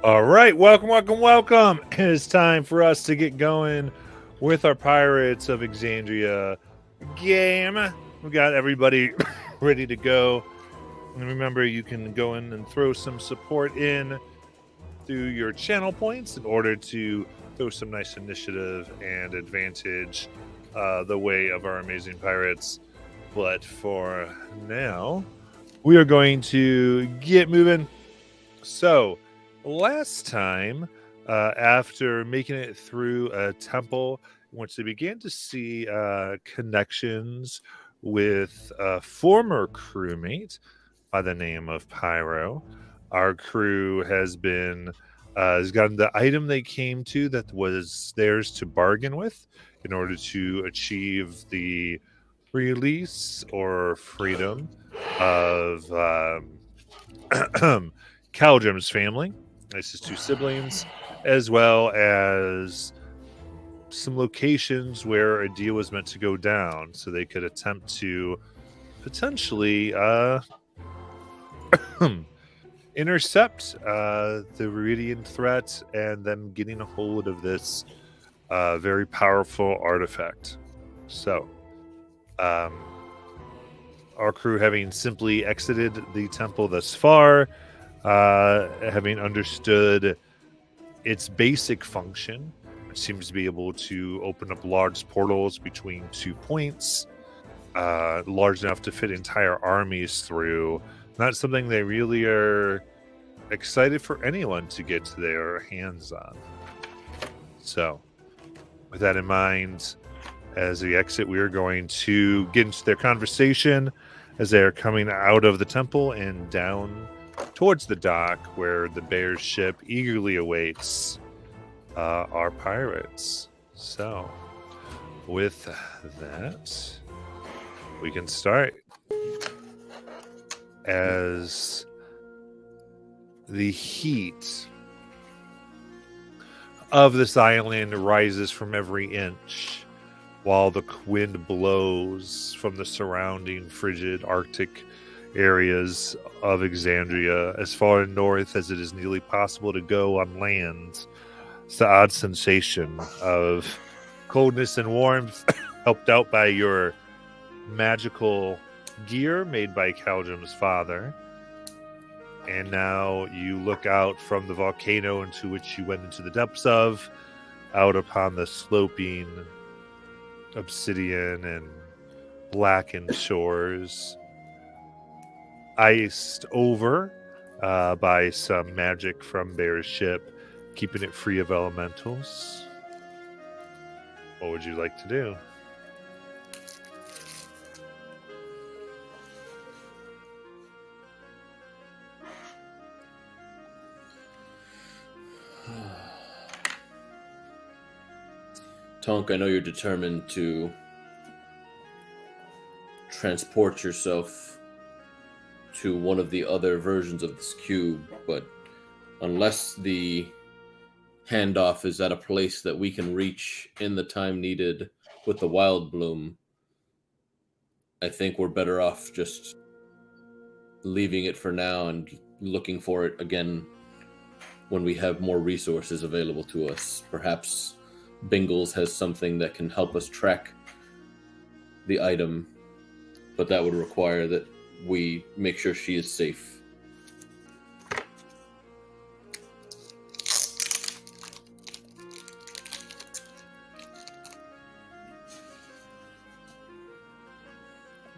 All right, welcome. It is time for us to get going with our Pirates of Exandria game. We got everybody ready to go. And remember, you can go in and throw some support in through your channel points in order to throw some nice initiative and advantage the way of our amazing pirates. But for now, we are going to get moving. So, last time, after making it through a temple, once they began to see connections with a former crewmate by the name of Pyro, our crew has gotten the item they came to that was theirs to bargain with in order to achieve the release or freedom of Caldrum's family. That's his two siblings, as well as some locations where a deal was meant to go down so they could attempt to potentially intercept the Viridian threat and them getting a hold of this very powerful artifact. So, our crew, having simply exited the temple thus far, having understood its basic function, it seems to be able to open up large portals between 2 points, large enough to fit entire armies through. Not something they really are excited for anyone to get their hands on. So, with that in mind, as we exit, we are going to get into their conversation as they are coming out of the temple and down towards the dock where the bear's ship eagerly awaits our pirates. So, with that, we can start. As the heat of this island rises from every inch, while the wind blows from the surrounding frigid Arctic areas of Exandria as far north as it is nearly possible to go on land. It's the odd sensation of coldness and warmth, helped out by your magical gear made by Caldrum's father. And now you look out from the volcano into which you went into the depths of, out upon the sloping obsidian and blackened shores, iced over by some magic from Bear's ship, keeping it free of elementals. What would you like to do? Tonk, I know you're determined to transport yourself to one of the other versions of this cube, but unless the handoff is at a place that we can reach in the time needed with the Wild Bloom, I think we're better off just leaving it for now and looking for it again when we have more resources available to us. Perhaps Bingles has something that can help us track the item, but that would require that we make sure she is safe.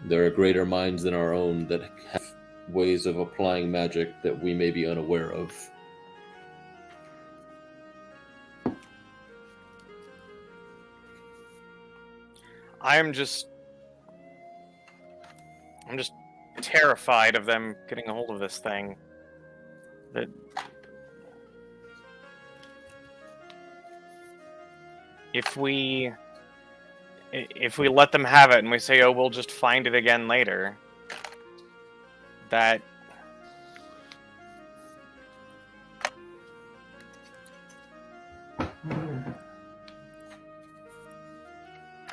There are greater minds than our own that have ways of applying magic that we may be unaware of. I'm just terrified of them getting a hold of this thing. That if we let them have it and we say, "Oh, we'll just find it again later," that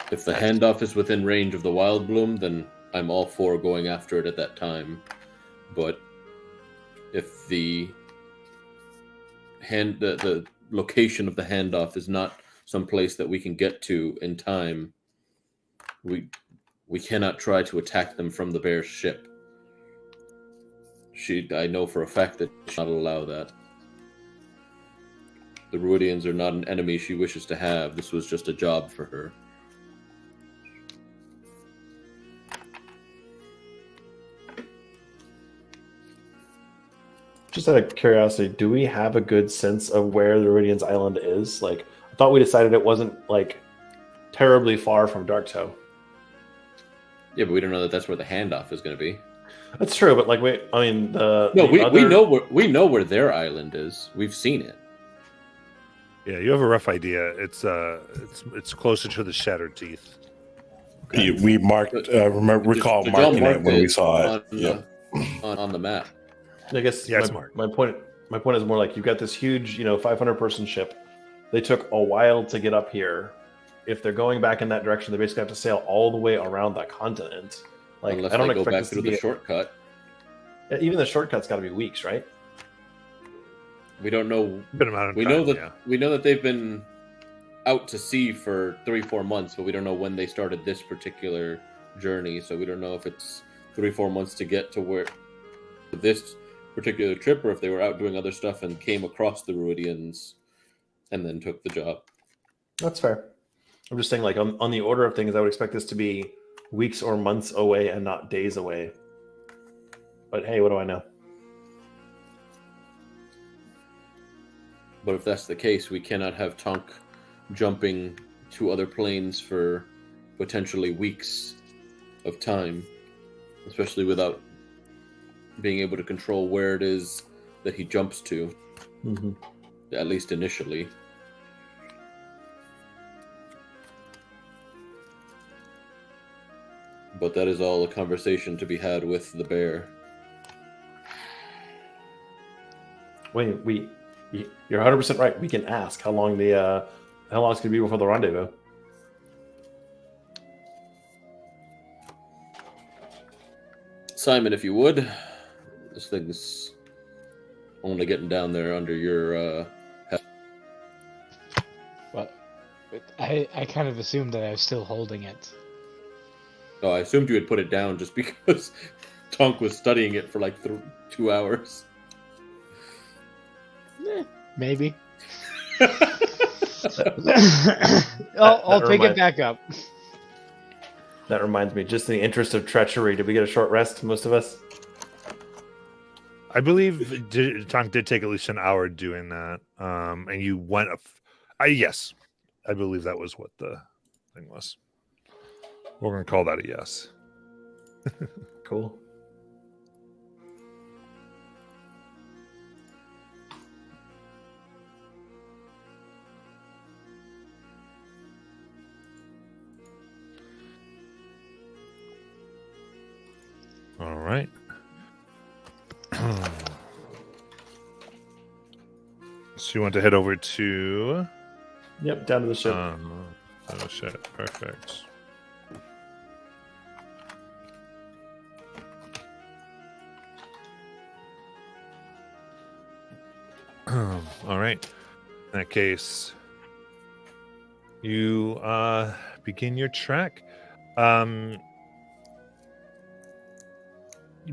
if the handoff is within range of the Wild Bloom, then I'm all for going after it at that time. But if the the location of the handoff is not some place that we can get to in time, we cannot try to attack them from the bear's ship. I know for a fact that she will not allow that. The Ruidians are not an enemy she wishes to have. This was just a job for her. Just out of curiosity, do we have a good sense of where the Ruidians' island is? Like, I thought we decided it wasn't like terribly far from Darktoe. Yeah, but we don't know that that's where the handoff is going to be. That's true, but like, wait, I mean, we know where their island is. We've seen it. Yeah, you have a rough idea. It's closer to the Shattered Teeth. Okay. We marked. Recall marking it when we saw it. On the map. I guess yeah, my point is more like you've got this huge, 500-person ship. They took a while to get up here. If they're going back in that direction, they basically have to sail all the way around that continent. Like, Unless I don't they go expect back this through to be the shortcut. Even the shortcut's got to be weeks, right? We don't know. Been amount of We time, know that yeah. we know that they've been out to sea for 3-4 months, but we don't know when they started this particular journey. So we don't know if it's 3-4 months to get to where this particular trip, or if they were out doing other stuff and came across the Ruidians and then took the job. That's fair. I'm just saying, like, on the order of things, I would expect this to be weeks or months away and not days away. But hey, what do I know? But if that's the case, we cannot have Tonk jumping to other planes for potentially weeks of time, especially without being able to control where it is that he jumps to, at least initially. But that is all a conversation to be had with the bear. Wait, you're 100% right. We can ask how long it's going to be before the rendezvous. Simon, if you would, this thing's only getting down there under your head. But I kind of assumed that I was still holding it. Oh, I assumed you had put it down just because Tonk was studying it for like 2 hours. Maybe. I'll pick it back up. That reminds me, just in the interest of treachery, did we get a short rest, most of us? I believe Tonk did take at least an hour doing that. And you went yes. I believe that was what the thing was. We're going to call that a yes. Cool. All right. So you want to head over to... Yep, down to the ship. Oh, shit. Perfect. All right. In that case, you begin your trek. You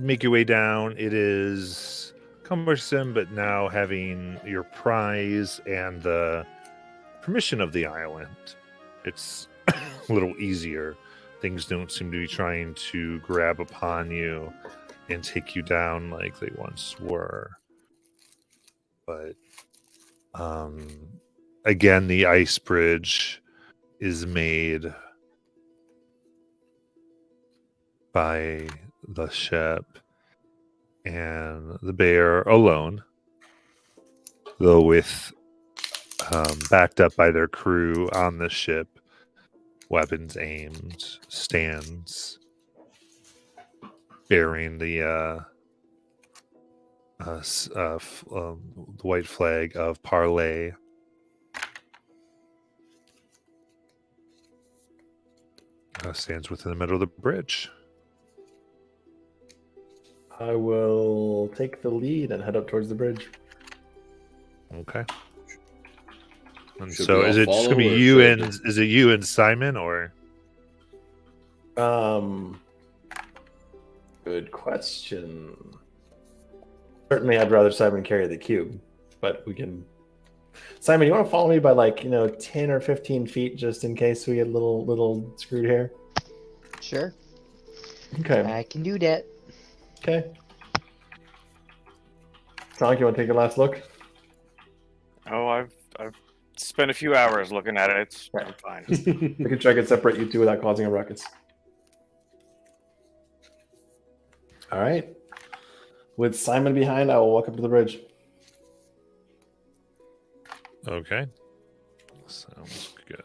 make your way down. It is cumbersome, but now having your prize and the permission of the island, it's a little easier. Things don't seem to be trying to grab upon you and take you down like they once were. But again, the ice bridge is made by the ship and the bear alone, though with backed up by their crew on the ship, weapons aimed, stands bearing the white flag of Parlay. Stands within the middle of the bridge. I will take the lead and head up towards the bridge. Okay. And Should so we is all it just gonna follow, be or you should I and just- is it you and Simon or? Good question. Certainly, I'd rather Simon carry the cube, but we can. Simon, you want to follow me by 10 or 15 feet, just in case we get a little screwed here? Sure, Okay. I can do that. Okay. Sonic, you want to take a last look? Oh, I've spent a few hours looking at it. It's Right. I'm fine. We can try to separate you two without causing a ruckus. All right. With Simon behind, I will walk up to the bridge. Okay. Sounds good.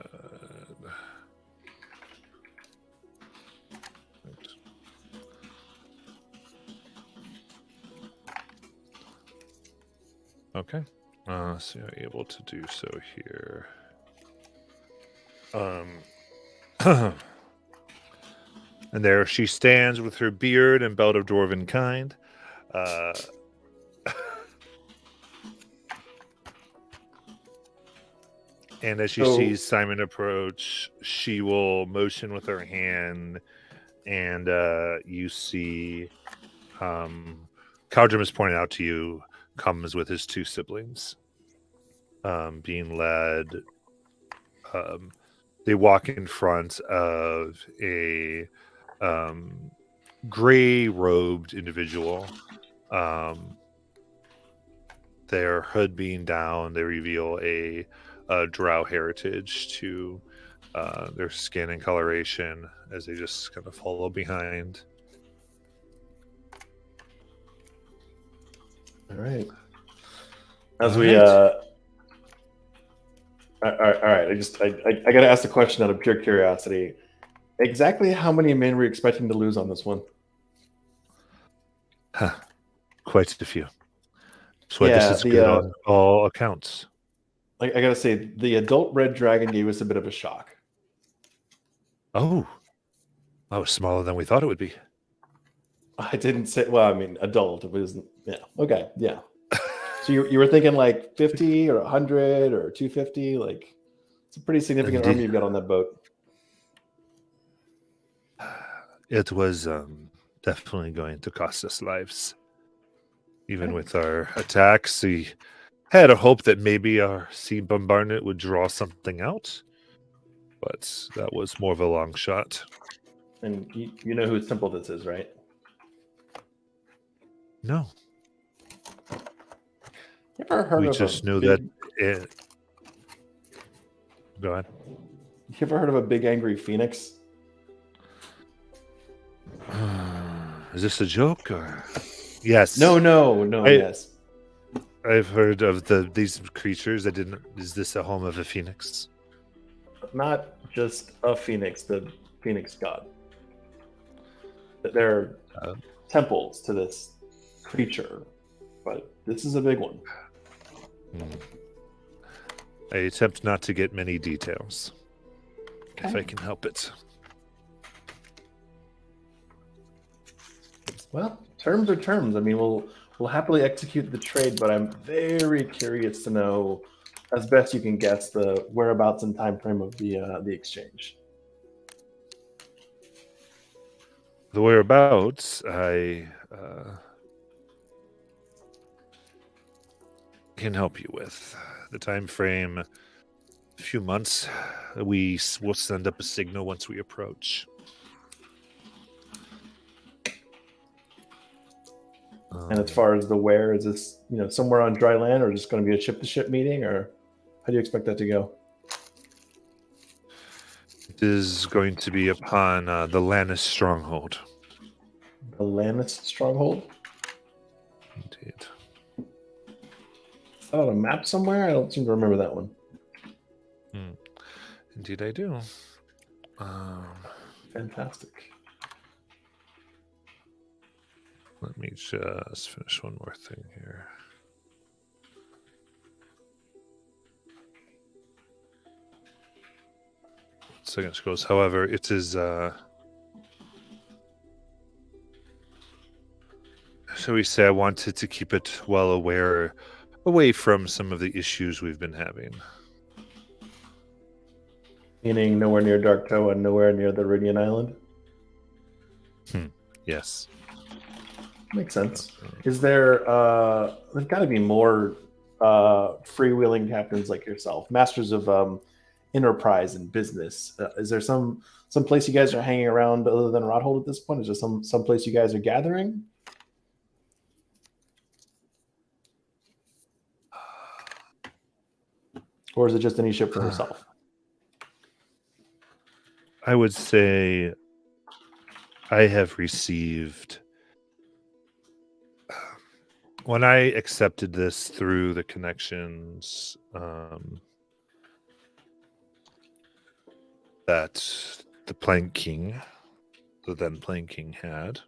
Okay. So you're able to do so here. And there she stands with her beard and belt of dwarven kind. And as she sees Simon approach, she will motion with her hand, and you see Caldrum is pointing out to you, comes with his two siblings, being led. They walk in front of a gray-robed individual. Their hood being down, they reveal a drow heritage to their skin and coloration as they just kind of follow behind. All right. All right. I got to ask the question out of pure curiosity. Exactly how many men were you expecting to lose on this one? Quite a few. That's why this is good on all accounts. I gotta say, the adult red dragon gave us a bit of a shock. Oh, that was smaller than we thought it would be. I didn't say. Well, I mean, adult. It was. Yeah. Okay. Yeah. So you were thinking like 50 or 100 or 250? Like, it's a pretty significant army you've got on that boat. It was definitely going to cost us lives. Even with our attacks, we had a hope that maybe our sea bombardment would draw something out, but that was more of a long shot. And you know whose temple this is, right? No. You ever heard We of just a knew big, that it... Go ahead. You ever heard of a big angry phoenix? Is this a joke or? Yes. No. Yes. I've heard of these creatures. I didn't. Is this a home of a phoenix? Not just a phoenix, the phoenix god. There are temples to this creature, but this is a big one. I attempt not to get many details, if I can help it. Well, terms are terms. I mean, we'll happily execute the trade, but I'm very curious to know, as best you can guess, the whereabouts and time frame of the exchange. The whereabouts, I can help you with. The time frame, a few months. We will send up a signal once we approach. And as far as the where, is this somewhere on dry land, or just going to be a ship-to-ship meeting, or how do you expect that to go? It is going to be upon the Lannis stronghold. The Lannis stronghold? Indeed. Is that on a map somewhere? I don't seem to remember that one. Indeed, I do. Fantastic. Let me just finish one more thing here. Second scrolls. However, it is shall we say, I wanted to keep it well aware away from some of the issues we've been having. Meaning nowhere near Dark Toe and nowhere near the Iridian Island? Yes. Makes sense. Is there, there's got to be more freewheeling captains like yourself, masters of enterprise and business. Is there some place you guys are hanging around other than Rodhold at this point? Is there some place you guys are gathering? Or is it just any ship for herself? I would say I have received, when I accepted this through the connections that the Plank King, the then Plank King, had,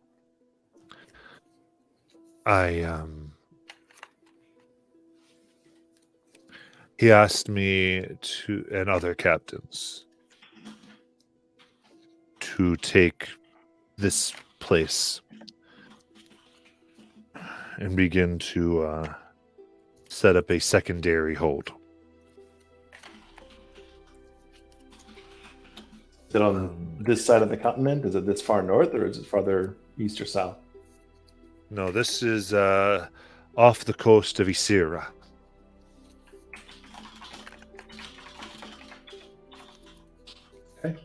he asked me to, and other captains, to take this place and begin to set up a secondary hold. Is it on this side of the continent? Is it this far north, or is it farther east or south? No, this is off the coast of Isira. Okay.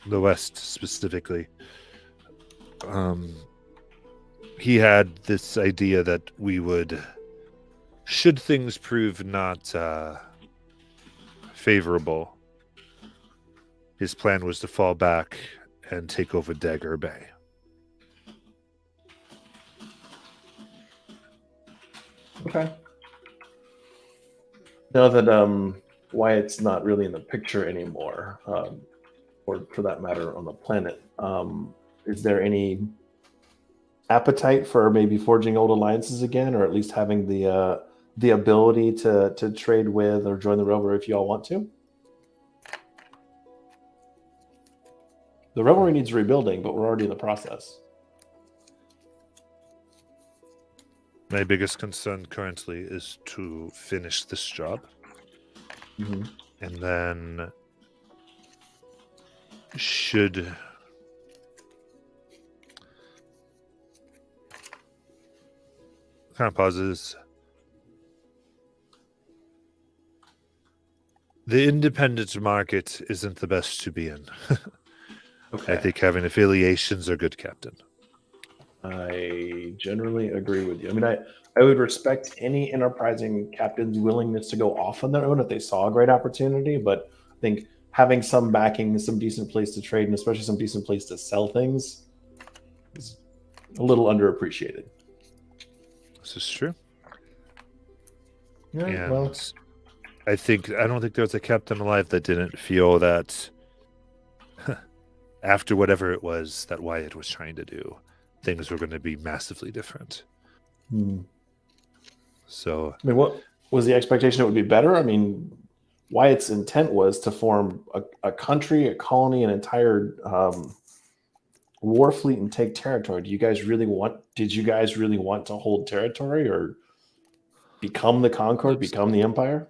The west, specifically. He had this idea that we would, should things prove not favorable, his plan was to fall back and take over Dagger Bay. Okay. Now that Wyatt's not really in the picture anymore, or for that matter on the planet, is there any appetite for maybe forging old alliances again, or at least having the ability to trade with or join the Revelry if you all want to? The Revelry needs rebuilding, but we're already in the process. My biggest concern currently is to finish this job. Mm-hmm. And then should kind of pauses. The independent market isn't the best to be in. Okay. I think having affiliations are good, Captain. I generally agree with you. I mean, I would respect any enterprising captain's willingness to go off on their own if they saw a great opportunity, but I think having some backing, some decent place to trade, and especially some decent place to sell things is a little underappreciated. This is true. Yeah, And well, I don't think there's a captain alive that didn't feel that after whatever it was that Wyatt was trying to do, things were going to be massively different. So, I mean, what was the expectation? It would be better. I mean, Wyatt's intent was to form a country, a colony, an entire war fleet, and take territory. Did you guys really want to hold territory or become the Concord, become the Empire?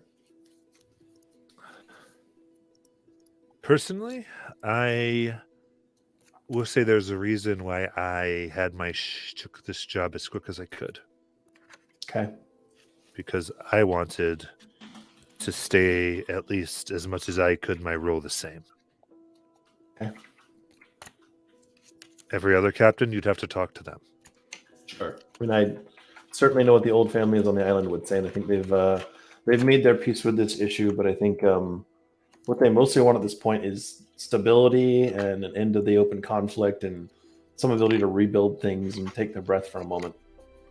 personally, I will say there's a reason why I had took this job as quick as I could. Okay. Because I wanted to stay at least as much as I could my role the same. Okay. Every other captain, you'd have to talk to them. Sure. I mean, I certainly know what the old families on the island would say, and I think they've made their peace with this issue. But I think what they mostly want at this point is stability and an end to the open conflict and some ability to rebuild things and take their breath for a moment.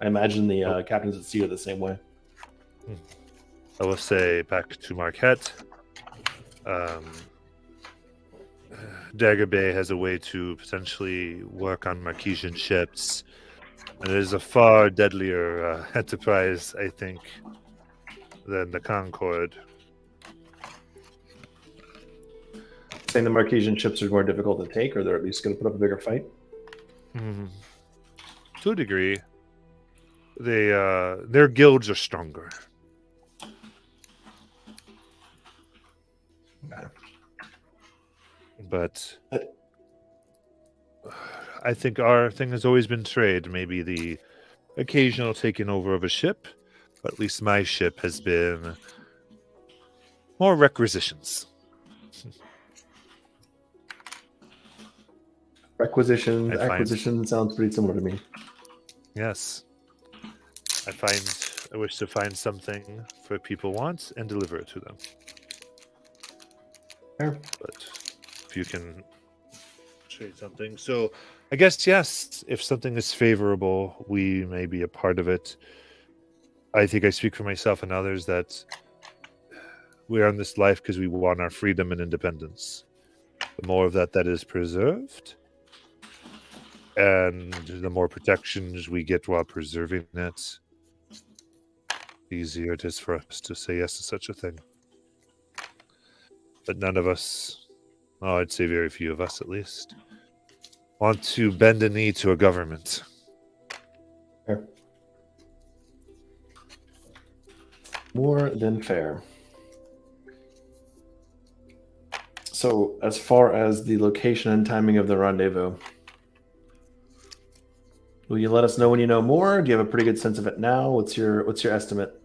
I imagine the captains at sea are the same way. I will say back to Marquette. Dagger Bay has a way to potentially work on Marquesian ships. And it is a far deadlier enterprise, I think, than the Concord. Saying the Marquesian ships are more difficult to take, or they're at least going to put up a bigger fight? To a degree. their guilds are stronger. But I think our thing has always been trade. Maybe the occasional taking over of a ship, but at least my ship has been more requisitions. Requisitions, I find- acquisition sounds pretty similar to me. Yes. I wish to find something for people want and deliver it to them. Fair. But if you can trade something. So I guess, yes, if something is favorable, we may be a part of it. I think I speak for myself and others that we are in this life because we want our freedom and independence. The more of that is preserved, and the more protections we get while preserving it, the easier it is for us to say yes to such a thing. But none of us, well, I'd say very few of us at least, want to bend a knee to a government. Fair. More than fair. So, as far as the location and timing of the rendezvous, will you let us know when you know more? Do you have a pretty good sense of it now? What's your estimate?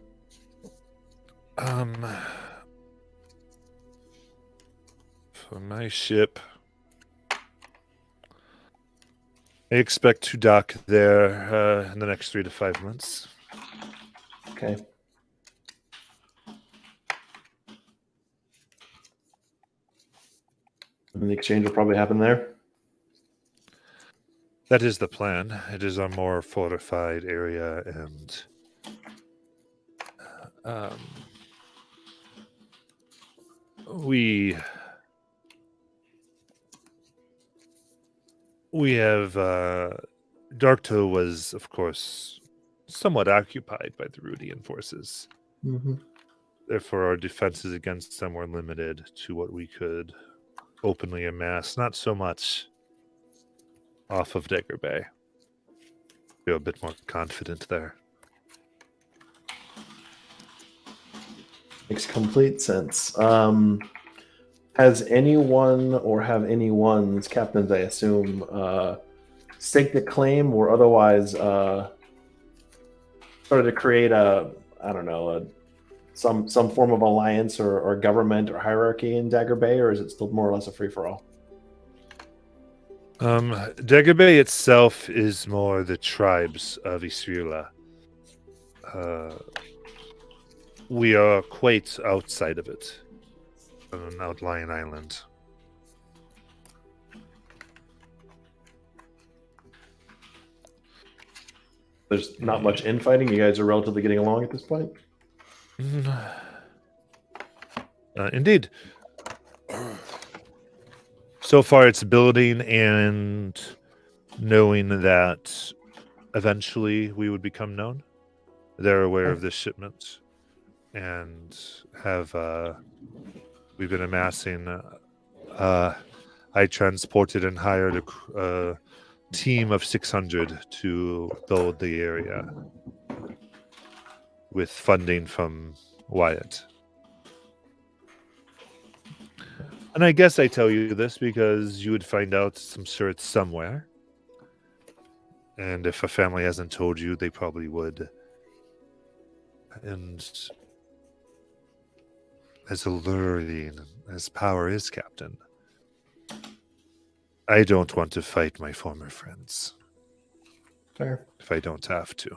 For my ship, I expect to dock there in the next 3 to 5 months. Okay. And the exchange will probably happen there. That is the plan. It is a more fortified area, and we have Darktoe was, of course, somewhat occupied by the Rudian forces. Mm-hmm. Therefore, our defenses against them were limited to what we could openly amass. Not so much off of Dagger Bay. Feel a bit more confident there. Makes complete sense. Has anyone or have anyone's captains, I assume, staked a claim or otherwise started to create some form of alliance or government or hierarchy in Dagger Bay, or is it still more or less a free for all? Dagger Bay itself is more the tribes of Isrila. We are quite outside of it, on an outlying island. There's not much infighting. You guys are relatively getting along at this point. Indeed. So far, it's building and knowing that eventually we would become known. They're aware of this shipment and have we've been amassing. I transported and hired a team of 600 to build the area with funding from Wyatt. And I guess I tell you this because you would find out, I'm sure it's somewhere. And if a family hasn't told you, they probably would. And as alluring as power is, Captain, I don't want to fight my former friends. Fair. If I don't have to.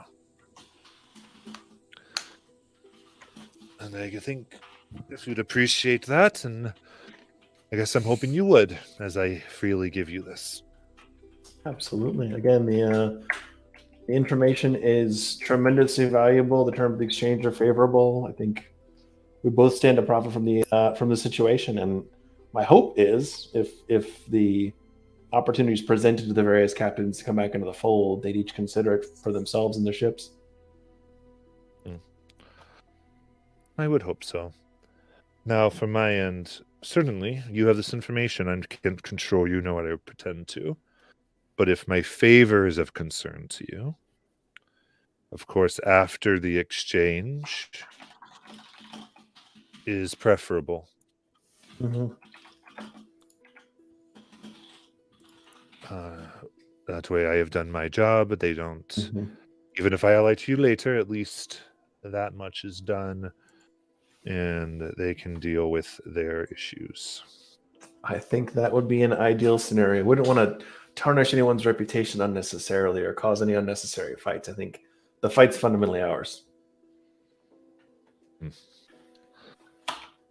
And I think if you'd appreciate that, and I guess I'm hoping you would, as I freely give you this. Absolutely. Again, the information is tremendously valuable. The terms of the exchange are favorable. I think we both stand to profit from the situation. And my hope is, if the opportunities presented to the various captains to come back into the fold, they'd each consider it for themselves and their ships. I would hope so. Now, from my end, certainly you have this information and can control. You know what I pretend to. But if my favor is of concern to you, Of course, after the exchange is preferable. Mm-hmm. That way I have done my job. They don't, Mm-hmm. even if I ally to you later, at least that much is done and they can deal with their issues. I think that would be an ideal scenario. Wouldn't want to tarnish anyone's reputation unnecessarily or cause any unnecessary fights. I think the fight's fundamentally ours.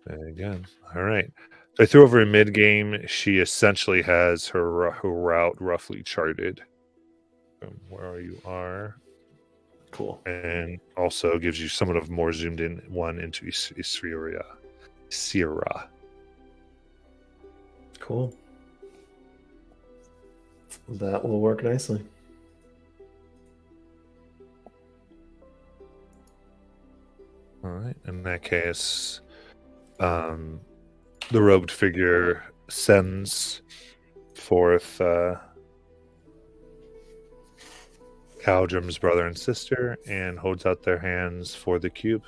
Again, all right. So I threw over in mid game. She essentially has her route roughly charted from where you are, Cool. and also gives you somewhat of more zoomed in one into Isria. Sierra. Cool. That will work nicely. All right. In that case, the robed figure sends forth Caldrum's brother and sister and holds out their hands for the cube.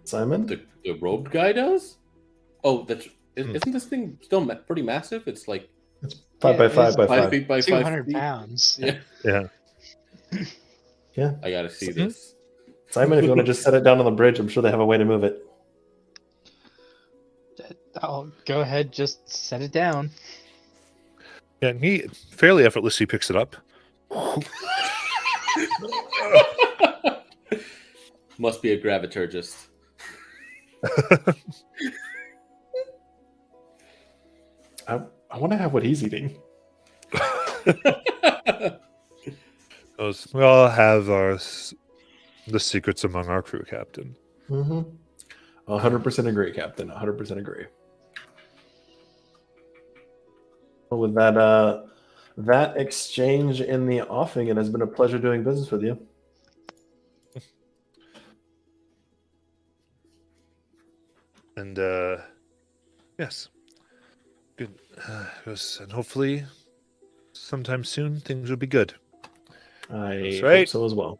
Simon? The robed guy does? Oh, isn't this thing still pretty massive? It's like It's 5 by 5 by 5. 5 feet by 5 200 feet. pounds. Yeah. Yeah. Yeah. I gotta see this. Simon, if you want to just set it down on the bridge, I'm sure they have a way to move it. I'll go ahead, just set it down. Yeah, and he fairly effortlessly picks it up. Must be a graviturgist. I want to have what he's eating. We all have the secrets among our crew, Captain. Mm-hmm. 100% agree, Captain. 100% agree. Well, with that exchange in the offing, it has been a pleasure doing business with you. And yes, good. And hopefully, sometime soon, things will be good. I That's right. hope so as well.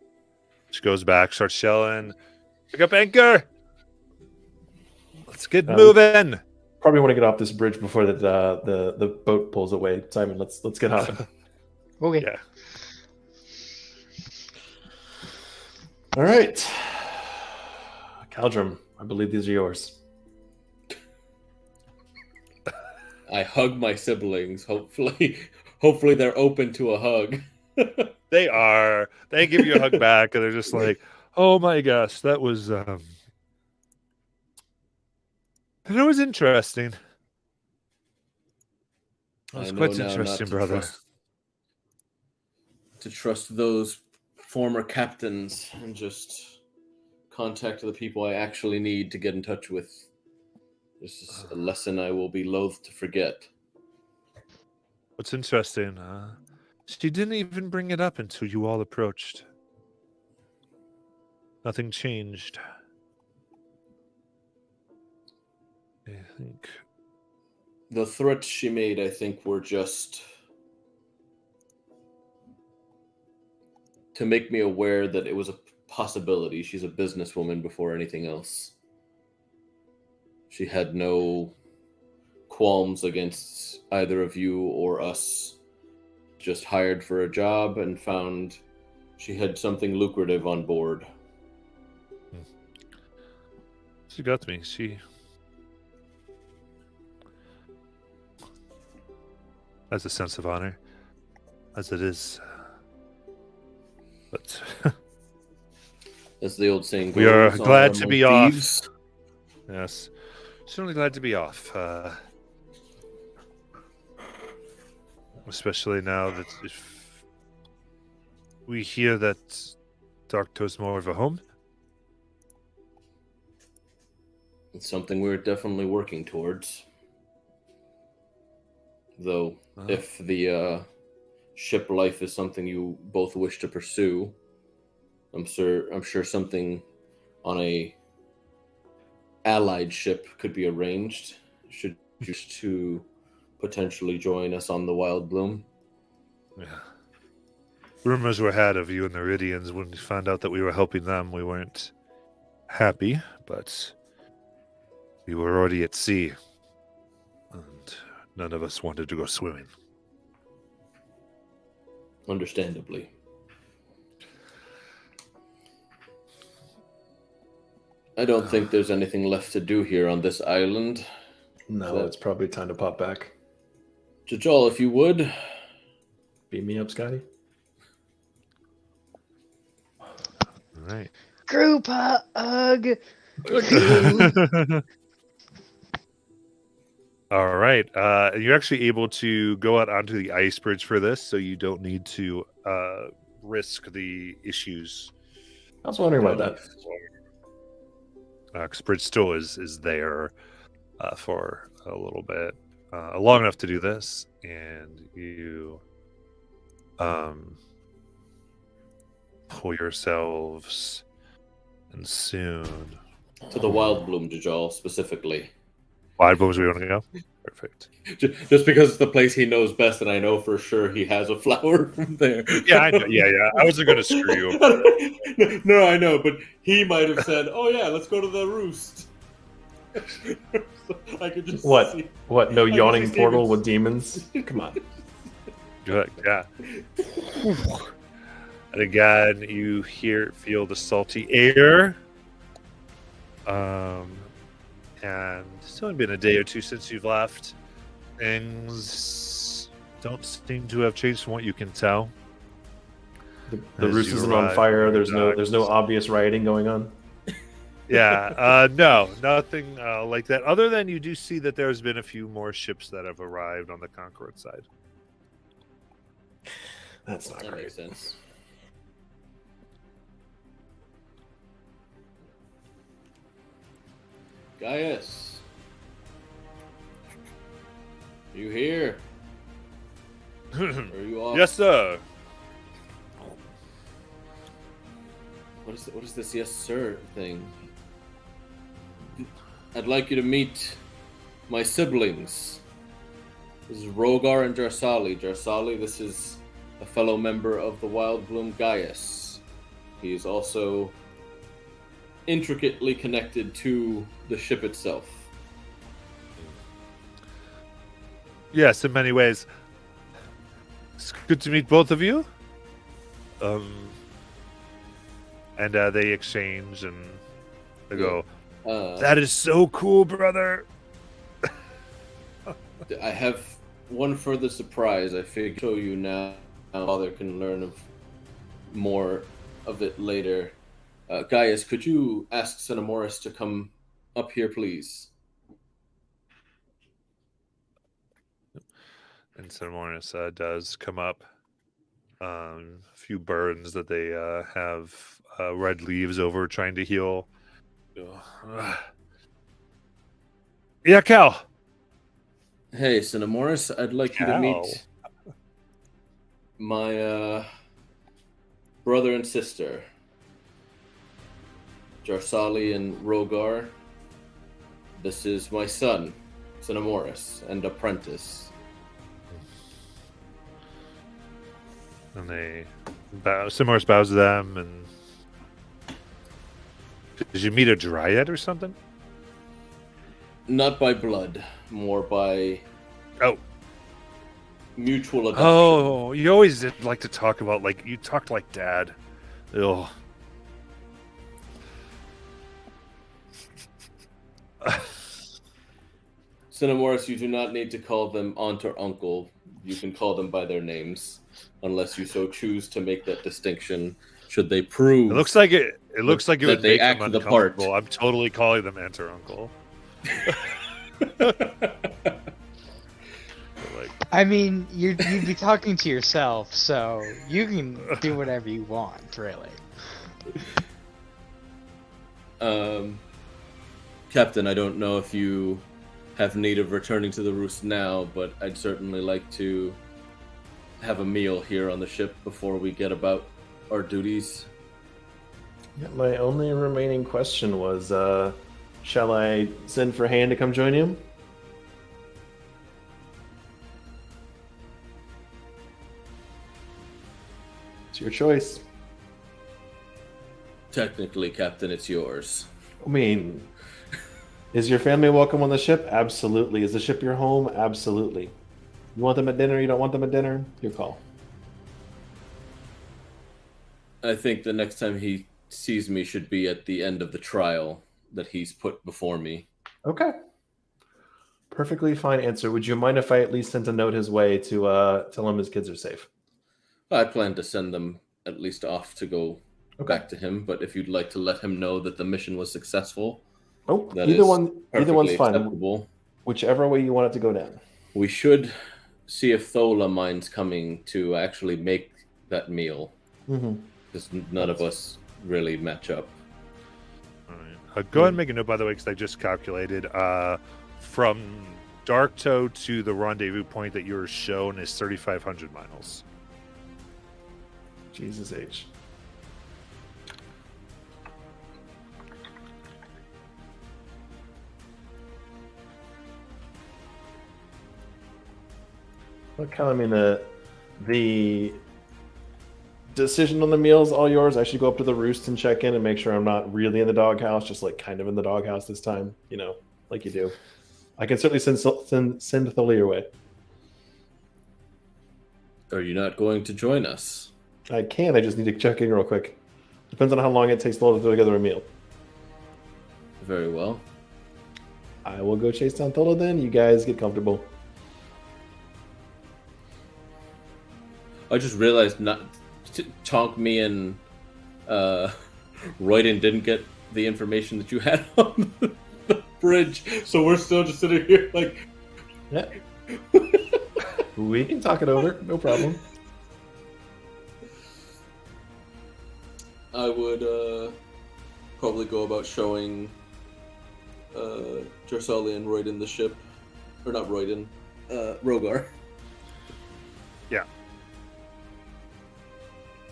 She goes back, starts yelling, "Pick up anchor! Let's get moving!" Probably want to get off this bridge before the boat pulls away. Simon, let's get hopping. Okay. Yeah. All right, Caldrum, I believe these are yours. I hug my siblings. Hopefully they're open to a hug. They are. They give you a hug back, and they're just like, "Oh my gosh, that was it was interesting. It was quite interesting, brother." To trust those former captains and just contact the people I actually need to get in touch with. This is a lesson I will be loath to forget. What's interesting, she didn't even bring it up until you all approached. Nothing changed. I think The threats she made, I think, were just to make me aware that it was a possibility. She's a businesswoman before anything else. She had no qualms against either of you or us. Just hired for a job and found she had something lucrative on board. she got me. She has a sense of honor, as it is. But As the old saying goes, we are honor glad to among be thieves. off. Yes, certainly glad to be off. Especially now that if we hear that Darktoe's more of a home. It's something we're definitely working towards. Though, if the ship life is something you both wish to pursue, I'm sure something on a allied ship could be arranged. Should you choose to potentially join us on the Wild Bloom. Yeah. rumors were had of you and the Iridians. When we found out that we were helping them, we weren't happy, but we were already at sea, and none of us wanted to go swimming. Understandably. I don't think there's anything left to do here on this island. No, it's probably time to pop back. Jajal, if you would. Beat me up, Scotty. All right. Group hug. All right. You're actually able to go out onto the ice bridge for this, so you don't need to risk the issues. I was wondering about that. Because bridge still is there for a little bit, long enough to do this, and you pull yourselves, and soon. To the Wild Bloom, Jajal, specifically. Wide booms, we want to go? Perfect. Just because it's the place he knows best, and I know for sure he has a flower from there. Yeah, I know. Yeah. I wasn't going to screw you. No, I know, but he might have said, "Oh yeah, let's go to the roost." So I could just What? see. What? No I yawning just portal even- with demons? Come on. Good. Yeah. And again, you feel the salty air. And it's only been a day or two since you've left. Things don't seem to have changed from what you can tell. The As roost you isn't on arrive, fire. your There's no dogs- obvious rioting going on. Yeah, no, nothing like that. Other than you do see that there's been a few more ships that have arrived on the Concord side. That's not That great. makes sense. Gaius, you here? Or are you off? Yes, sir. What is this yes sir thing? I'd like you to meet my siblings. This is Rogar and Jarsali. Jarsali, this is a fellow member of the Wild Bloom Gaius. He is also intricately connected to the ship itself. Yes, in many ways. It's good to meet both of you. And they exchange and they go, "That is so cool, brother." I have one further surprise. I figure I'll show you now. Father can learn of more of it later. Gaius, could you ask Cinemoris to come up here, please? And Cinemoris does come up. A few burns that they have red leaves over trying to heal. Yeah, Cal. Hey, Cinemoris, I'd like you to Cal. meet my brother and sister, Jarsali and Rogar. This is my son, Cinemoris, and apprentice. And they bow. Cinemoris bows to them. And did you meet a dryad or something? Not by blood, more by mutual adoption. Oh, you always did like to talk about, like, you talked like dad. Ugh. Cinemoris, you do not need to call them aunt or uncle. You can call them by their names, unless you so choose to make that distinction. Should they prove It looks like it. It looks like it that would they make them act the part. uncomfortable. I'm totally calling them aunt or uncle. Like, I mean, you'd be talking to yourself, so you can do whatever you want, really. Captain, I don't know if you have need of returning to the roost now, but I'd certainly like to have a meal here on the ship before we get about our duties. Yeah, my only remaining question was, shall I send for Han to come join you? It's your choice. Technically, Captain, it's yours. I mean, is your family welcome on the ship? Absolutely. Is the ship your home? Absolutely. You want them at dinner? You don't want them at dinner? Your call. I think the next time he sees me should be at the end of the trial that he's put before me. Okay. Perfectly fine answer. Would you mind if I at least sent a note his way to tell him his kids are safe? I plan to send them at least off to go back to him, but if you'd like to let him know that the mission was successful, either one's fine. acceptable. Whichever way you want it to go down. We should see if Thola minds coming to actually make that meal. Because none of us really match up. All right. Go ahead and make a note, by the way, because I just calculated. From Darktoe to the rendezvous point that you were shown is 3,500 miles. Jesus H. I mean, the decision on the meal is all yours. I should go up to the roost and check in and make sure I'm not really in the doghouse, just like kind of in the doghouse this time, you know, like you do. I can certainly send Thola your way. Are you not going to join us? I can. I just need to check in real quick. Depends on how long it takes Thola to put together a meal. Very well. I will go chase down Thola then. You guys get comfortable. I just realized Tonk, me, and Royden didn't get the information that you had on the bridge, so we're still just sitting here like... Yeah. We can talk it over. No problem. I would probably go about showing Jarsali and Royden the ship. Or not Royden, Rogar. Yeah.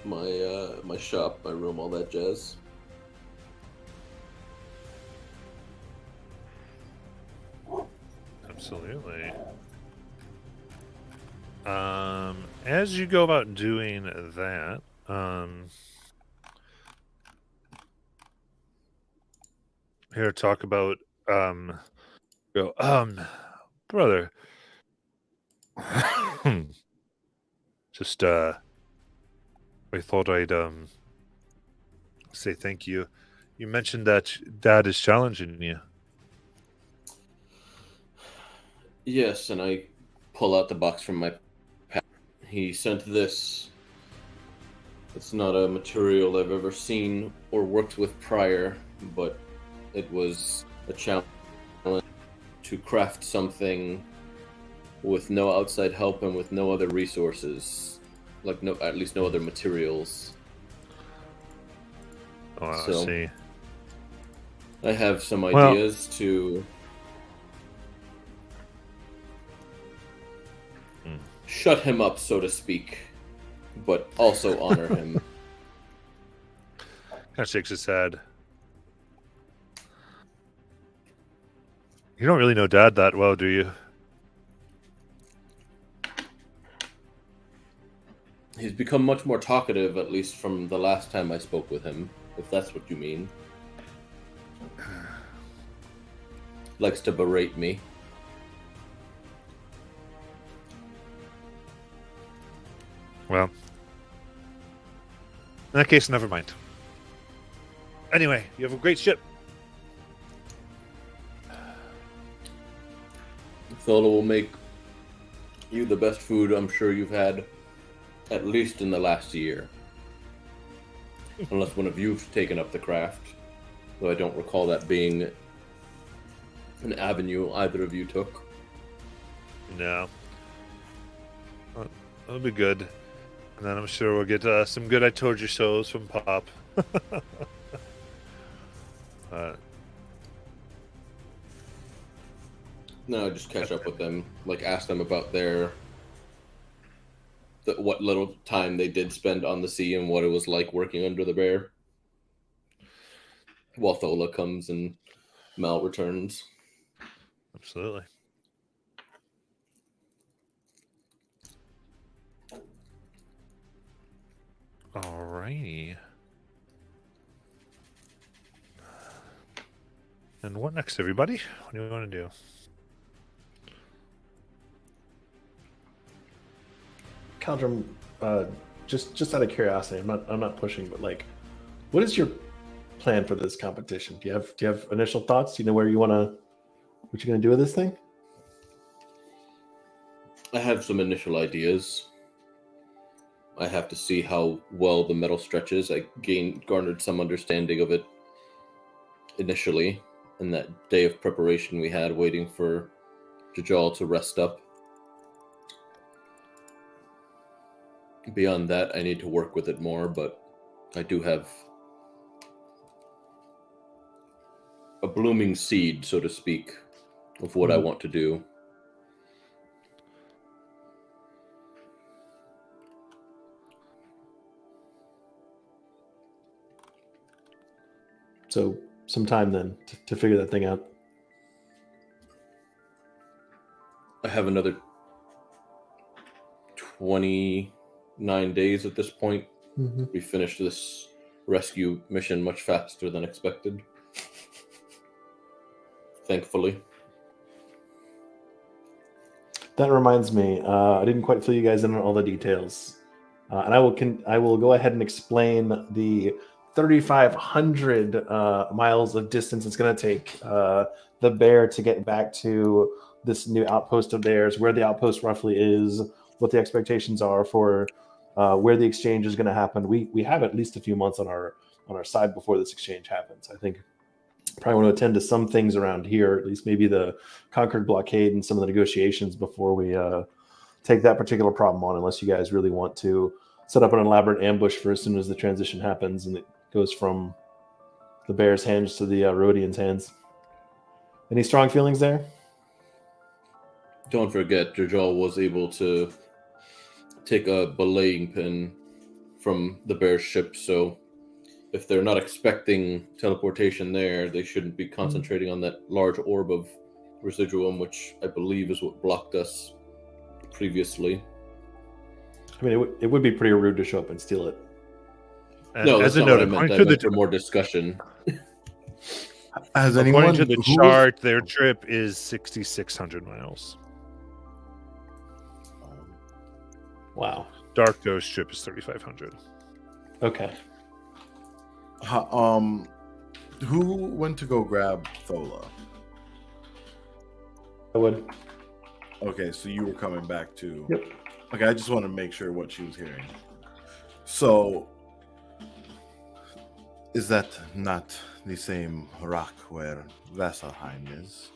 My shop, my room, all that jazz. Absolutely. As you go about doing that, here talk about brother. Just I thought I'd say thank you. You mentioned that Dad is challenging you. Yes, and I pull out the box from my pack. He sent this. It's not a material I've ever seen or worked with prior, but it was a challenge to craft something with no outside help and with no other resources, like at least no other materials. Oh, I So, see. I have some ideas to shut him up, so to speak, but also honor him. Kind of shakes his head. You don't really know Dad that well, do you? He's become much more talkative, at least from the last time I spoke with him, if that's what you mean. Likes to berate me. Well, in that case, never mind. Anyway, you have a great ship. Thola will make you the best food I'm sure you've had, at least in the last year. Unless one of you've taken up the craft. Though I don't recall that being an avenue either of you took. No. Well, that'll be good. And then I'm sure we'll get some good I told you so's from Pop. No, just catch up with them. Like, ask them about what little time they did spend on the sea and what it was like working under the bear. While Thola comes and Mal returns. Absolutely. All Alrighty. And what next, everybody? What do you want to do? Caldrum, just out of curiosity, I'm not pushing, but like, what is your plan for this competition? Do you have initial thoughts? Do you know what you're gonna do with this thing? I have some initial ideas. I have to see how well the metal stretches. I garnered some understanding of it initially in that day of preparation we had waiting for Jajal to rest up. Beyond that, I need to work with it more, but I do have a blooming seed, so to speak, of what I want to do. So some time then to figure that thing out. I have another 29 days at this point. Mm-hmm. We finished this rescue mission much faster than expected. Thankfully. That reminds me, I didn't quite fill you guys in on all the details, and I will go ahead and explain the 3,500 miles of distance it's going to take the bear to get back to this new outpost of theirs, where the outpost roughly is, what the expectations are for where the exchange is going to happen. We have at least a few months on our side before this exchange happens. I think probably want to attend to some things around here, at least maybe the Concord blockade and some of the negotiations before we take that particular problem on, unless you guys really want to set up an elaborate ambush for as soon as the transition happens and it goes from the bear's hands to the Rhodians' hands. Any strong feelings there? Don't forget, Jajal was able to take a belaying pin from the bear's ship, so if they're not expecting teleportation there, they shouldn't be concentrating on that large orb of residuum, which I believe is what blocked us previously. I mean, it would be pretty rude to show up and steal it. No, that's as a not note, what I meant. I meant for more discussion. Has according anyone to the who- chart, their trip is 6,600 miles. Wow. Dark Ghost trip is 3,500. Okay. Who went to go grab Thola? I would. Okay, so you were coming back to. Yep. Okay, I just want to make sure what she was hearing. So, is that not the same rock where Vasselheim is?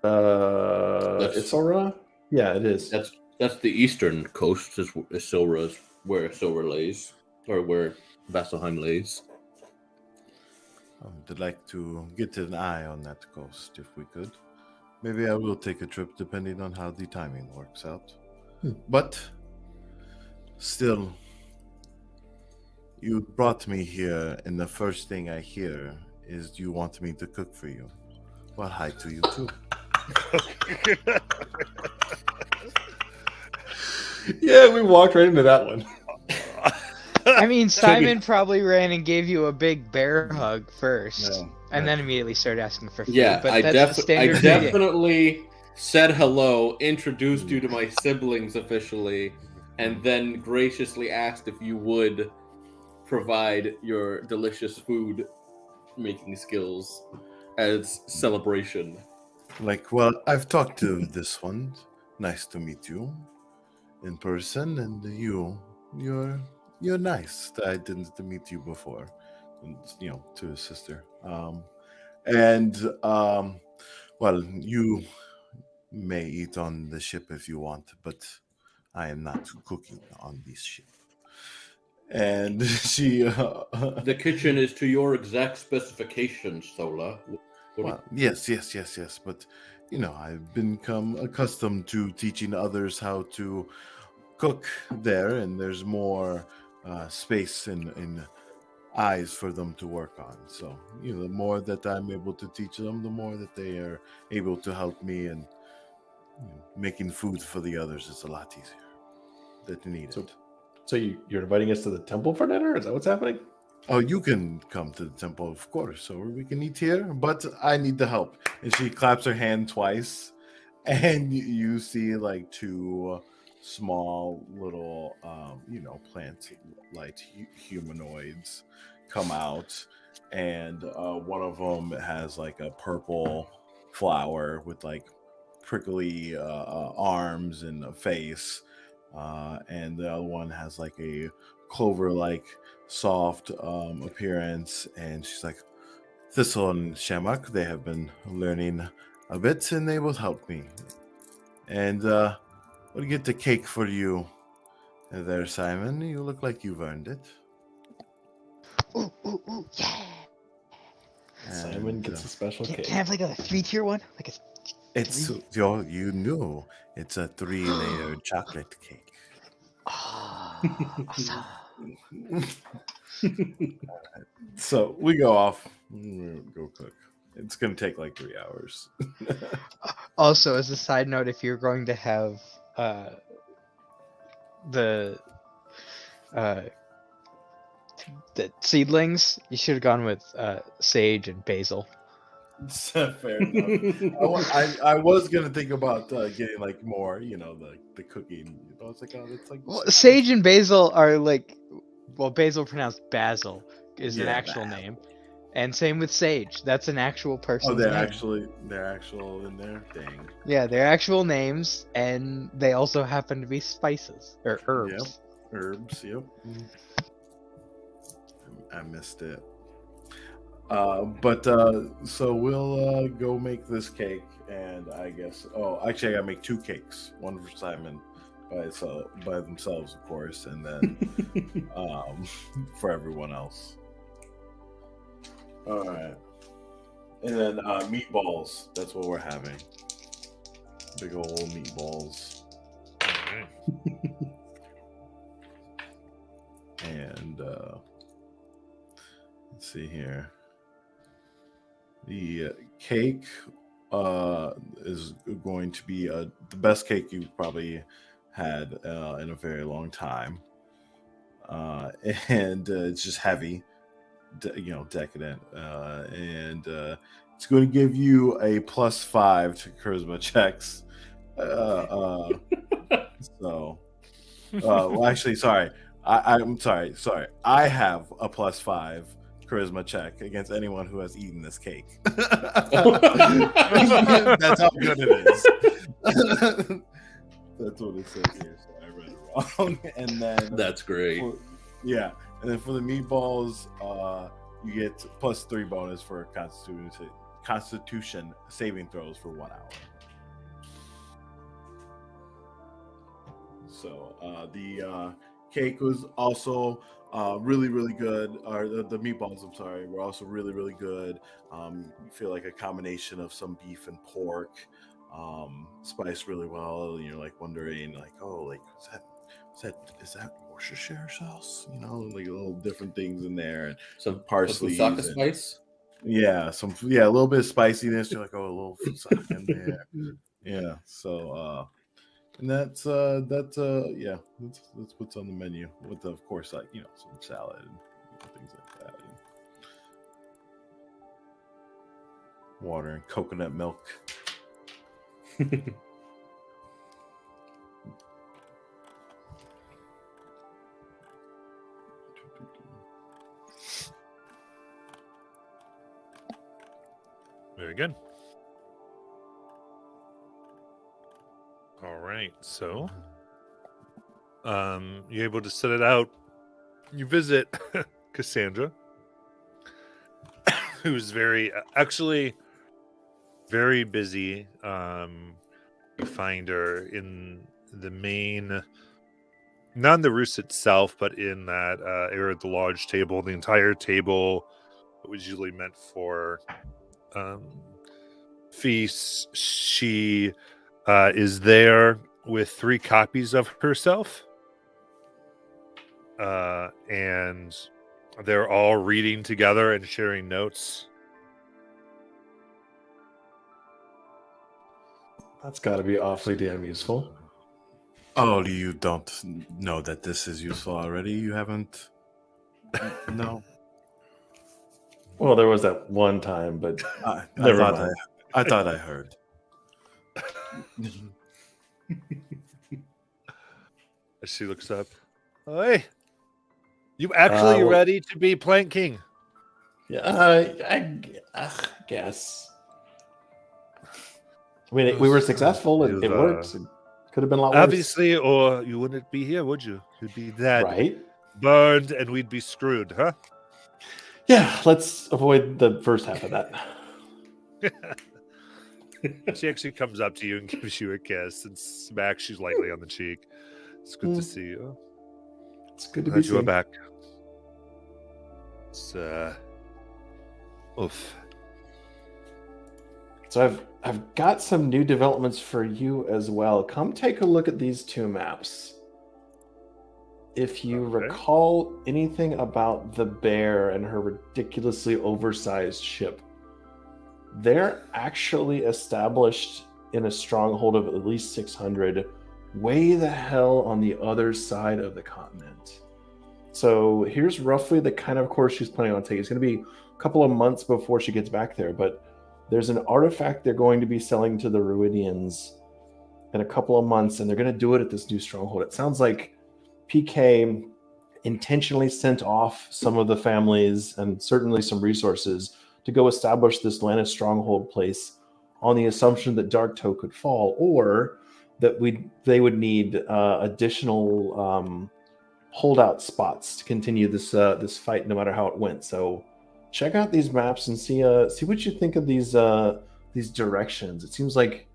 Isilra? Yeah, it is. That's the eastern coast, is Isilra's, where Isilra lays, or where Vasselheim lays. I'd like to get an eye on that coast if we could. Maybe I will take a trip depending on how the timing works out. But still, you brought me here, and the first thing I hear is you want me to cook for you. Well, hi to you too. Yeah, we walked right into that one. I mean, Simon probably ran and gave you a big bear hug first, and then immediately started asking for food. Yeah, but I that's the standard greeting. definitely said hello, introduced you to my siblings officially, and then graciously asked if you would provide your delicious food making skills as celebration. Like, well, I've talked to this one. Nice to meet you in person, and you're nice. I didn't meet you before, to his sister. Well, you may eat on the ship if you want, but I am not cooking on this ship. And she, The kitchen is to your exact specifications, Thola. well, yes, but I've become accustomed to teaching others how to cook there, and there's more space and eyes for them to work on. So, the more that I'm able to teach them, the more that they are able to help me, and making food for the others is a lot easier. That need it. So you're inviting us to the temple for dinner? Is that what's happening? Oh, you can come to the temple, of course, or we can eat here, but I need the help. And she claps her hand twice, and you see like two small little, plant-like humanoids come out, and one of them has like a purple flower with like prickly arms and a face, and the other one has like a clover-like soft appearance, and she's like, Thistle and Shamrock, they have been learning a bit, and they will help me. And we'll get the cake for you there, Simon. You look like you've earned it. Ooh, ooh, ooh, yeah. Simon And, gets a special Can cake. I have like a 3-tier one? Like a it's you knew it's a 3-layer chocolate cake. awesome. So we go off. Go cook. It's gonna take like 3 hours. Also, as a side note, if you're going to have the the seedlings, you should have gone with sage and basil. Fair enough. I was gonna think about getting like more, the cooking. I was like, oh, that's like Well, sage and basil are like, well, basil pronounced basil is an Yeah, actual name, and same with sage. That's an actual Oh, person's they're name. actual in there. Dang. Yeah, they're actual names, and they also happen to be spices or herbs. Yep. Herbs. Yep. I missed it. But so we'll go make this cake, and I guess. Oh, actually, I gotta make 2 cakes. One for Simon by themselves, of course, and then for everyone else. All right, and then meatballs. That's what we're having. Big old meatballs, and let's see here. The cake is going to be the best cake you've probably had in a very long time, and it's just heavy, decadent, and it's going to give you a +5 to charisma checks. So, well, actually, sorry, I'm sorry. I have a +5 charisma check against anyone who has eaten this cake. That's how good it is. That's what it says here. So I read it wrong. And then That's great. and then for the meatballs, you get +3 bonus for Constitution saving throws for 1 hour. So the cake was also really, really good. Or the meatballs, I'm sorry, were also really, really good. You feel like a combination of some beef and pork, spiced really well. And you're like wondering, like, oh, like is that Worcestershire sauce? Like little different things in there, and Some parsley, Fusaka spice. yeah, a little bit of spiciness. You're like, oh, a little fusaka in there. Yeah, so and that's that's what's on the menu with, of course, like some salad and things like that, and water and coconut milk. Very good. All right, so you're able to set it out. You visit Cassandra, who's actually very busy. You find her in the main, not in the roost itself, but in that area of the large table. The entire table was usually meant for feasts. She is there with 3 copies of herself, and they're all reading together and sharing notes. That's got to be awfully damn useful. Oh, you don't know that this is useful already? You haven't? No. Well, there was that one time, but I never thought mind. I thought I heard. As she looks up. Hey, you actually well- ready to be planking? Yeah, I guess. I mean, we were successful. It You've, worked. It could have been a lot worse. Obviously, or you wouldn't be here, would you? You'd be dead, Right? burned, and we'd be screwed, huh? Yeah, let's avoid the first half of that. She actually comes up to you and gives you a kiss and smacks you lightly on the cheek. It's good to see you. It's good to be Glad you are seen. back. It's oof. So I've got some new developments for you as well. Come take a look at these two maps. If you Okay. recall anything about the bear and her ridiculously oversized ship, they're actually established in a stronghold of at least 600, way the hell on the other side of the continent. So here's roughly the kind of course she's planning on taking. It's going to be a couple of months before she gets back there, but there's an artifact they're going to be selling to the Ruidians in a couple of months, and they're going to do it at this new stronghold. It sounds like PK intentionally sent off some of the families and certainly some resources to go establish this Lannis stronghold place on the assumption that Darktoe could fall, or that they would need additional holdout spots to continue this fight, no matter how it went. So check out these maps and see what you think of these directions. It seems like,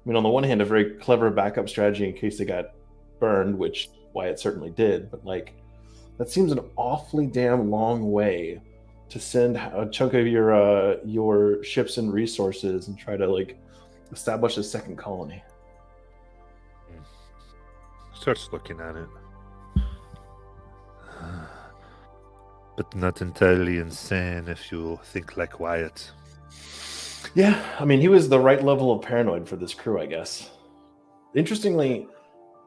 I mean, on the one hand, a very clever backup strategy in case they got burned, which Wyatt certainly did, but like that seems an awfully damn long way to send a chunk of your ships and resources and try to like establish a second colony. Starts looking at it. But not entirely insane if you think like Wyatt. Yeah, I mean, he was the right level of paranoid for this crew, I guess. Interestingly,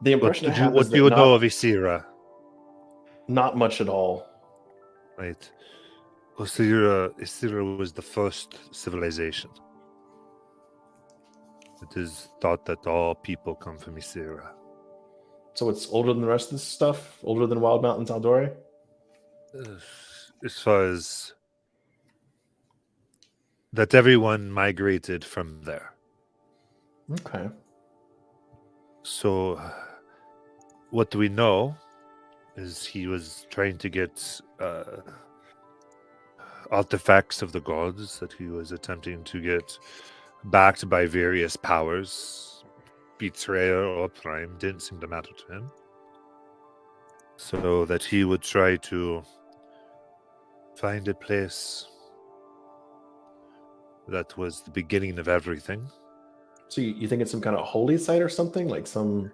the impression I have What is do you that know of Isira? not much at all. Right. Isira was the first civilization. It is thought that all people come from Isira. So it's older than the rest of this stuff? Older than Wild Mountain Tal'Dorei? As far as that everyone migrated from there. Okay. So what we know is he was trying to get artifacts of the gods that he was attempting to get backed by various powers. Betrayer or Prime didn't seem to matter to him. So that he would try to find a place that was the beginning of everything. So you think it's some kind of holy site or something? Like some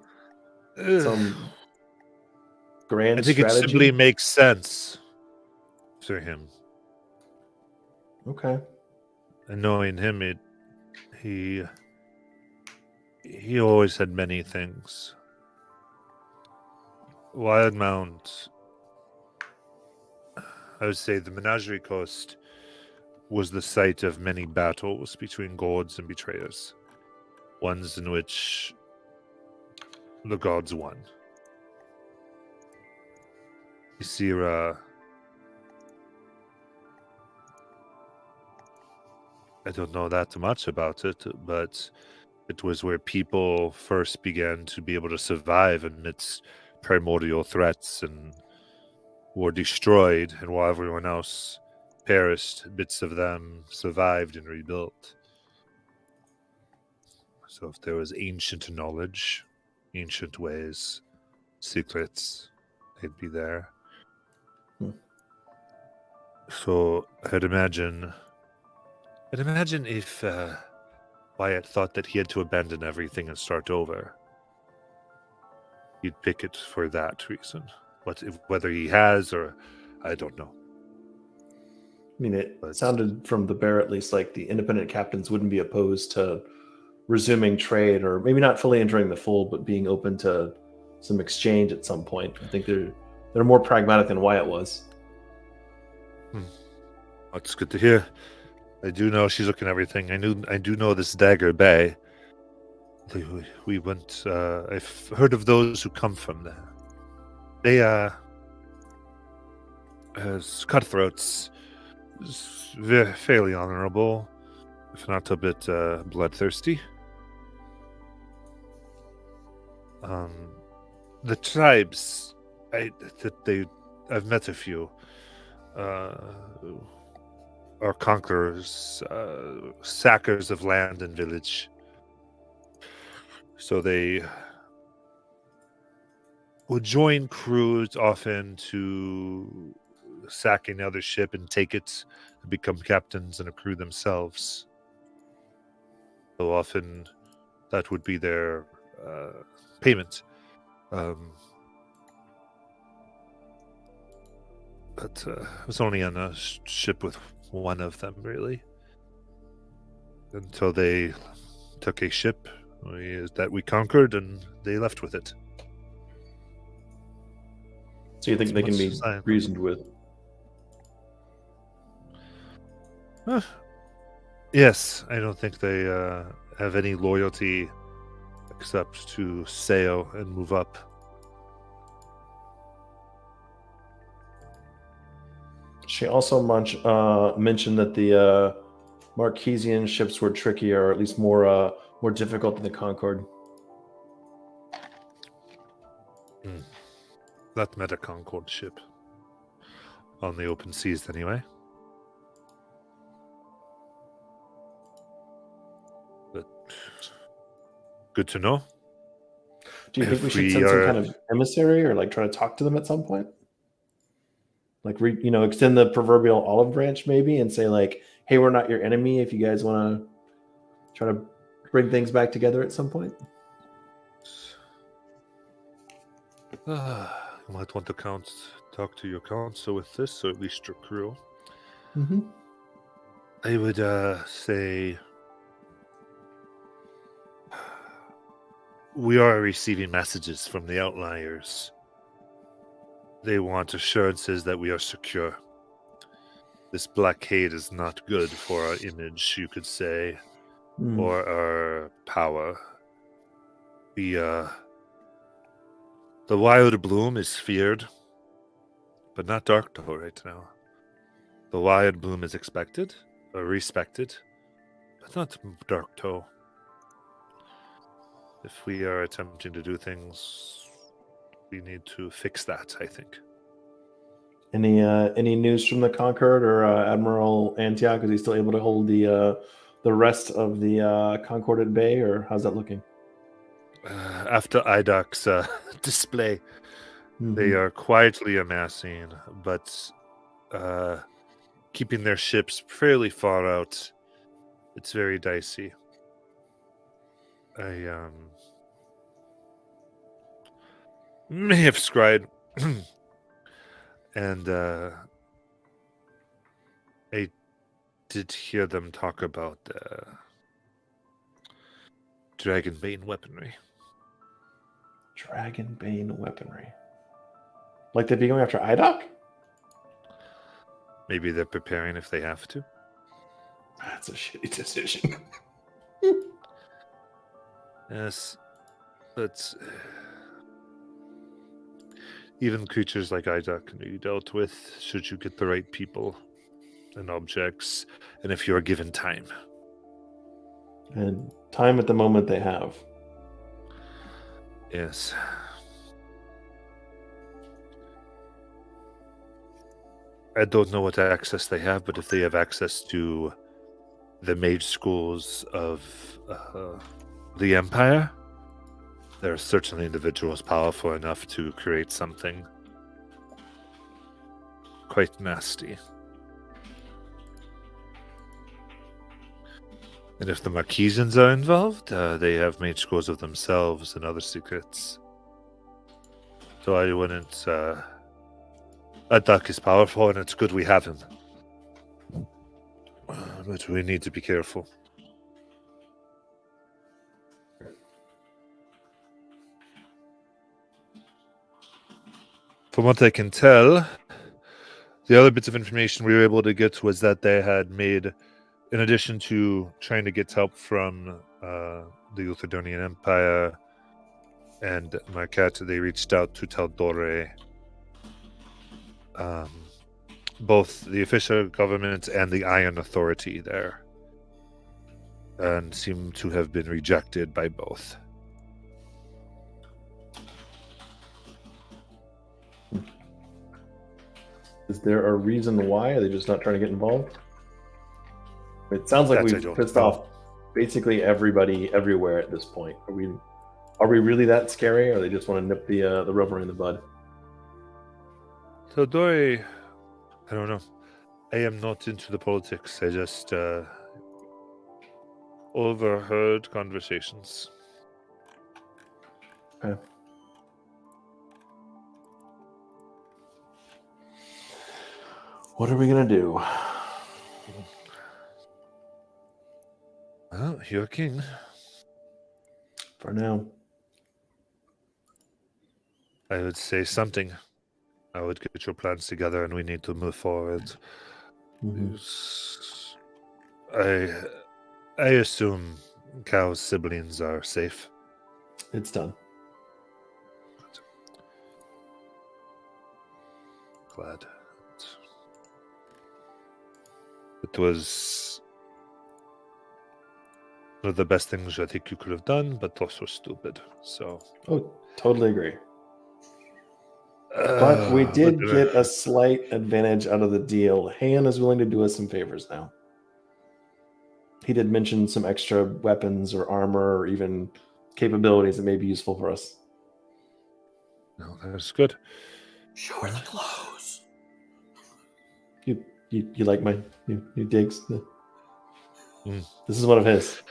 grand I think strategy? it simply makes sense for him. Okay. And knowing him, he always had many things. Wildmount, I would say the Menagerie Coast was the site of many battles between gods and betrayers. Ones in which the gods won. Isira, I don't know that much about it, but it was where people first began to be able to survive amidst primordial threats and were destroyed, and while everyone else perished, bits of them survived and rebuilt. So if there was ancient knowledge, ancient ways, secrets, they'd be there. So I'd imagine if Wyatt thought that he had to abandon everything and start over, he'd pick it for that reason. Whether he has or I don't know. I mean, it sounded from the bear at least like the independent captains wouldn't be opposed to resuming trade, or maybe not fully entering the fold, but being open to some exchange at some point. I think they're more pragmatic than Wyatt was. That's good to hear. I do know she's looking at everything. I do know this Dagger Bay. We went. I've heard of those who come from there. They as cutthroats, fairly honorable, if not a bit bloodthirsty. The tribes, I've met a few. Are conquerors, sackers of land and village. So they would join crews often to sack another ship and take it and become captains and a crew themselves. So often that would be their payment. But I was only on a ship with one of them, really. Until they took a ship that we conquered and they left with it. So you think they can be reasoned with? Yes, I don't think they have any loyalty except to sail and move up. She also mentioned that the Marquesian ships were trickier, or at least more difficult than the Concorde. Not met a Concorde ship on the open seas, anyway. But good to know. Do you think we should send some kind of emissary, or like try to talk to them at some point? Like, extend the proverbial olive branch maybe and say like, hey, we're not your enemy if you guys want to try to bring things back together at some point? You might want to talk to your council with this, or at least your crew. Mm-hmm. I would say we are receiving messages from the outliers. They want assurances that we are secure. This blockade is not good for our image, you could say, or our power. The Wild Bloom is feared, but not Dark Toe right now. The Wild Bloom is expected, or respected, but not Dark Toe. If we are attempting to do things, we need to fix that, I think. Any news from the Concorde or Admiral Antioch? Is he still able to hold the rest of the Concorded Bay, or how's that looking? After Idoc's display, they are quietly amassing, but keeping their ships fairly far out. It's very dicey. I may have scried, and I did hear them talk about Dragonbane weaponry. Dragonbane weaponry. Like they'd be going after Idoc? Maybe they're preparing if they have to. That's a shitty decision. Yes, but even creatures like Idoc can be dealt with should you get the right people and objects, and if you are given time. And time at the moment they have. Yes. I don't know what access they have, but if they have access to the mage schools of the Empire, there are certainly individuals powerful enough to create something quite nasty. And if the Marquesians are involved, they have mage schools of themselves and other secrets. So I wouldn't... Adak is powerful, and it's good we have him. But we need to be careful. From what I can tell, the other bits of information we were able to get was that they had made, in addition to trying to get help from the Euthydonian Empire and Marquette, they reached out to Taldore, both the official government and the Iron Authority there, and seem to have been rejected by both. Is there a reason why? Are they just not trying to get involved? It sounds like That I we've don't pissed know. off basically everybody everywhere at this point. Are we really that scary, or they just want to nip the rubber in the bud? Taldore, I don't know. I am not into the politics. I just overheard conversations. Okay. What are we gonna do? Well, you're king. For now. I would say something. I would get your plans together, and we need to move forward. Mhm. I assume Cal's siblings are safe. It's done. Glad. It was one of the best things I think you could have done, but also stupid. So, Oh, totally agree. But we did get a slight advantage out of the deal. Han is willing to do us some favors now. He did mention some extra weapons or armor or even capabilities that may be useful for us. No, that's good. Show her the clothes. You like my new digs? Mm. This is one of his.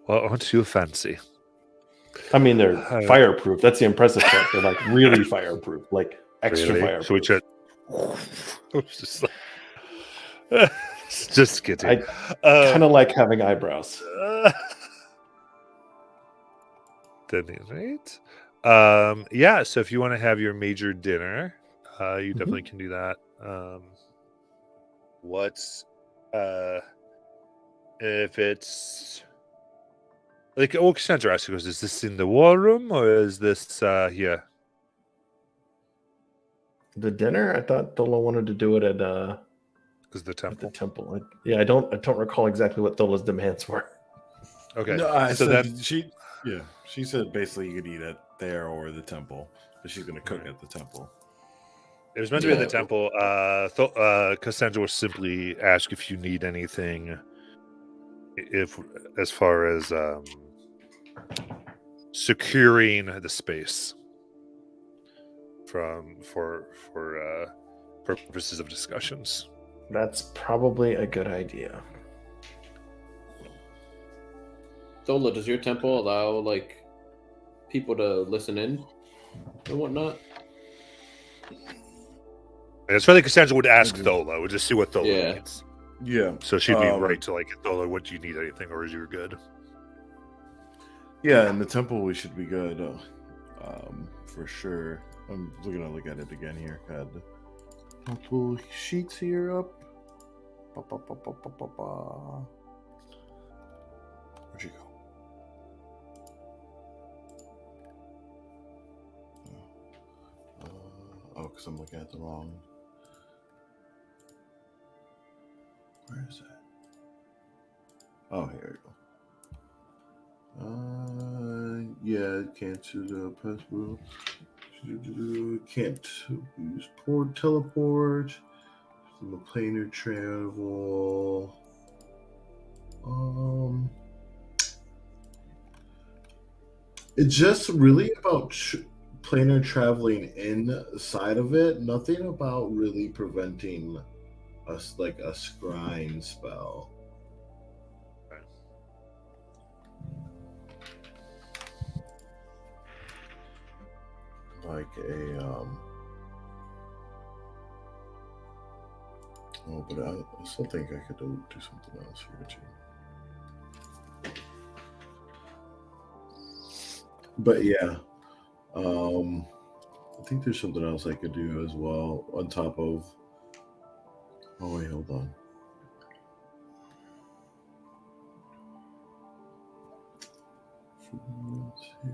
Well, aren't you fancy? I mean, they're fireproof. That's the impressive part. They're like really fireproof, like extra Really? fireproof. So we should. Just, like... just kidding. Kind of like having eyebrows. At any rate, yeah. So if you want to have your major dinner, you definitely can do that. What's if it's like Alexander asks, is this in the war room or is this here? The dinner? I thought Thola wanted to do it at Is the at the temple? temple. I don't recall exactly what Thola's demands were. Okay. No, I so said then she said basically you could eat it there or the temple, but she's gonna cook Right. at the temple. it was meant to be at the Yeah. temple. Cassandra will simply ask if you need anything, if as far as securing the space for purposes of discussions. That's probably a good idea. Zola, does your temple allow like people to listen in and whatnot? And it's really Cassandra would ask Thola, would just see what Thola Yeah. needs. Yeah. So she'd be right to like, Thola, what do you need anything, or is you good? Yeah, in the temple we should be good. For sure. I'm looking to look at it again here. Got multiple sheets here up. Where'd you go? Because I'm looking at the wrong. Where is that? Oh, here we go. Yeah, can't do the password. Can't use port teleport. The planar travel. It's just really about planar traveling inside of it. Nothing about really preventing us like a scrying spell. Like a oh, but I still think I could do something else here too. But yeah, I think there's something else I could do as well on top of. Oh wait, hold on. Let's see.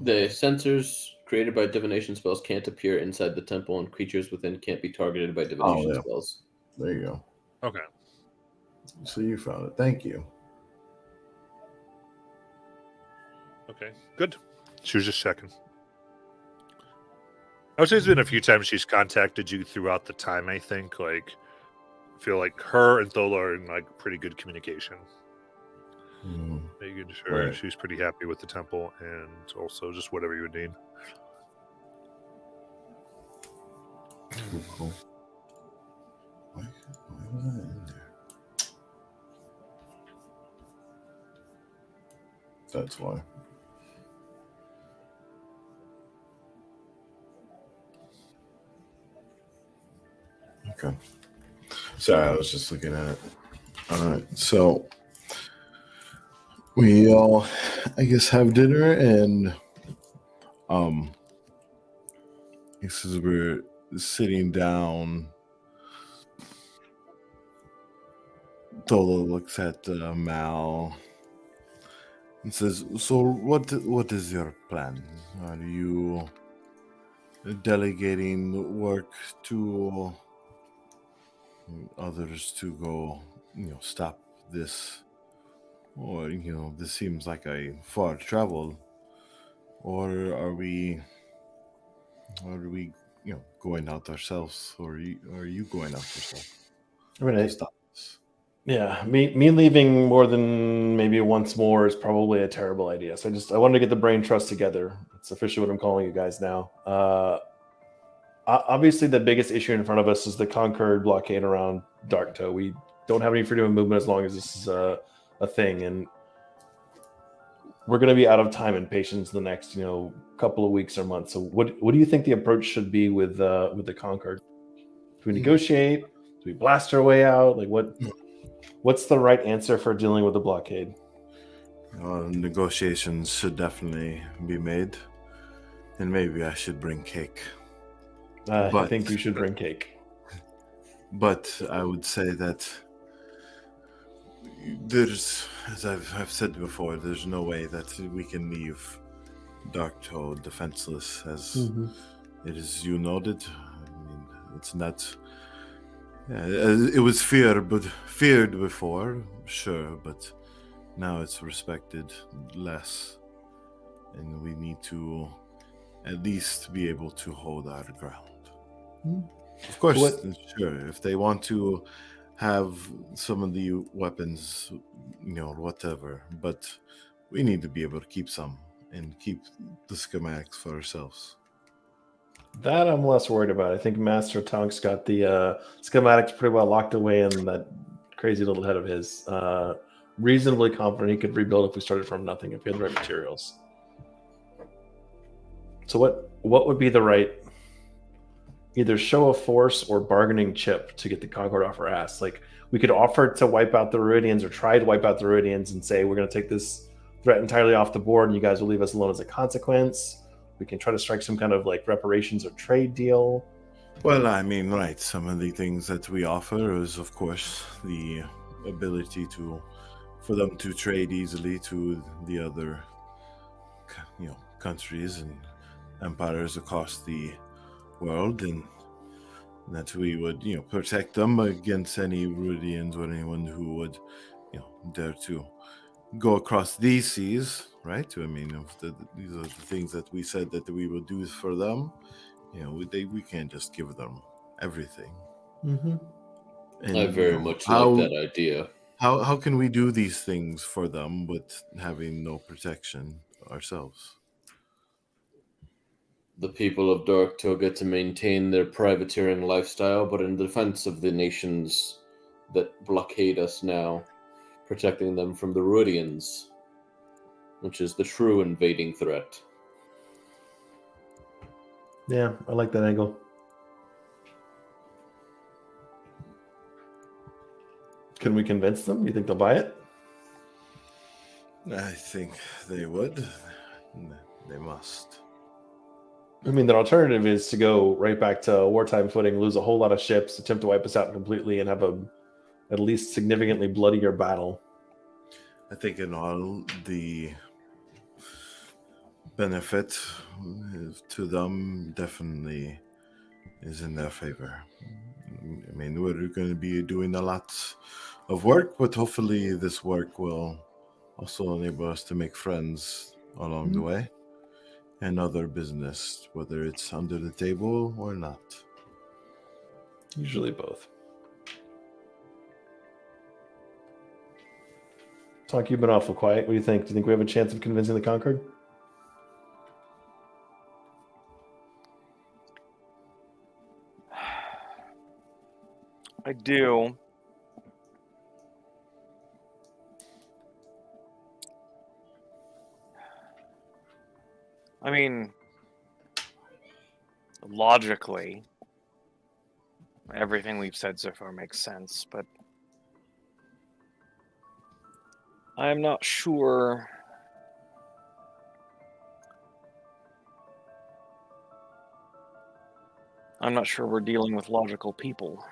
The sensors created by divination spells can't appear inside the temple, and creatures within can't be targeted by divination yeah. spells. There you go. Okay. So you found it. Thank you. Okay. Good. She was just checking. I would say there's been a few times she's contacted you throughout the time, I think. Like, I feel like her and Thola are in like pretty good communication. Making sure Right. she's pretty happy with the temple and also just whatever you would need. Cool. Why was that in there? That's why. Okay. Sorry, I was just looking at it. All right. So we all, I guess, have dinner, and this is we're sitting down. Tola looks at Mal and says, "So, what is your plan? Are you delegating work to others to go, stop this, or this seems like a far travel, or are we, going out ourselves, or are you going out yourself I mean, to stop this?" yeah, me leaving more than maybe once more is probably a terrible idea. So I wanted to get the brain trust together. That's officially what I'm calling you guys now. Obviously, the biggest issue in front of us is the Concord blockade around Darktoe. We don't have any freedom of movement as long as this is a thing, and we're going to be out of time and patience in the next couple of weeks or months. So what do you think the approach should be with the Concord? Do we negotiate? Do we blast our way out? Like what's the right answer for dealing with the blockade? Negotiations should definitely be made, and maybe I should bring cake. I think you should bring cake. But I would say that there's, as I've said before, there's no way that we can leave Darktoe defenseless, as it is you noted. I mean, it's not. It was feared before, sure, but now it's respected less, and we need to at least be able to hold our ground. Of course, sure. If they want to have some of the weapons, whatever, but we need to be able to keep some and keep the schematics for ourselves. That I'm less worried about. I think Master Tonk's got the schematics pretty well locked away in that crazy little head of his. Reasonably confident he could rebuild if we started from nothing, if we had the right materials. So what would be the right either show of force or bargaining chip to get the Concord off our ass? Like, we could offer to wipe out the Ruidians or try to wipe out the Ruidians and say we're going to take this threat entirely off the board and you guys will leave us alone as a consequence. We can try to strike some kind of like reparations or trade deal. Well, I mean, right. Some of the things that we offer is, of course, the ability for them to trade easily to the other, countries and empires across the world, and that we would, protect them against any Rudians or anyone who would, dare to go across these seas, right? I mean, these are the things that we said that we would do for them. We can't just give them everything. Mm-hmm. And, I very much like that idea. How can we do these things for them with having no protection ourselves? The people of Darktoe get to maintain their privateering lifestyle, but in defense of the nations that blockade us now, protecting them from the Ruidians, which is the true invading threat. Yeah, I like that angle. Can we convince them? You think they'll buy it? I think they would. They must. I mean, the alternative is to go right back to wartime footing, lose a whole lot of ships, attempt to wipe us out completely, and have a at least significantly bloodier battle. I think in all the benefit to them definitely is in their favor. I mean, we're going to be doing a lot of work, but hopefully this work will also enable us to make friends along the way and other business, whether it's under the table or not. Usually both. Talk, you've been awful quiet. What do you think? Do you think we have a chance of convincing the Concord? I do. I mean, logically, everything we've said so far makes sense, but I'm not sure. I'm not sure we're dealing with logical people.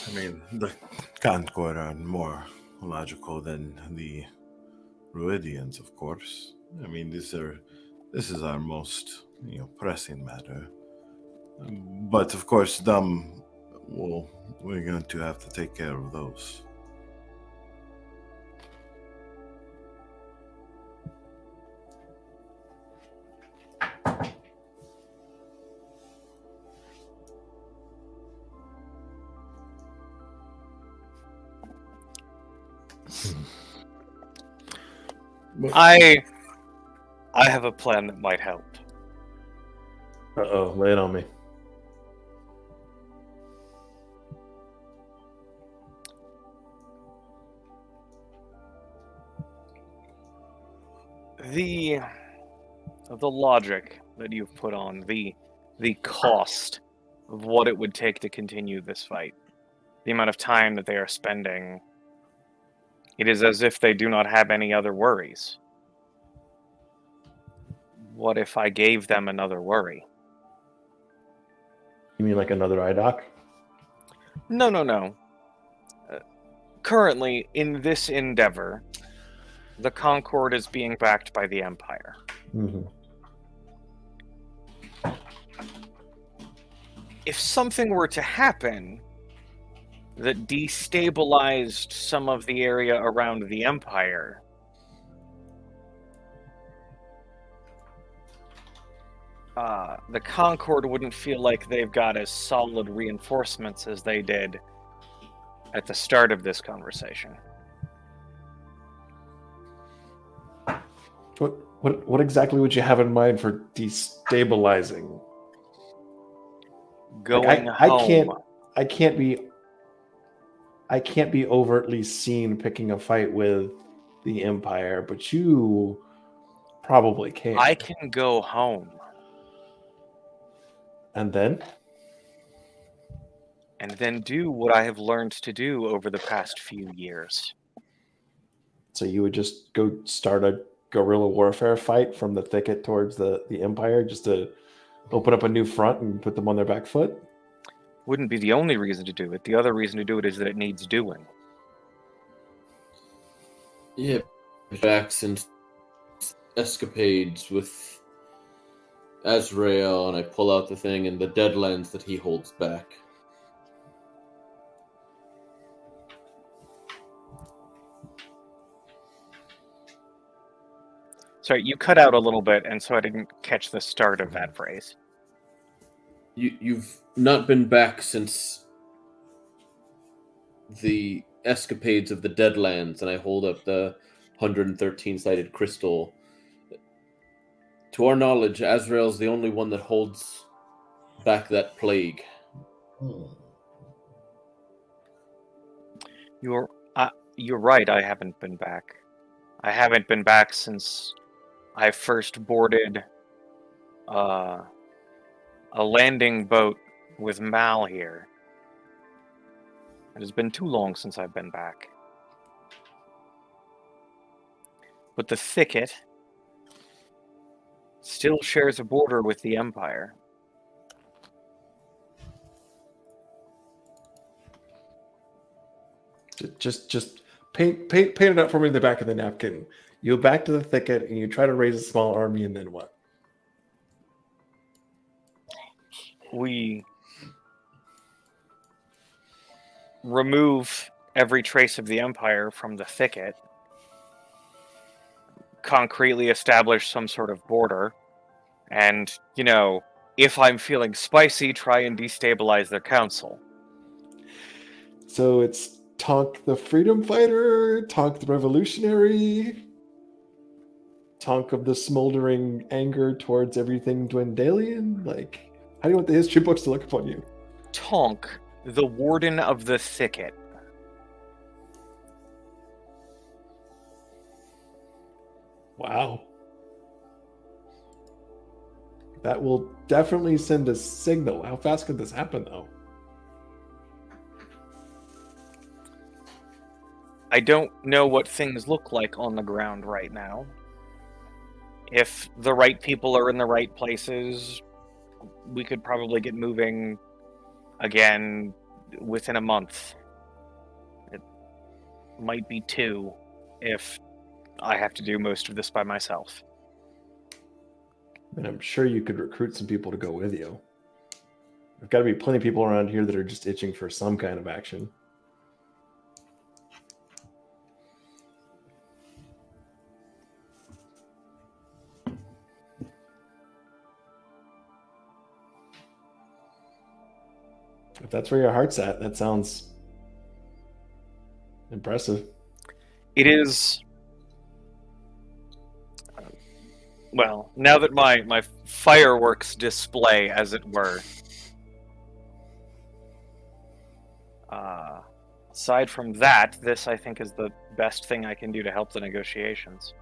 I mean, the Concord are more logical than the Ruidians, of course. I mean, this is our most pressing matter. But of course, we're going to have to take care of those. I have a plan that might help. Uh-oh, lay it on me. The logic that you've put on, the cost of what it would take to continue this fight, the amount of time that they are spending, it is as if they do not have any other worries. What if I gave them another worry? You mean like another eye doc? No. Currently, in this endeavor, the Concord is being backed by the Empire. Mm-hmm. If something were to happen that destabilized some of the area around the Empire, the Concord wouldn't feel like they've got as solid reinforcements as they did at the start of this conversation. What exactly would you have in mind for destabilizing? Going I home. can't be overtly seen picking a fight with the Empire, but you probably can. I can go home. And then? And then do what I have learned to do over the past few years. So you would just go start a guerrilla warfare fight from the thicket towards the Empire just to open up a new front and put them on their back foot? Wouldn't be the only reason to do it. The other reason to do it is that it needs doing. Yeah, Jackson's escapades with Azrael, and I pull out the thing and the Deadlands that he holds back. Sorry, you cut out a little bit, and so I didn't catch the start of that phrase. You've not been back since the escapades of the Deadlands, and I hold up the 113-sided crystal. To our knowledge, Azrael's the only one that holds back that plague. You're right, I haven't been back. I haven't been back since I first boarded a landing boat with Mal here. It has been too long since I've been back. But the thicket still shares a border with the Empire. Just paint it up for me in the back of the napkin. You go back to the thicket and you try to raise a small army, and then what? We remove every trace of the Empire from the thicket, concretely establish some sort of border, and, if I'm feeling spicy, try and destabilize their council. So it's Tonk the freedom fighter, Tonk the revolutionary, Tonk of the smoldering anger towards everything Dwendalian? Like, how do you want the history books to look upon you? Tonk, the warden of the thicket. Wow. That will definitely send a signal. How fast could this happen, though? I don't know what things look like on the ground right now. If the right people are in the right places, we could probably get moving again within a month. It might be 2 if I have to do most of this by myself. And I'm sure you could recruit some people to go with you. There've got to be plenty of people around here that are just itching for some kind of action. If that's where your heart's at, that sounds impressive. It is. Well, now that my fireworks display, as it were, aside from that, this I think is the best thing I can do to help the negotiations.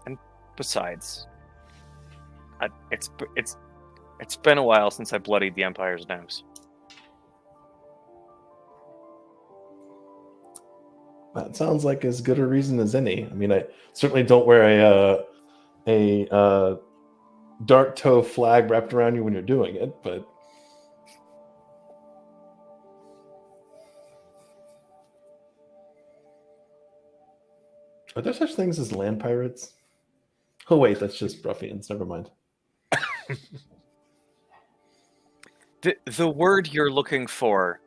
And besides, it's been a while since I bloodied the Empire's nose. That sounds like as good a reason as any. I mean, I certainly don't wear a dark toe flag wrapped around you when you're doing it, but are there such things as land pirates? Oh wait, that's just ruffians. Never mind. The word you're looking for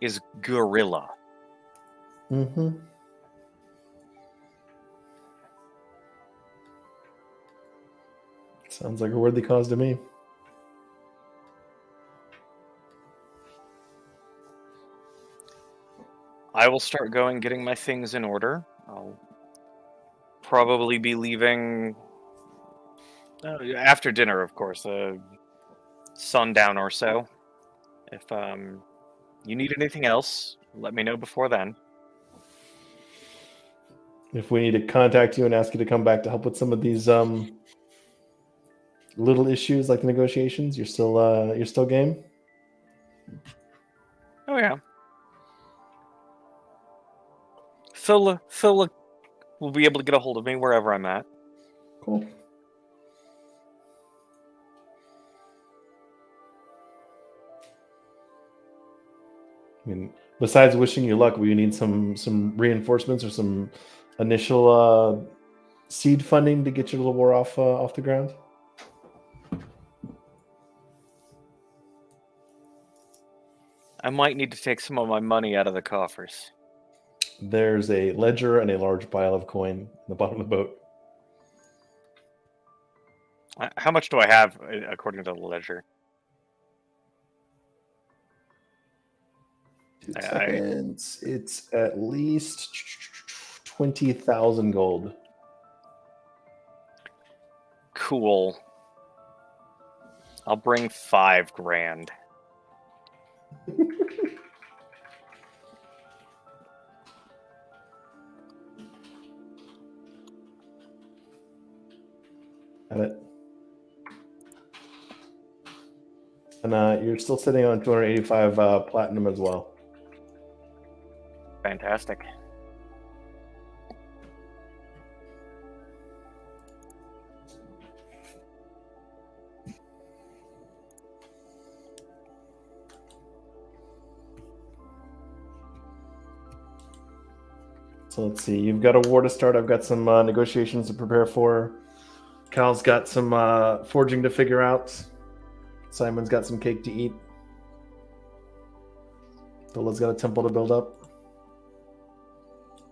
is guerrilla. Mm-hmm. Sounds like a worthy cause to me. I will start getting my things in order. I'll probably be leaving after dinner, of course, sundown or so. If you need anything else, let me know before then. If we need to contact you and ask you to come back to help with some of these little issues like the negotiations, you're still game? Oh yeah. Phil will be able to get a hold of me wherever I'm at. Cool. I mean, besides wishing you luck, will you need some reinforcements or some initial seed funding to get your little war off the ground? I might need to take some of my money out of the coffers. There's a ledger and a large pile of coin in the bottom of the boat. How much do I have according to the ledger? 2 seconds. It's at least 20,000 gold. Cool. I'll bring 5 grand. Got it. And you're still sitting on 285 platinum as well. Fantastic. So let's see. You've got a war to start. I've got some negotiations to prepare for. Cal's got some forging to figure out. Simon's got some cake to eat. Billa's got a temple to build up.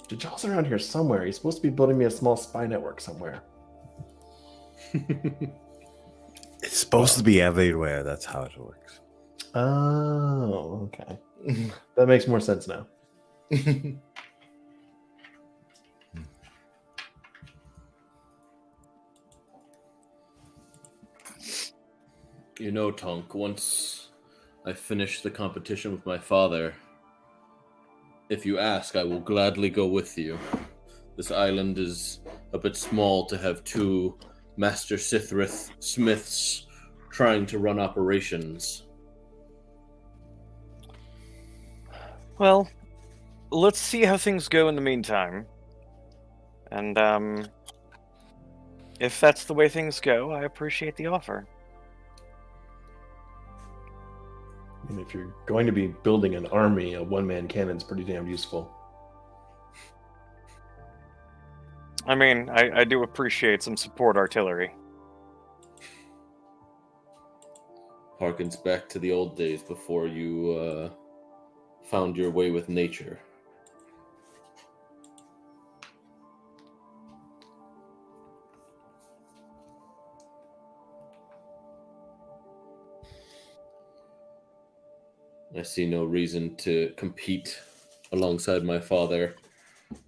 Jajal's around here somewhere. He's supposed to be building me a small spy network somewhere. It's supposed to be everywhere. That's how it works. Oh, okay. That makes more sense now. You know, Tonk, once I finish the competition with my father, if you ask, I will gladly go with you. This island is a bit small to have two Master Sithrith smiths trying to run operations. Well, let's see how things go in the meantime. And, if that's the way things go, I appreciate the offer. And if you're going to be building an army, a one-man cannon's pretty damn useful. I mean, I do appreciate some support artillery. Harkens back to the old days before you found your way with nature. I see no reason to compete alongside my father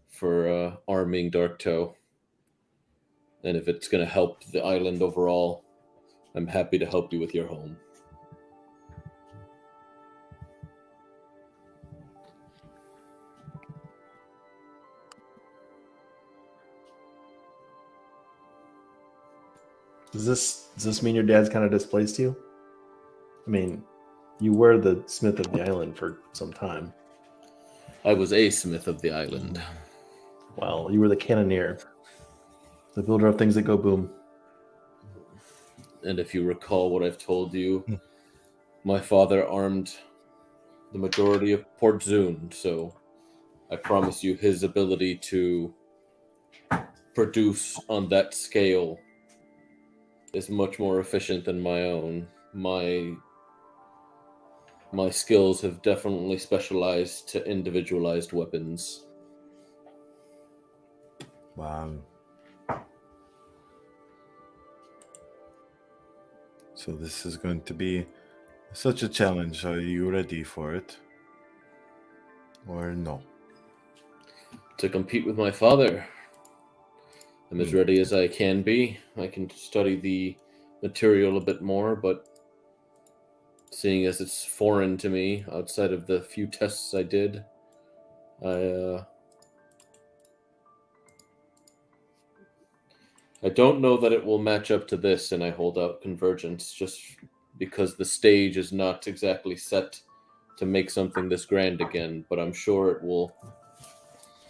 for arming Darktoe. And if it's going to help the island overall, I'm happy to help you with your home. Does this mean your dad's kind of displaced you? I mean, you were the smith of the island for some time. I was a smith of the island. Well, you were the cannoneer, the builder of things that go boom. And if you recall what I've told you, my father armed the majority of Port Zune, so I promise you his ability to produce on that scale is much more efficient than my own. My skills have definitely specialized to individualized weapons. Wow. So this is going to be such a challenge. Are you ready for it? Or no? To compete with my father, I'm as ready as I can be. I can study the material a bit more, but seeing as it's foreign to me outside of the few tests I did, I don't know that it will match up to this, and I hold out Convergence just because the stage is not exactly set to make something this grand again, but I'm sure it will.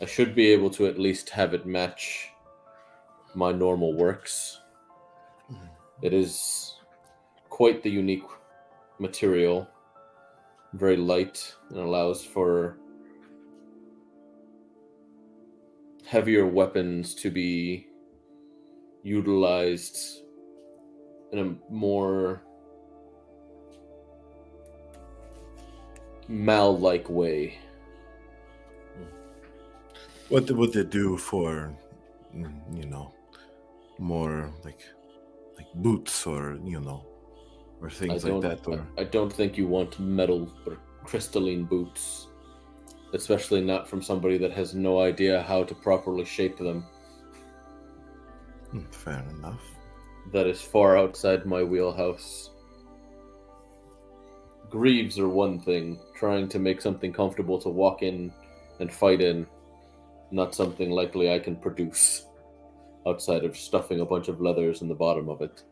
I should be able to at least have it match my normal works. It is quite the unique material, very light, and allows for heavier weapons to be utilized in a more Mal-like way. What would they do for, more like boots or, or things like that? Or I don't think you want metal or crystalline boots, especially not from somebody that has no idea how to properly shape them. Fair enough. That is far outside my wheelhouse. Greaves are one thing. Trying to make something comfortable to walk in and fight in, not something likely I can produce outside of stuffing a bunch of leathers in the bottom of it.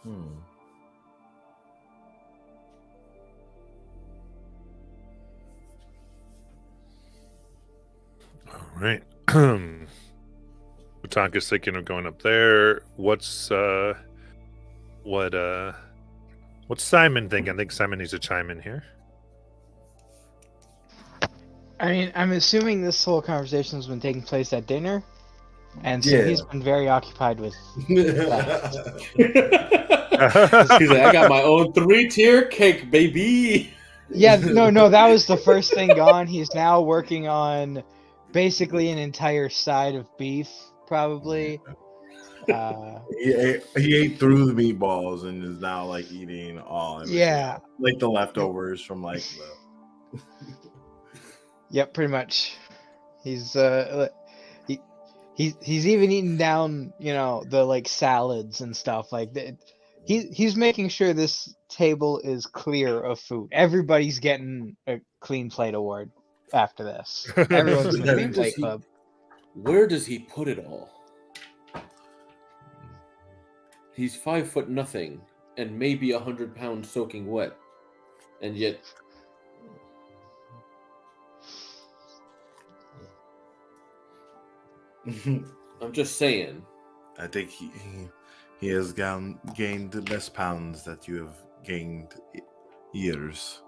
Hmm. All right. Utanka's thinking of going up there. What's Simon thinking? I think Simon needs to chime in here. I mean, I'm assuming this whole conversation has been taking place at dinner, and so Yeah. he's been very occupied with. He's like, I got my own 3-tier cake, baby. Yeah, no, that was the first thing gone. He's now working on basically an entire side of beef, probably. He ate through the meatballs and is now like eating all everything Yeah. else. Like the leftovers from like the Yep, pretty much. He's he's even eating down, the like salads and stuff like that. He's making sure this table is clear of food. Everybody's getting a clean plate award after this. Everyone's in the clean plate club. Where does he put it all? He's 5 foot nothing and maybe 100 pounds soaking wet, and yet I'm just saying. I think he has gained less pounds that you have gained years.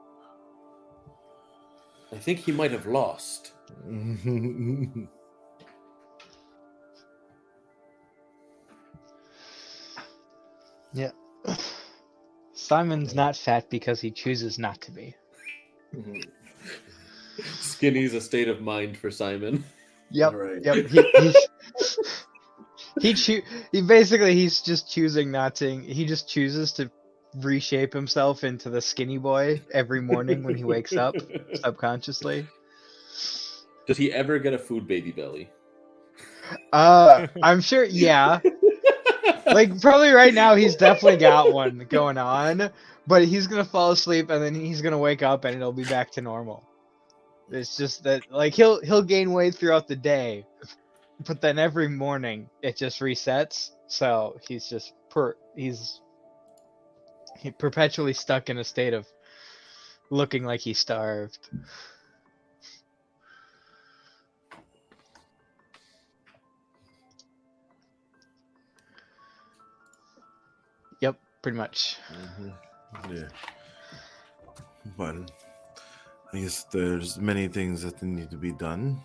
I think he might have lost. Yeah. Simon's not fat because he chooses not to be. Skinny's a state of mind for Simon. Yep. Right. Yep. He basically he's just choosing not to. He just chooses to reshape himself into the skinny boy every morning when he wakes up subconsciously. Does he ever get a food baby belly? I'm sure. Yeah. Like probably right now he's definitely got one going on, but he's gonna fall asleep and then he's gonna wake up and it'll be back to normal. It's just that like he'll gain weight throughout the day, but then every morning it just resets. So he's just he's perpetually stuck in a state of looking like he's starved. Yep, pretty much. Yeah. But I guess there's many things that need to be done.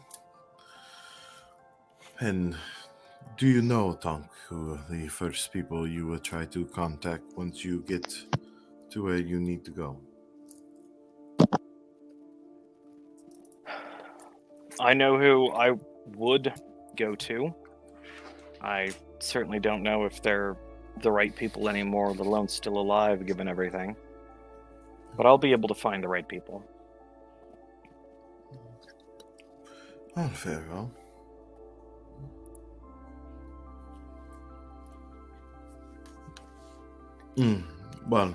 And do you know, Tonk, who are the first people you will try to contact once you get to where you need to go? I know who I would go to. I certainly don't know if they're the right people anymore, let alone still alive, given everything. But I'll be able to find the right people. Oh, very well. Well,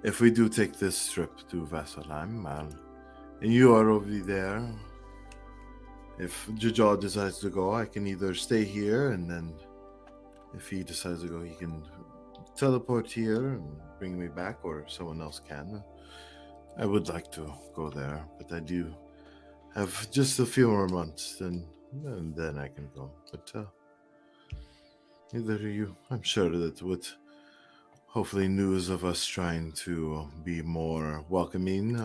if we do take this trip to Vasselheim, and you are over there, if Jajal decides to go, I can either stay here, and then if he decides to go, he can teleport here and bring me back, or someone else can. I would like to go there, but I do have just a few more months, and then I can go. But either of you, I'm sure that with hopefully news of us trying to be more welcoming,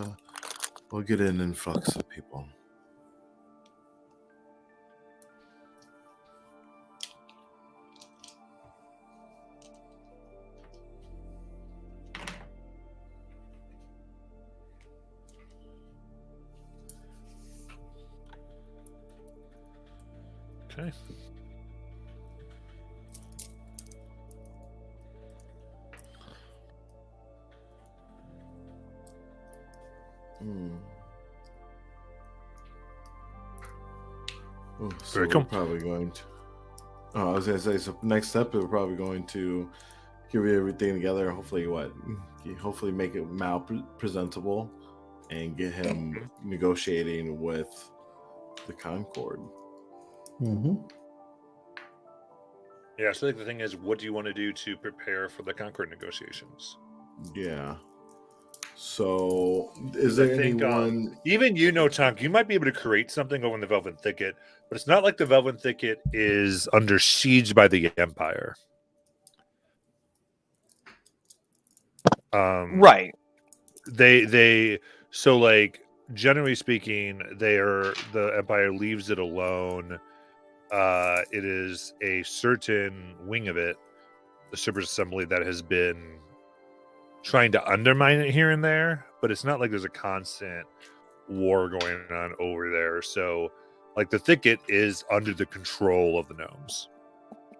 we'll get an influx of people. Okay. Oh, so Very we're cool. probably going to. Oh, I was gonna say. So next step, we're probably going to get everything together. Hopefully, hopefully make it Mal presentable, and get him negotiating with the Concord. Mm-hmm. Yeah, so the thing is, what do you want to do to prepare for the Concord negotiations? Yeah. So, is there I think anyone? even Tonk, you might be able to create something over in the Velvet Thicket, but it's not like the Velvet Thicket is under siege by the Empire. Right. They so like generally speaking, the Empire leaves it alone. It is a certain wing of it, the Super Assembly, that has been trying to undermine it here and there, but it's not like there's a constant war going on over there. So like the thicket is under the control of the gnomes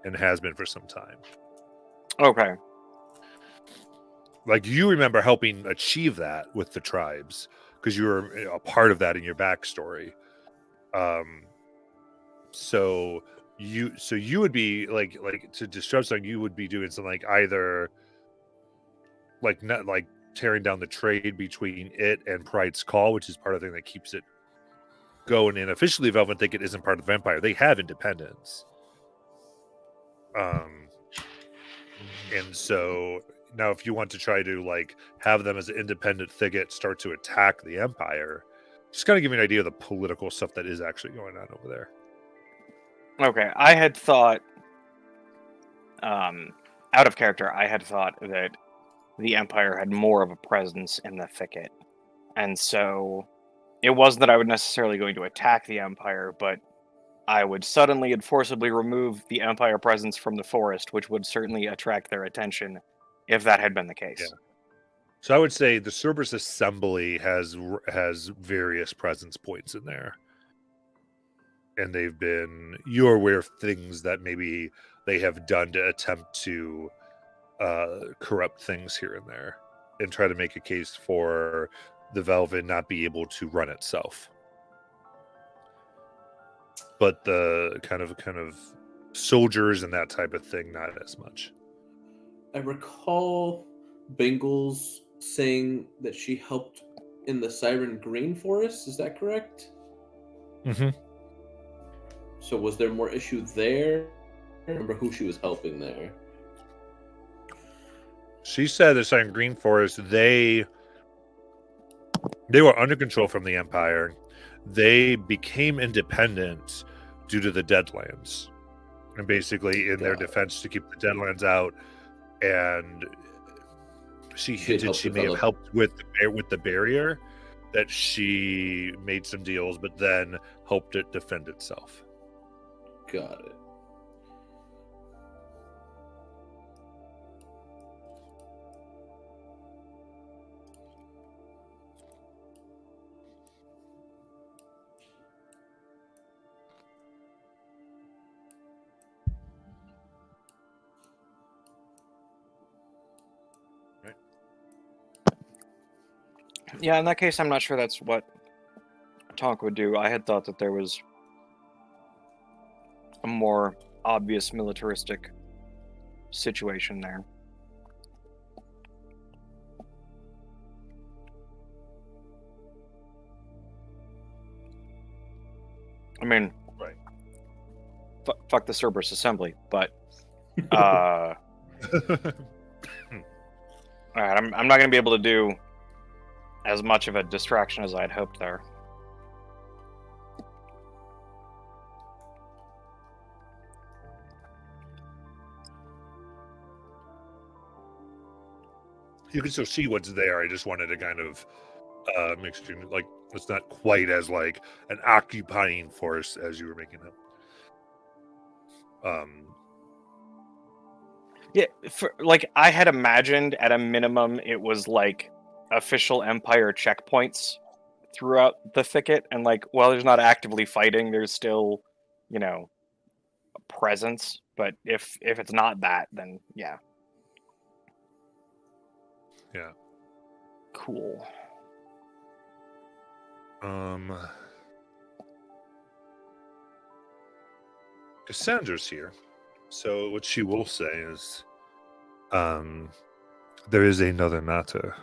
and has been for some time. Okay. Like you remember helping achieve that with the tribes because you were a part of that in your backstory. So you would be like to disrupt something, you would be doing something like either like not like tearing down the trade between it and Pride's Call, which is part of the thing that keeps it going. And officially, Velvet Thicket isn't part of the Empire; they have independence. And so now, if you want to try to like have them as an independent thicket start to attack the Empire, just kind of give me an idea of the political stuff that is actually going on over there. Okay, I had thought, out of character, I had thought that the Empire had more of a presence in the thicket. And so it wasn't that I would necessarily going to attack the Empire, but I would suddenly and forcibly remove the Empire presence from the forest, which would certainly attract their attention if that had been the case. Yeah. So I would say the Cerberus Assembly has various presence points in there. And you're aware of things that maybe they have done to attempt to corrupt things here and there and try to make a case for the Velvet not be able to run itself. But the kind of soldiers and that type of thing, not as much. I recall Bengals saying that she helped in the Siren Green Forest. Is that correct? Mm-hmm. So was there more issue there? I remember who she was helping there. She said the Siren Green Forest, they were under control from the Empire. They became independent due to the Deadlands. And basically in their defense to keep the Deadlands out. And she hinted she may have helped with the barrier, that she made some deals, but then helped it defend itself. Got it. Yeah, in that case, I'm not sure that's what Tonk would do. I had thought that there was a more obvious militaristic situation there. I mean, right. Fuck the Cerberus Assembly, but all right, I'm not going to be able to do as much of a distraction as I had hoped there. You can still see what's there. I just wanted to kind of make sure, like, it's not quite as like an occupying force as you were making it. Yeah, I had imagined at a minimum it was like official Empire checkpoints throughout the thicket, and like, while there's not actively fighting, there's still, a presence. But if it's not that, then yeah. Yeah. Cool. Cassandra's here. So what she will say is, there is another matter.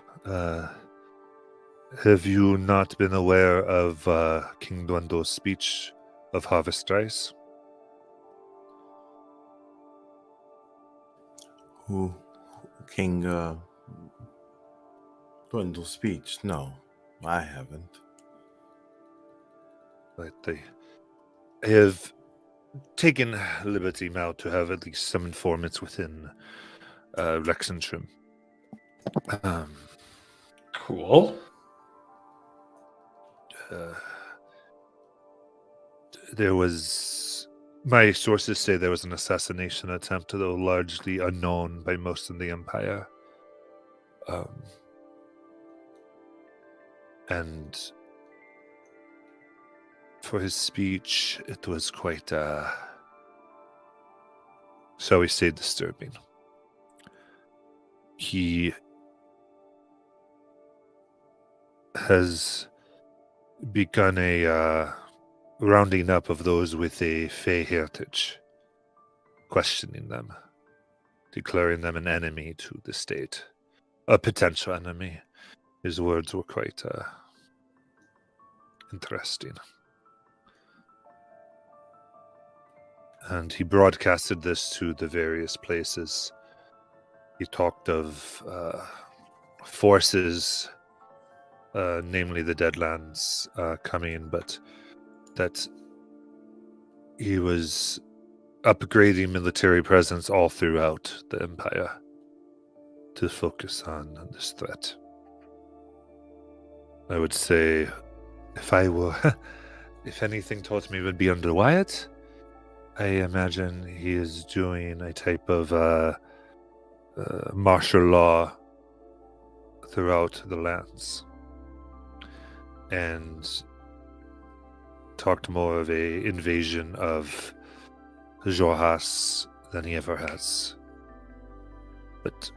Have you not been aware of King Dwendo's speech of Harvest Rice? Who King Dwindle's speech? No, I haven't. But I have taken liberty now to have at least some informants within Rexentrum. Cool. There was, my sources say there was an assassination attempt, though largely unknown by most in the Empire. And for his speech, it was quite, shall we say, disturbing. He has begun a rounding up of those with a Fey heritage, questioning them, declaring them an enemy to the state, a potential enemy. His words were quite interesting. And he broadcasted this to the various places. He talked of forces, namely the Deadlands, coming, but that he was upgrading military presence all throughout the Empire to focus on this threat. I would say, if anything taught me would be under Wyatt, I imagine he is doing a type of martial law throughout the lands, and talked more of a invasion of Jorhas than he ever has. But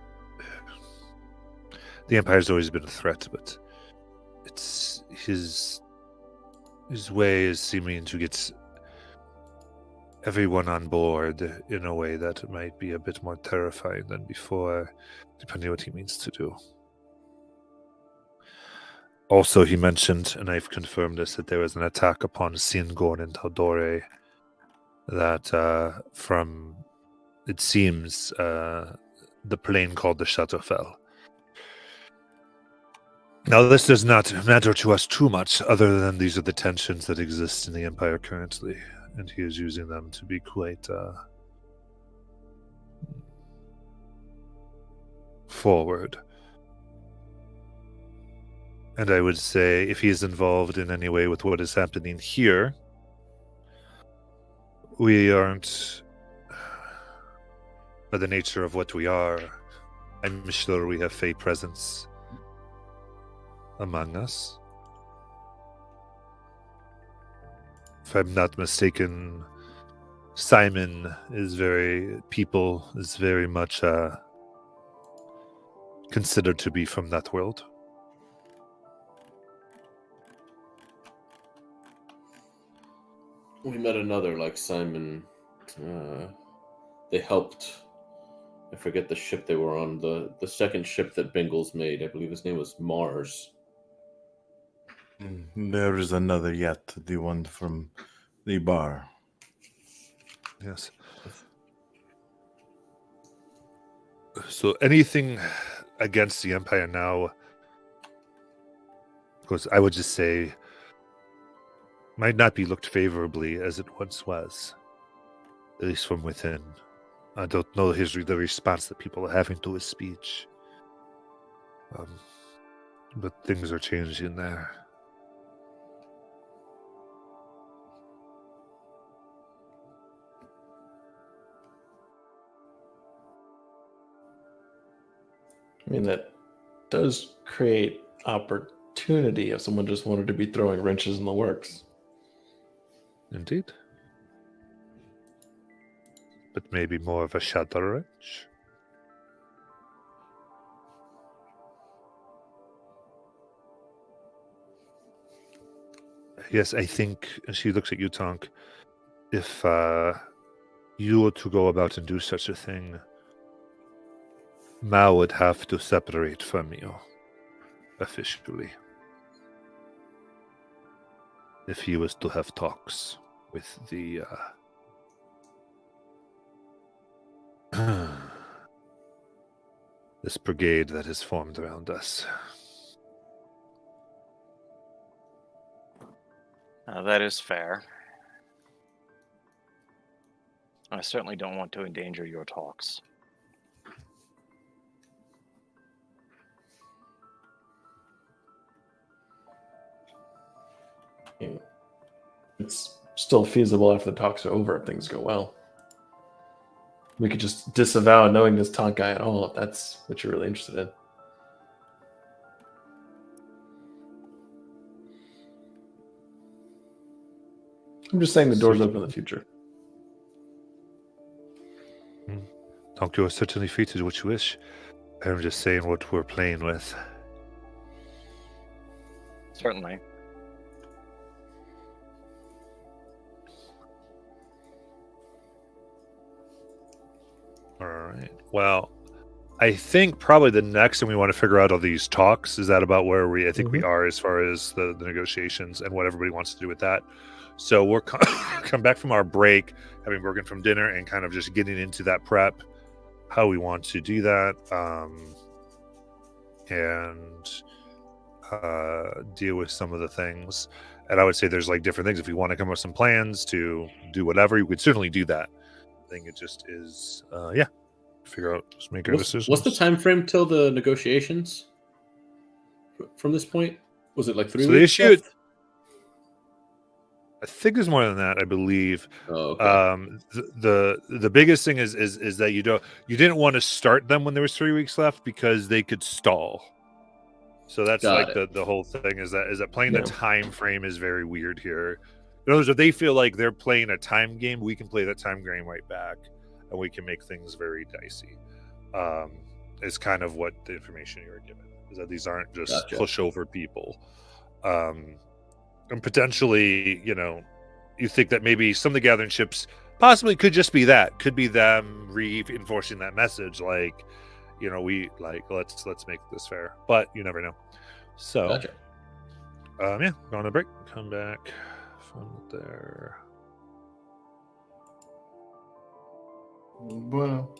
the Empire's always been a threat, but it's his way is seeming to get everyone on board in a way that might be a bit more terrifying than before, depending on what he means to do. Also, he mentioned, and I've confirmed this, that there was an attack upon Singorn and Taldore that from, it seems, the plane called the Shadowfell. Now, this does not matter to us too much, other than these are the tensions that exist in the Empire currently, and he is using them to be quite forward. And I would say, if he is involved in any way with what is happening here, we aren't, by the nature of what we are, I'm sure we have Fey presence among us. If I'm not mistaken, Simon is very much considered to be from that world. We met another like Simon. They helped. I forget the ship they were on. The second ship that Bingles made. I believe his name was Mars. There is another yet, the one from the bar. Yes. So anything against the Empire now, of course, I would just say, might not be looked favorably as it once was, at least from within. I don't know the response that people are having to his speech, but things are changing there. I mean, that does create opportunity if someone just wanted to be throwing wrenches in the works. Indeed. But maybe more of a shadow wrench. Yes, I think, and she looks at you, Tonk, if you were to go about and do such a thing, Mao would have to separate from you, officially, if he was to have talks with the this brigade that has formed around us. That is fair. I certainly don't want to endanger your talks. It's still feasible after the talks are over if things go well. We could just disavow knowing this Tonk guy at all if that's what you're really interested in. I'm just saying the door's open in the future. Tonk, you are certainly free to do what you wish. I'm just saying what we're playing with. Certainly. All right. Well, I think probably the next thing we want to figure out are these talks. Is that about where I think we are as far as the negotiations and what everybody wants to do with that? So we're come back from our break, having broken from dinner and kind of just getting into that prep, how we want to do that, and deal with some of the things. And I would say there's like different things. If you want to come up with some plans to do whatever, you could certainly do that. I think it just is, figure out, just make our decisions. What's the time frame till the negotiations? From this point, was it like 3 So the weeks? issue, I think there's more than that. I believe. Oh, okay. The biggest thing is that you didn't want to start them when there was 3 weeks left because they could stall. So that's Got like the whole thing is that playing Yeah. the time frame is very weird here. In other words, if they feel like they're playing a time game, we can play that time game right back, and we can make things very dicey. Is kind of what the information you were given is that these aren't just Gotcha. pushover people, and potentially, you think that maybe some of the gathering ships possibly could just be that, could be them reinforcing that message, like, we like let's make this fair, but you never know. So, Gotcha. go on a break, come back from there. Bueno.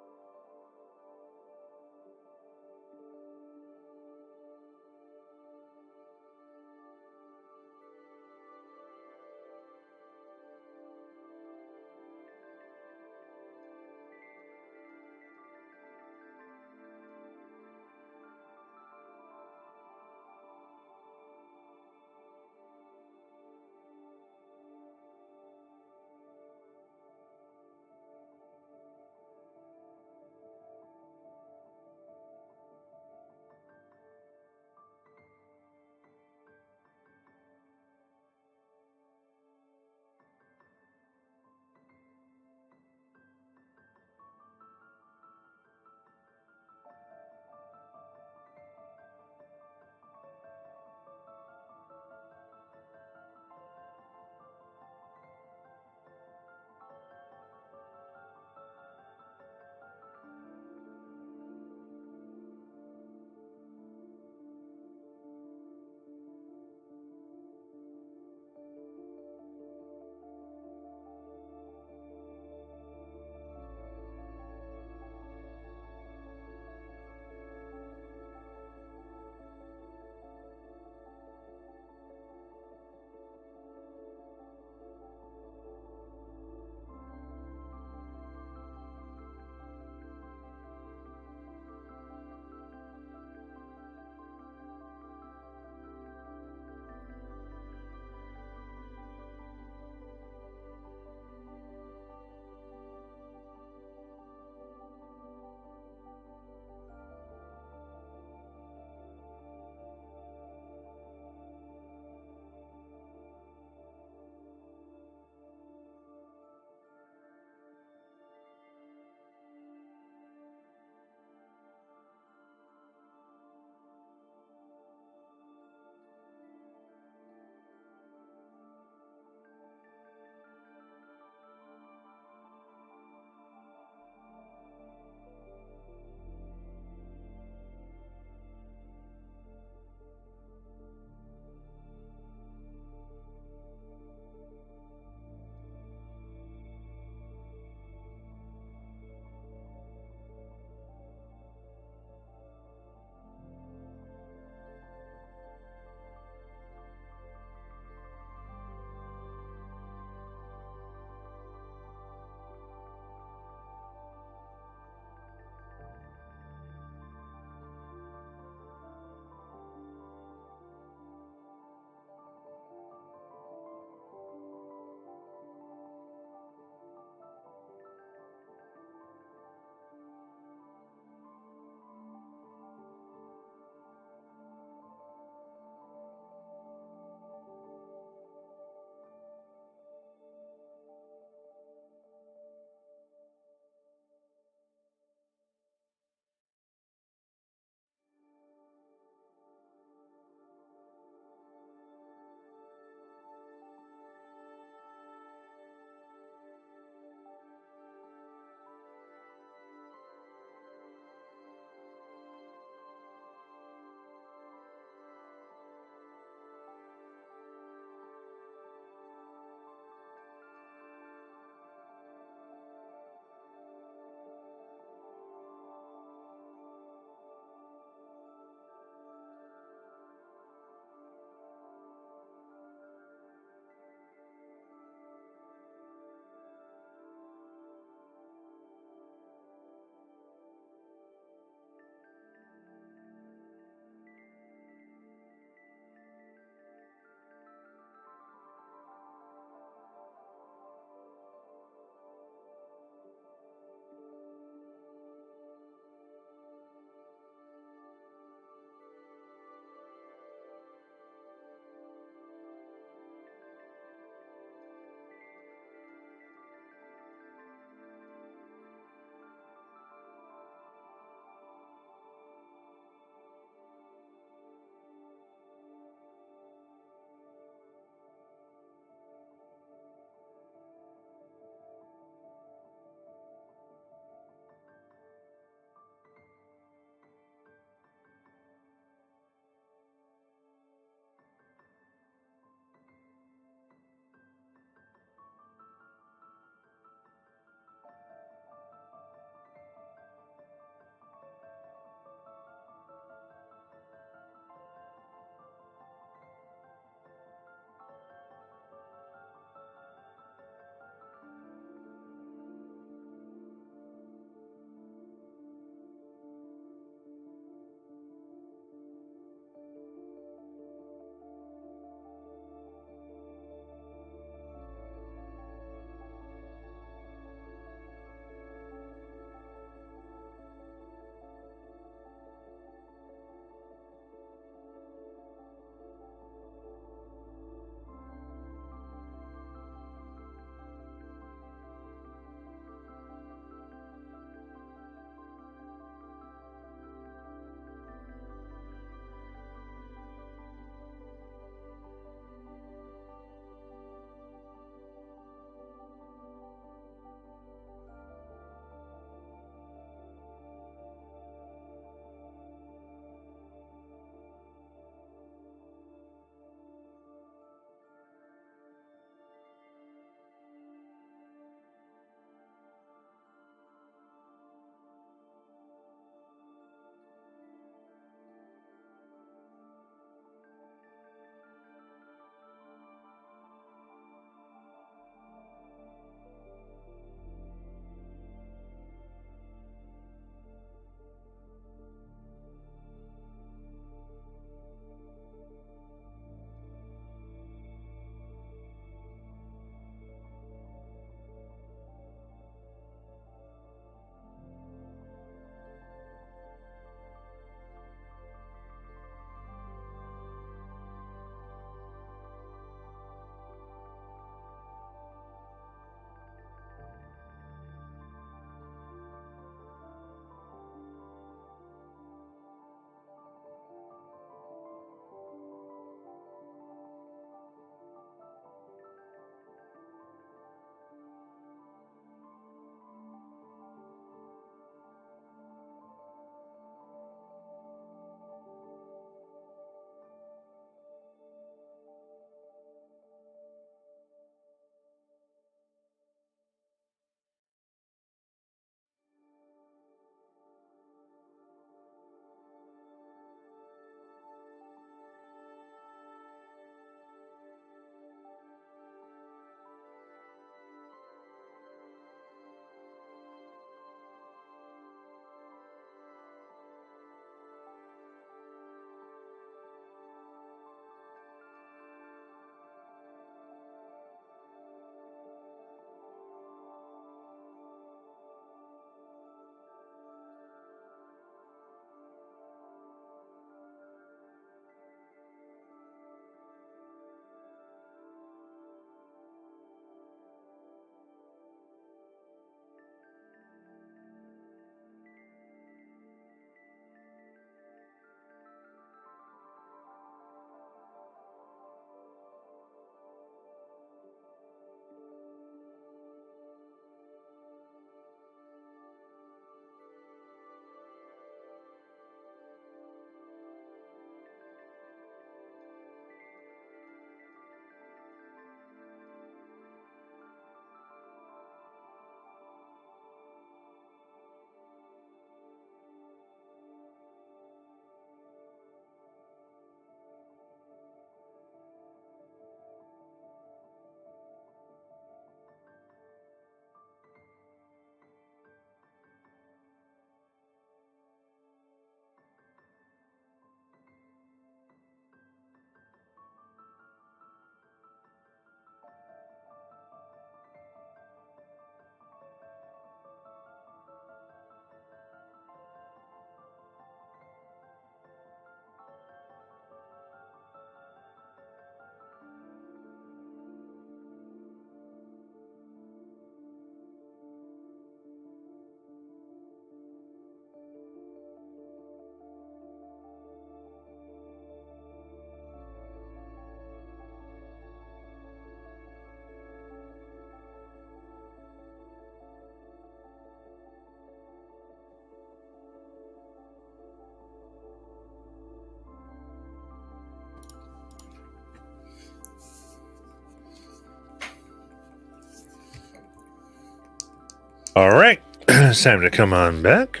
All right, it's time to come on back.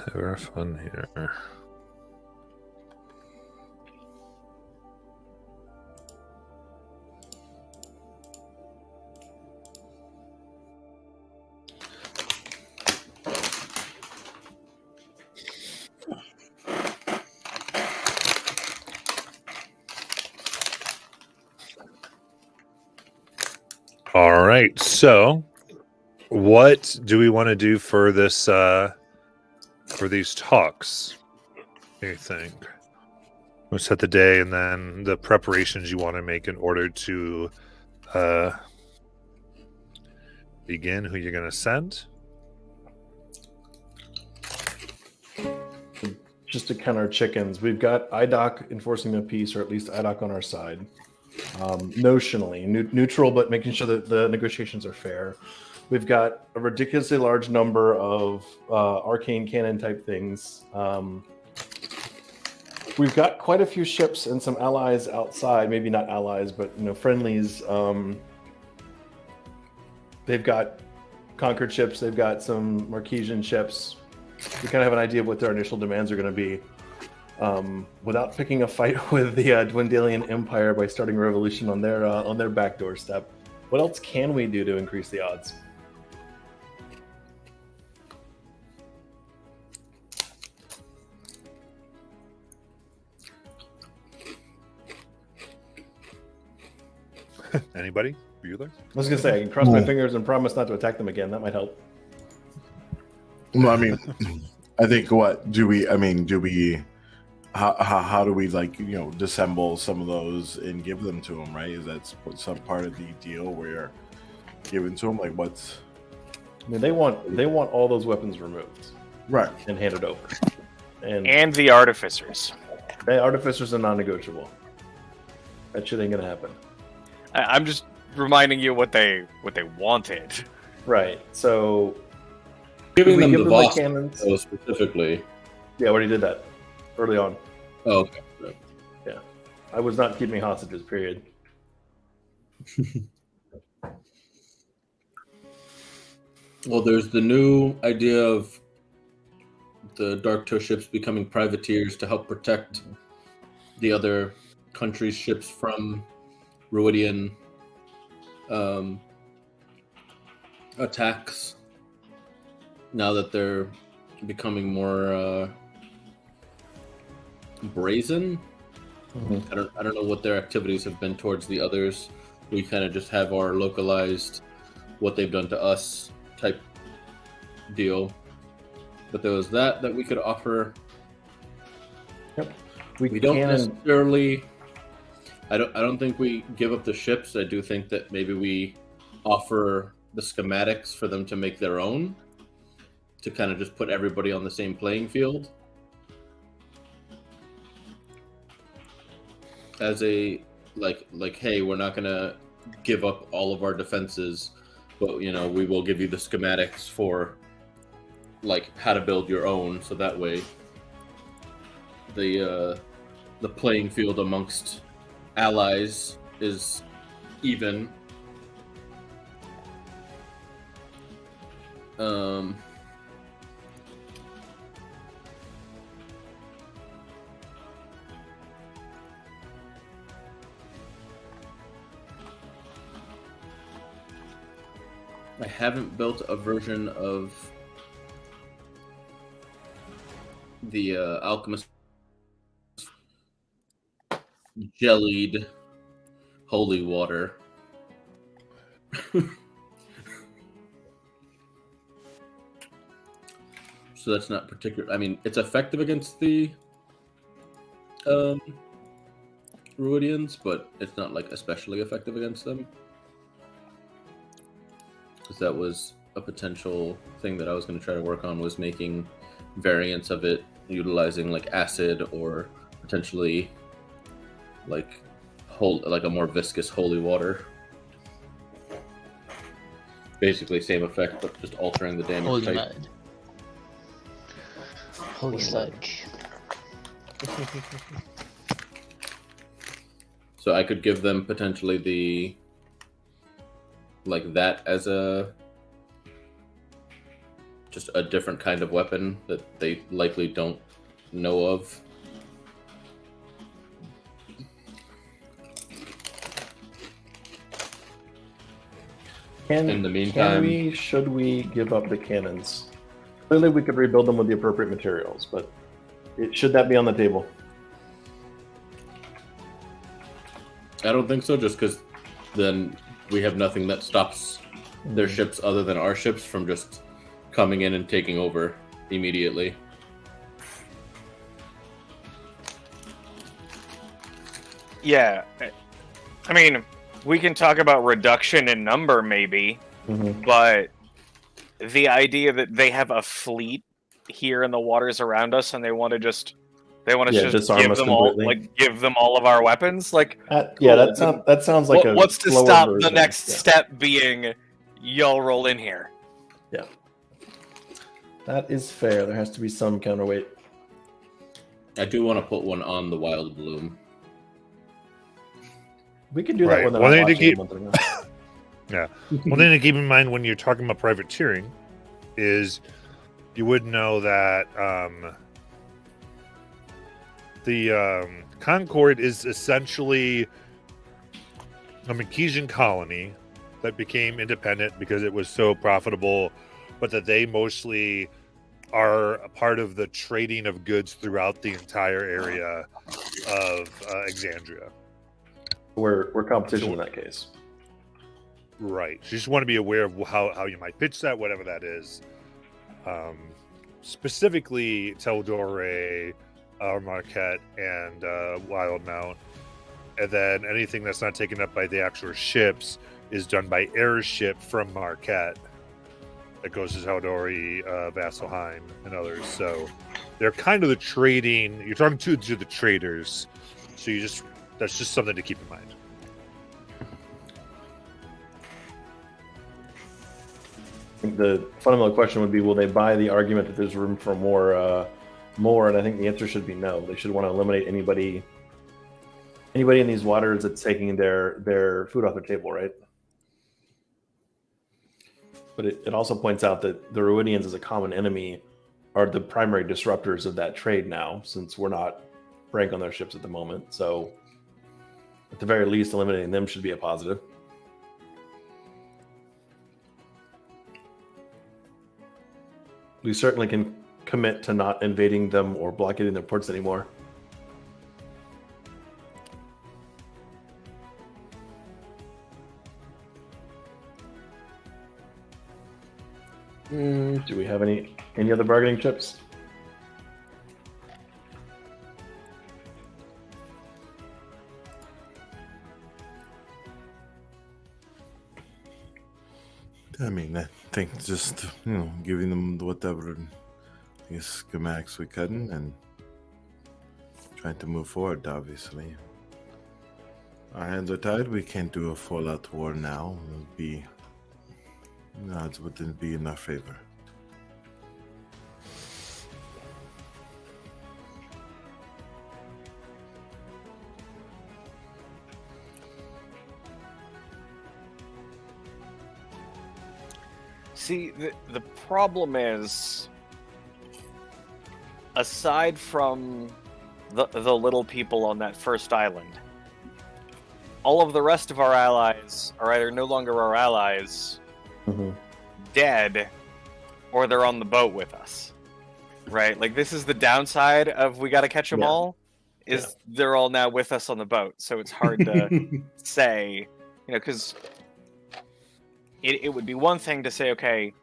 Have our fun here. All right, so what do we want to do for this for these talks? What do you think? We'll set the day and then the preparations you want to make in order to begin who you're going to send. Just to count our chickens, we've got IDOC enforcing the peace, or at least IDOC on our side. Notionally neutral, but making sure that the negotiations are fair. We've got a ridiculously large number of arcane cannon type things. We've got quite a few ships and some allies outside. Maybe not allies, but friendlies. They've got Conquered ships. They've got some Marquesian ships. We kind of have an idea of what their initial demands are going to be. Without picking a fight with the Dwendalian Empire by starting a revolution on their back doorstep, what else can we do to increase the odds? Anybody? Bueller? I was gonna say I can cross my fingers and promise not to attack them again. That might help. Well, I mean, I think what do we? I mean, do we? How do we disassemble some of those and give them to them? Right? Is that some part of the deal we're giving to them? Like what's? I mean, they want all those weapons removed, Right, and handed over, And the artificers. the artificers are non-negotiable. That shit ain't gonna happen. I'm just reminding you what they wanted. Right. So Giving we them give the them the Voss cannons. specifically. Yeah, I already did that early on. Oh, okay. I was not keeping hostages. Period. Well, there's the new idea of the Dark Toe ships becoming privateers to help protect the other countries' ships from Ruidian attacks. Now that they're becoming more brazen, I don't know what their activities have been towards the others. We kind of just have our localized what they've done to us type deal. But there was that we could offer. Yep. We don't necessarily. I don't think we give up the ships. I do think that maybe we offer the schematics for them to make their own, to kind of just put everybody on the same playing field. As a like, hey, we're not gonna give up all of our defenses, but we will give you the schematics for how to build your own, so that way the playing field amongst allies is even. I haven't built a version of the alchemist jellied holy water. So that's not particular. I mean, it's effective against the Ruidians, but it's not especially effective against them. Because that was a potential thing that I was going to try to work on, was making variants of it, utilizing acid or potentially a more viscous holy water. Basically same effect, but just altering the damage Holy type. mud. Holy sludge. So I could give them potentially the like that as just a different kind of weapon that they likely don't know of. In the meantime, should we give up the cannons? Clearly, we could rebuild them with the appropriate materials, but should that be on the table? I don't think so, just because then we have nothing that stops their ships other than our ships from just coming in and taking over immediately. Yeah. I mean, we can talk about reduction in number, maybe, but the idea that they have a fleet here in the waters around us and they want to just disarm give us them all, completely. give them all of our weapons, like Yeah, cool. that sounds like what's to slower stop version. the next step being y'all roll in here. Yeah, that is fair. There has to be some counterweight. I do want to put one on the Wild Bloom. We could do Right. that when Well, they're they watching keep- them. Yeah. One thing to keep in mind when you're talking about privateering is you would know that the Concord is essentially a Makesian colony that became independent because it was so profitable, but that they mostly are a part of the trading of goods throughout the entire area of Exandria. We're competition in that case. Right. So you just want to be aware of how you might pitch that, whatever that is. Specifically, Teldore, Marquette, and Wildmount. And then anything that's not taken up by the actual ships is done by airship from Marquette. That goes to Teldore, Vasselheim, and others. So they're kind of the trading. You're talking to the traders. So that's just something to keep in mind. I think the fundamental question would be, will they buy the argument that there's room for more? And I think the answer should be no. They should want to eliminate anybody in these waters that's taking their food off their table, right? But it also points out that the Ruidians as a common enemy are the primary disruptors of that trade now, since we're not rank on their ships at the moment. So at the very least, eliminating them should be a positive. We certainly can commit to not invading them or blockading their ports anymore. Do we have any other bargaining chips? I mean, I think just, giving them whatever schematics we can and trying to move forward, obviously. Our hands are tied. We can't do a full-out war now. The odds wouldn't be in our favor. See, the problem is, aside from the little people on that first island, all of the rest of our allies are either no longer our allies, dead, or they're on the boat with us. Right? Like, this is the downside of we gotta catch them all, is they're all now with us on the boat. So it's hard to say, because it would be one thing to say, okay,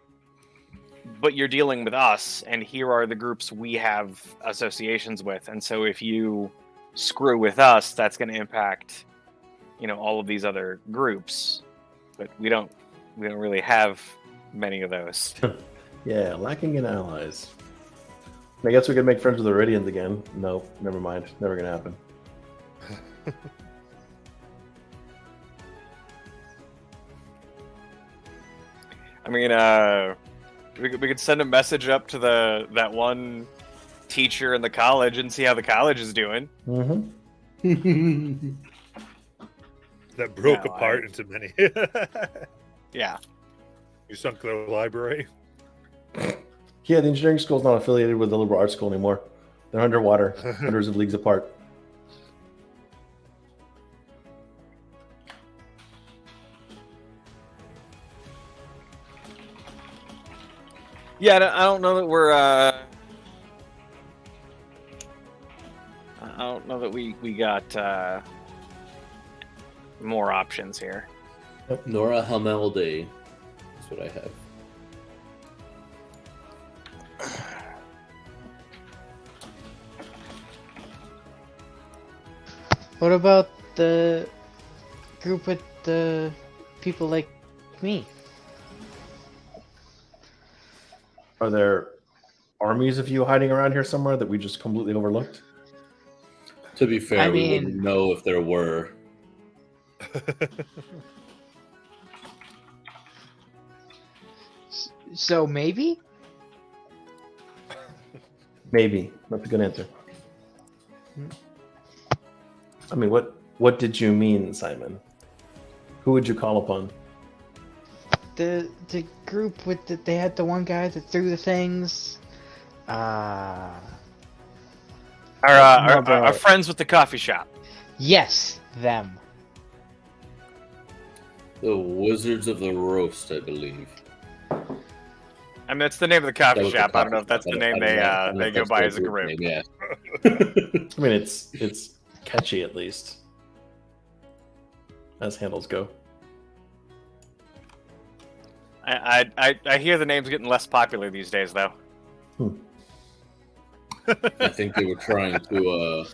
but you're dealing with us, and here are the groups we have associations with, and so if you screw with us, that's going to impact, all of these other groups. But we don't really have many of those. Yeah, lacking in allies. I guess we could make friends with the Iridians again. No, never mind. Never gonna happen. I mean, we could send a message up to that one teacher in the college and see how the college is doing. That broke apart into many. Yeah. You sunk the library. Yeah, the engineering school is not affiliated with the liberal arts school anymore. They're underwater, hundreds of leagues apart. Yeah, I don't know that we're. I don't know that we got more options here. Nora Hamelday. That's what I have. What about the group with the people like me? Are there armies of you hiding around here somewhere that we just completely overlooked? To be fair, I we mean- wouldn't know if there were. So maybe? Maybe. That's a good answer. I mean, what did you mean, Simon? Who would you call upon? The group with they had the one guy that threw the things. Our No, friends with the coffee shop. yes, them. The Wizards of the Roast, I believe. I mean, that's the name of the coffee That was the shop. I don't know if coffee that's shop. the name I don't know they if go that's by their as a group. name, yeah. I mean, it's catchy at least, as handles go. I hear the name's getting less popular these days, though. I think they were trying to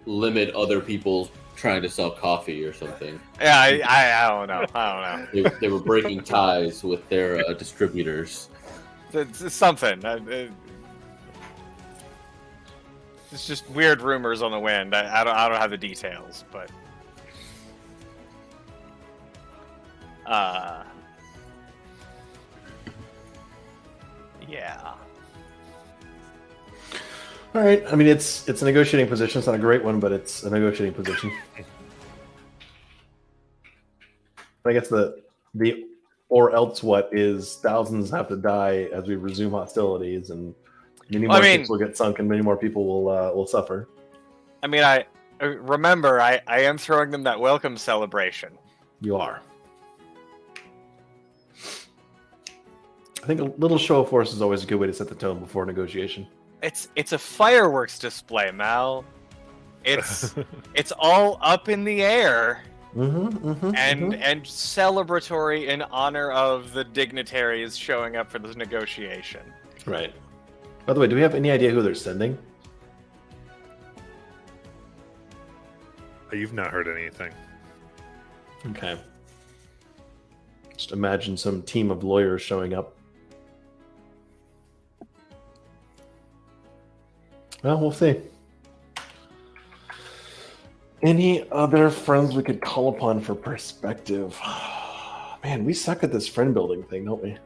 limit other people trying to sell coffee or something. Yeah, I don't know. I don't know. They were breaking ties with their distributors. It's something. It's just weird rumors on the wind. I don't have the details, but yeah. All right. I mean, it's a negotiating position. It's not a great one, but it's a negotiating position. I guess the or else what is thousands have to die as we resume hostilities, and many more ships will get sunk, and many more people will suffer. I mean, I remember I am throwing them that welcome celebration. You are. I think a little show of force is always a good way to set the tone before negotiation. It's a fireworks display, Mal. It's all up in the air and celebratory in honor of the dignitaries showing up for this negotiation. Right. By the way, do we have any idea who they're sending? You've not heard anything. Okay. Just imagine some team of lawyers showing up. Well, we'll see. Any other friends we could call upon for perspective? Man, we suck at this friend building thing, don't we?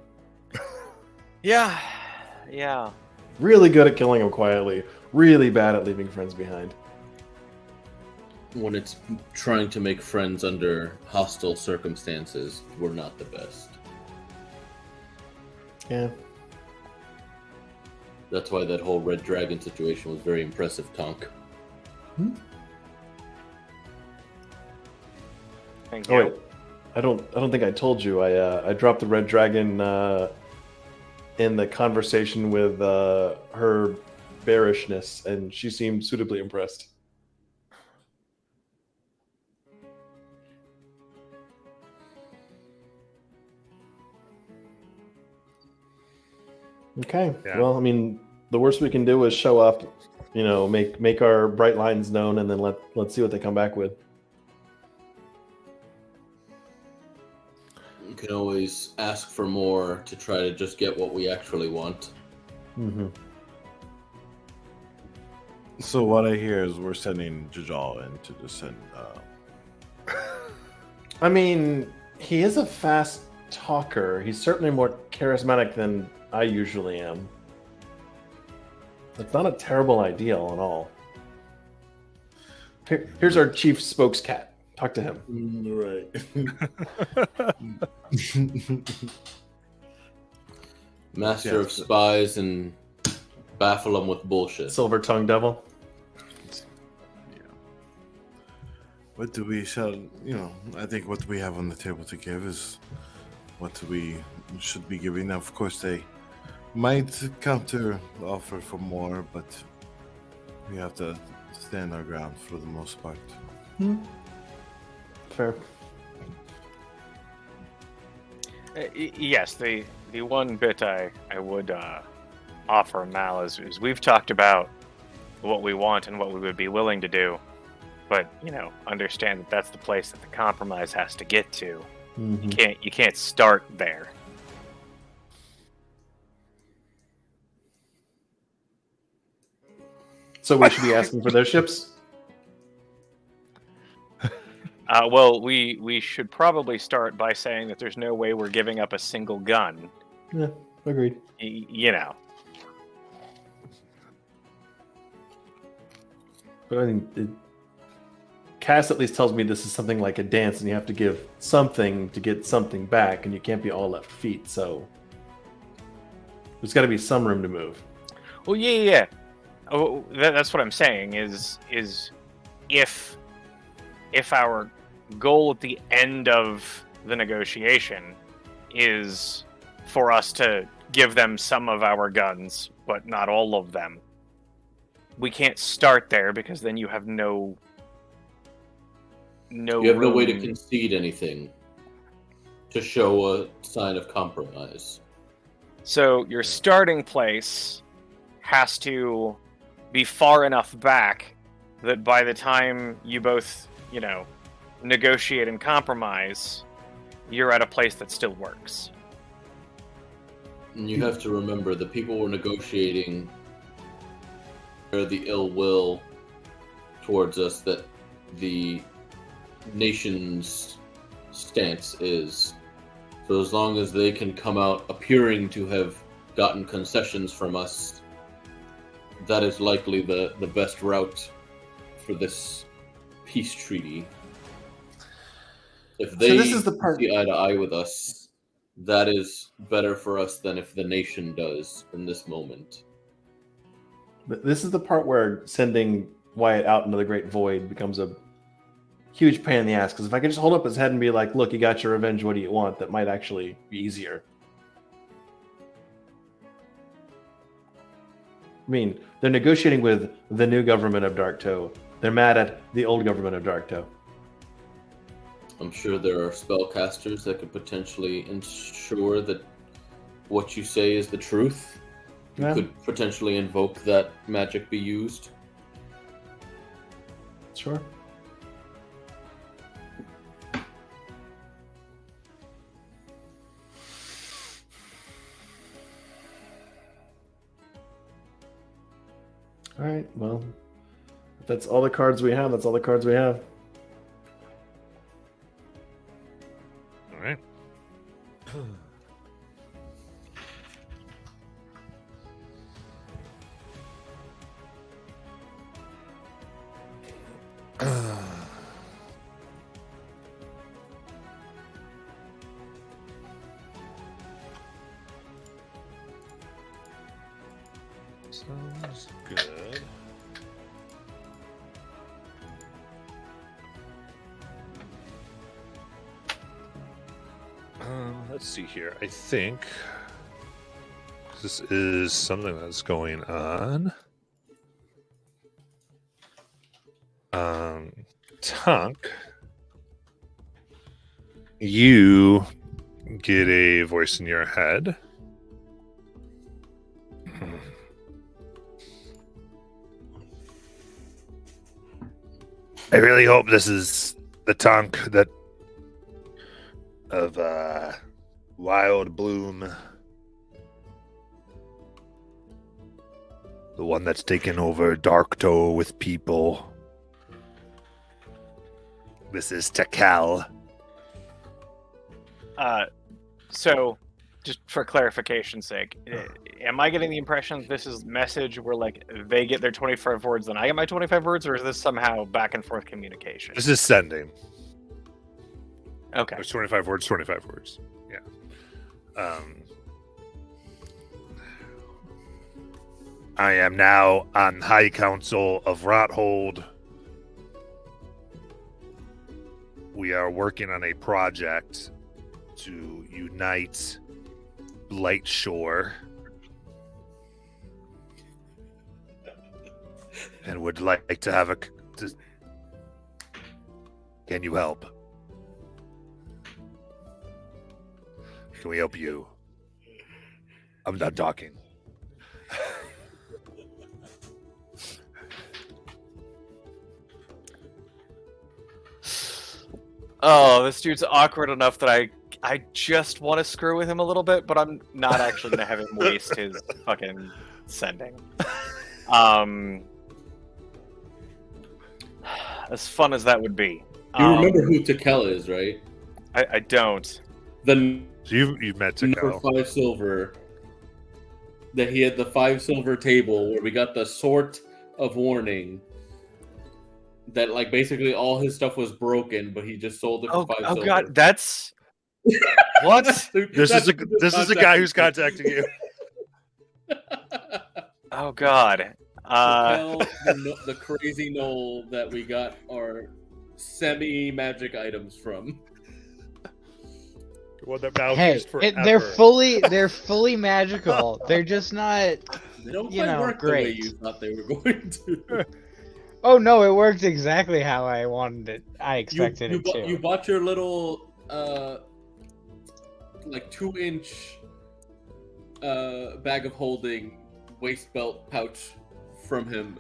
Yeah. Really good at killing them quietly. Really bad at leaving friends behind. When it's trying to make friends under hostile circumstances, we're not the best. Yeah. That's why that whole Red Dragon situation was very impressive, Tonk. Thank Oh you. wait, I don't think I told you. I dropped the Red Dragon in the conversation with her bearishness, and she seemed suitably impressed. Okay. Yeah. Well, I mean, the worst we can do is show up, make our bright lines known, and then let's see what they come back with. You can always ask for more to try to just get what we actually want. Mm-hmm. So what I hear is we're sending Jajal in to just send. I mean, he is a fast talker. He's certainly more charismatic than I usually am. It's not a terrible idea at all. Here's our chief spokescat, Talk to him. Right. Master Yes. of spies and baffle them with bullshit. Silver tongue devil. What do we shall? I think what we have on the table to give is what we should be giving. Now, of course, they might counter offer for more, but we have to stand our ground for the most part. Fair. Yes, the one bit I would offer Mal is we've talked about what we want and what we would be willing to do, but understand that that's the place that the compromise has to get to. Mhm. You can't start there. So we should be asking for their ships. Well, we should probably start by saying that there's no way we're giving up a single gun. Yeah, agreed. You know. But I think Cass at least tells me this is something like a dance, and you have to give something to get something back, and you can't be all left feet. So there's got to be some room to move. Well, yeah. Oh, that's what I'm saying. Is if our goal at the end of the negotiation is for us to give them some of our guns, but not all of them, we can't start there because then you have no You have no way to room. concede anything to show a sign of compromise. So your starting place has to be far enough back that by the time you both, negotiate and compromise, you're at a place that still works. And you have to remember the people we're negotiating are the ill will towards us that the nation's stance is. So as long as they can come out appearing to have gotten concessions from us, that is likely the best route for this peace treaty. If they this is the part- see eye to eye with us, that is better for us than if the nation does in this moment. But this is the part where sending Wyatt out into the Great Void becomes a huge pain in the ass. Because if I could just hold up his head and be like, "Look, you got your revenge. What do you want?" That might actually be easier. I mean, they're negotiating with the new government of Darktoe. They're mad at the old government of Darktoe. I'm sure there are spellcasters that could potentially ensure that what you say is the truth. You Yeah. could potentially invoke that magic be used. Sure. All right. Well, if that's all the cards we have. That's all the cards we have. All right. Sounds good. Let's see here. I think this is something that's going on. Tunk, you get a voice in your head. I really hope this is the Tunk that of Wild Bloom, the one that's taken over Darktoe with people. This is Takal. So, just for clarification's sake, am I getting the impression that this is message where like they get their 25 words, then I get my 25 words, or is this somehow back and forth communication? This is sending. Okay. There's 25 words, 25 words. Yeah. I am now on High Council of Rothold. We are working on a project to unite Blightshore and would like to have Can you help? Can we help you? I'm done talking. Oh, this dude's awkward enough that I just want to screw with him a little bit, but I'm not actually gonna have him waste his fucking sending. As fun as that would be. You remember who Tekel is, right? I don't. The So you've met Tekel. number 5 silver. That he had the 5 silver table where we got the sort of warning that like basically all his stuff was broken, but he just sold it for 5 silver. Oh god, that's what? This is a guy who's contacting you. Oh god. Tell the crazy knoll that we got our semi-magic items from. The one that Mal Hey, used forever. they're fully magical. They're just not. They don't You quite know, work the way great. you thought they were going to. Oh no, it worked exactly how I wanted it. I expected it to. You bought your little like 2-inch bag of holding waist belt pouch from him.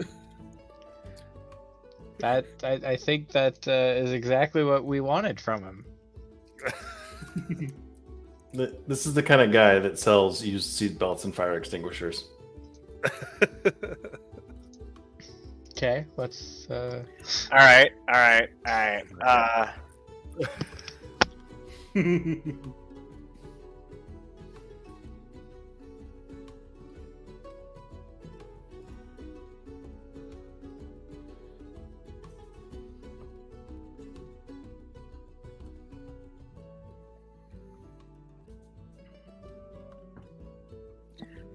That I think that is exactly what we wanted from him. This is the kind of guy that sells used seat belts and fire extinguishers. Okay, let's. All right.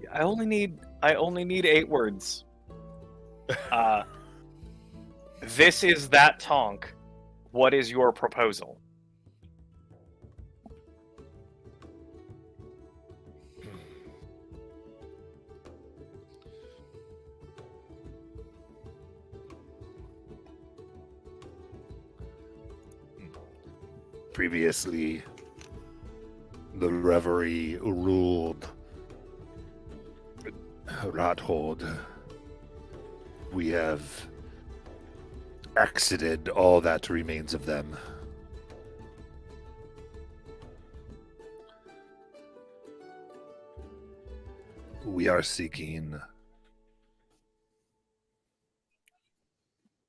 I only need 8 words. This is that Tonk. What is your proposal? Previously, the Reverie ruled Rothold. We have exited all that remains of them. We are seeking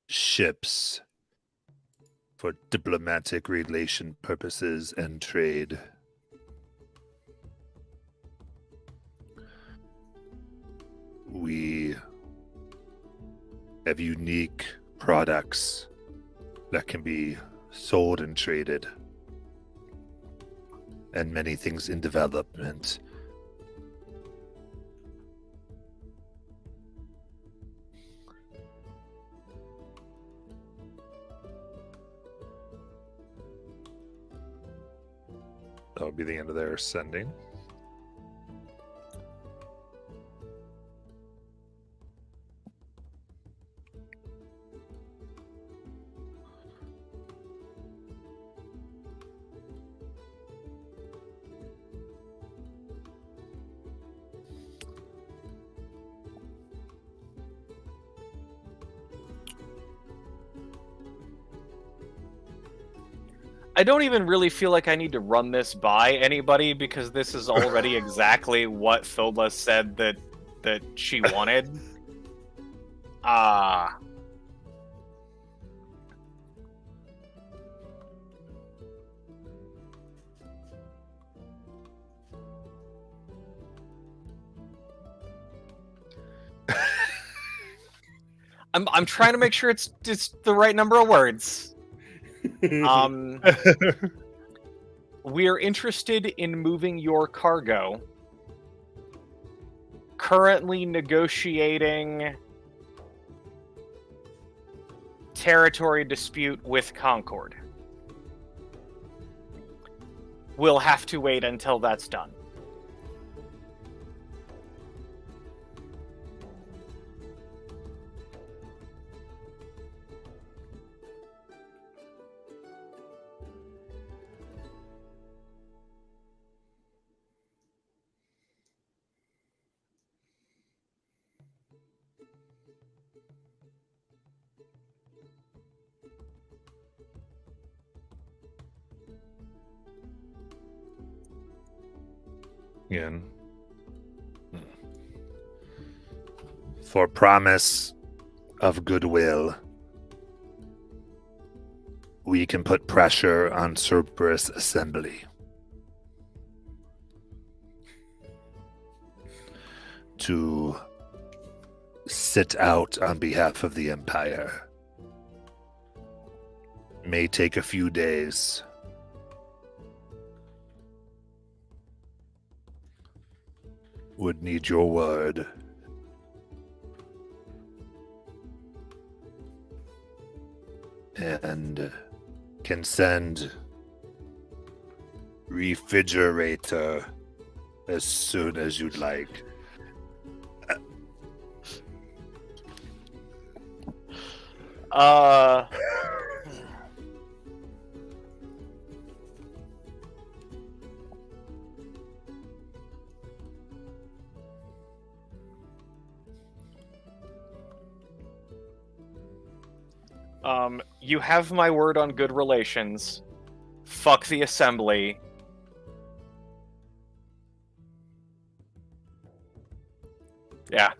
ships for diplomatic relation purposes and trade. We have unique products that can be sold and traded, and many things in development. That would be the end of their sending. I don't even really feel like I need to run this by anybody because this is already exactly what Philba said that she wanted. I'm trying to make sure it's the right number of words. we're interested in moving your cargo. Currently negotiating territory dispute with Concord. We'll have to wait until that's done. Again. For promise of goodwill, we can put pressure on Cerberus Assembly to sit out on behalf of the Empire. May take a few days. Would need your word. And can send refrigerator as soon as you'd like. You have my word on good relations. Fuck the assembly. Yeah.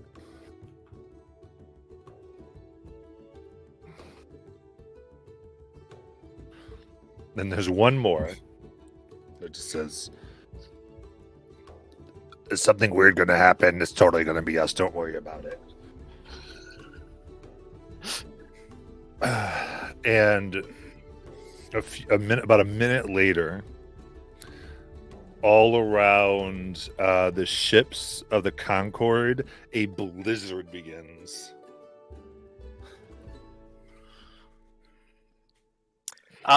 Then there's one more. It just says, "There's something weird going to happen. It's totally going to be us. Don't worry about it." And about a minute later, all around the ships of the Concord, a blizzard begins.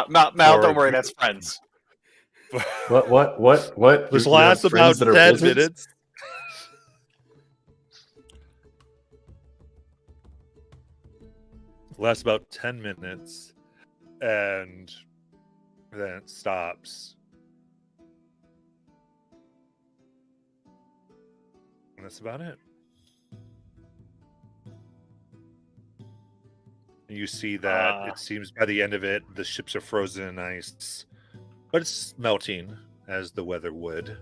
Mal, don't worry, that's friends. What? This You have lasts about friends that are 10 wizards? minutes. Lasts about 10 minutes, and then it stops. And that's about it. You see that it seems by the end of it, the ships are frozen in ice, but it's melting as the weather would.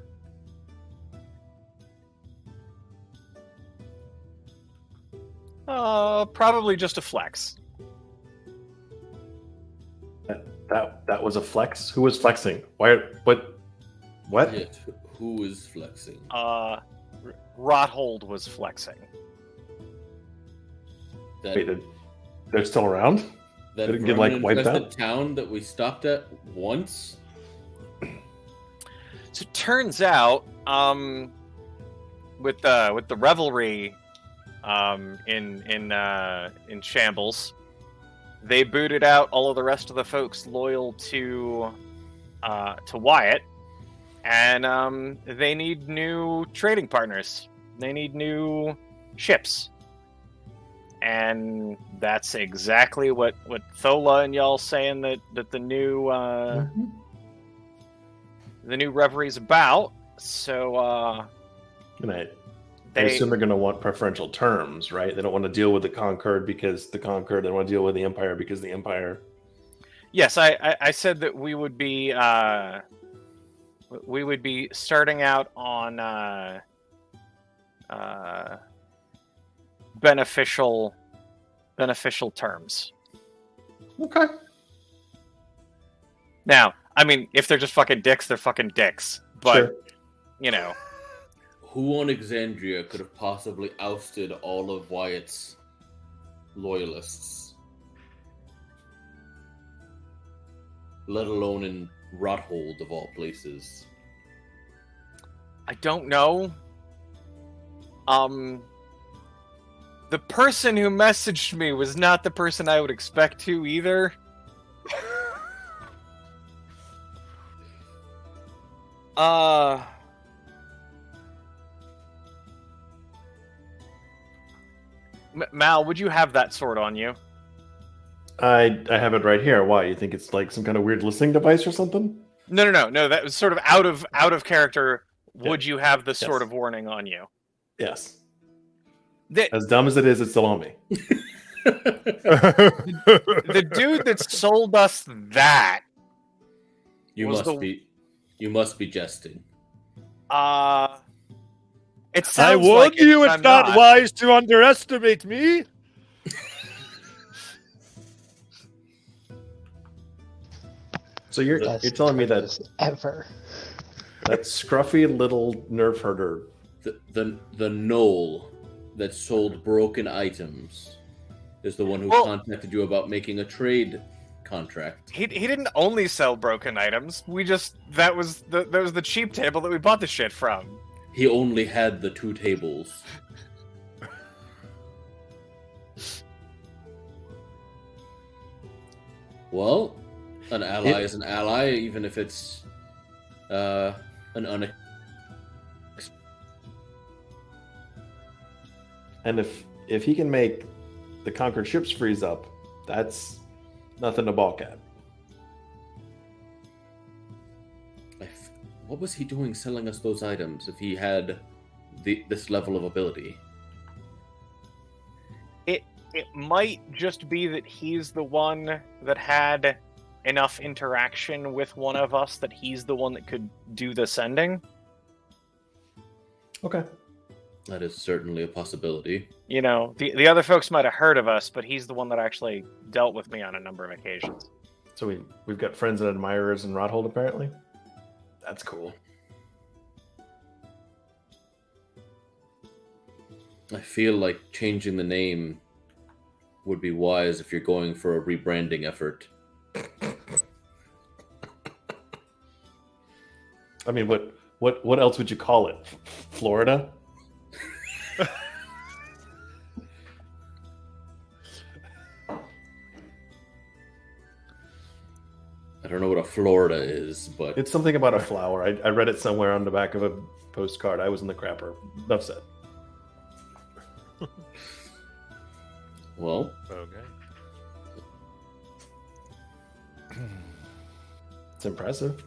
Probably just a flex. That was a flex. Who was flexing? Why? What? Yes, who is flexing? Rothold was flexing. That, Wait, they're still around? that didn't get, like, wiped vermin-infested out? town that we stopped at once. So it turns out, with the revelry, in shambles, they booted out all of the rest of the folks loyal to Wyatt, and they need new trading partners. They need new ships, and that's exactly what Thola and y'all saying that the new the new reveries about. So And I they assume they're going to want preferential terms, right? They don't want to deal with the Concord because the Concord. They don't want to deal with the Empire because the Empire. Yes, I said that we would be starting out on beneficial terms. Okay. Now, I mean, if they're just fucking dicks, they're fucking dicks. But Sure. you know, Who on Exandria could have possibly ousted all of Wyatt's loyalists? Let alone in Rothold of all places? I don't know. The person who messaged me was not the person I would expect to either. Mal, would you have that sword on you? I have it right here. Why? You think it's like some kind of weird listening device or something? No. That was sort of out of character. Would Yeah. you have the sword Yes. of warning on you? Yes. The, As dumb as it is, it's still on me. the dude that sold us that. You Was must be jesting. It sounds I warn like you, but it's I'm not wise to underestimate me. So you're Best telling me that purchase ever. that scruffy little nerf herder. The knoll that sold broken items is the one who Well- contacted you about making a trade contract. He didn't only sell broken items. That was the cheap table that we bought the shit from. He only had the 2 tables. Well, an ally is an ally, even if it's an And if he can make the conquered ships freeze up, that's nothing to balk at. What was he doing selling us those items if he had this level of ability? It might just be that he's the one that had enough interaction with one of us that he's the one that could do the sending. Okay. That is certainly a possibility. You know, the other folks might have heard of us, but he's the one that actually dealt with me on a number of occasions. So we've got friends and admirers in Rothold, apparently. That's cool. I feel like changing the name would be wise if you're going for a rebranding effort. I mean, what else would you call it? Florida? I don't know what a Florida is, but It's something about a flower. I read it somewhere on the back of a postcard. I was in the crapper. Enough said. well, Okay. It's impressive.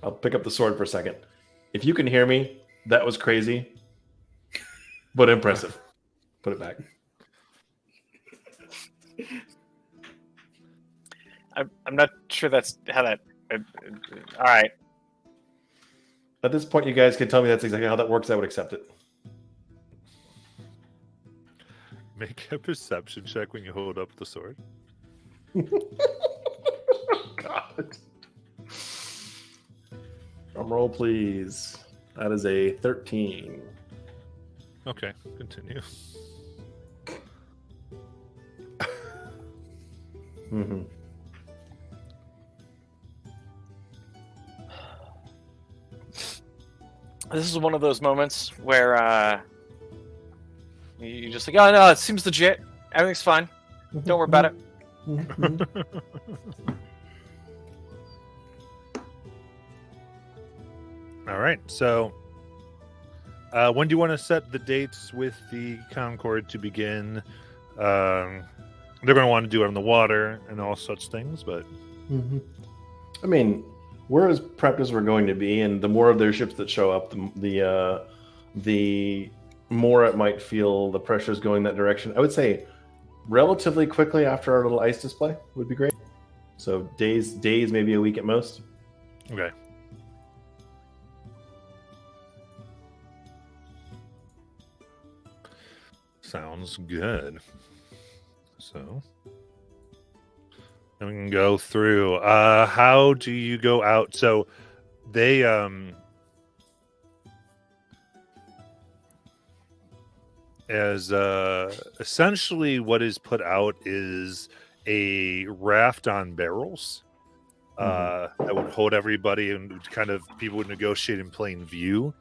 I'll pick up the sword for a second. If you can hear me, that was crazy, but impressive. Put it back. I'm not sure that's how that. All right. At this point, you guys can tell me that's exactly how that works. I would accept it. Make a perception check when you hold up the sword. God. Drum roll, please. That is a 13. Okay, continue. Mm-hmm. This is one of those moments where you just like, oh no, it seems legit. Everything's fine. Don't worry about it. All right. So, when do you want to set the dates with the Concord to begin? They're going to want to do it on the water and all such things, but I mean, we're as prepped as we're going to be, and the more of their ships that show up, the more it might feel the pressures going that direction. I would say relatively quickly after our little ice display would be great. So days, maybe a week at most. okay. Sounds good. So, and we can go through. How do you go out? So, they as essentially what is put out is a raft on barrels that would hold everybody and would kind of people would negotiate in plain view.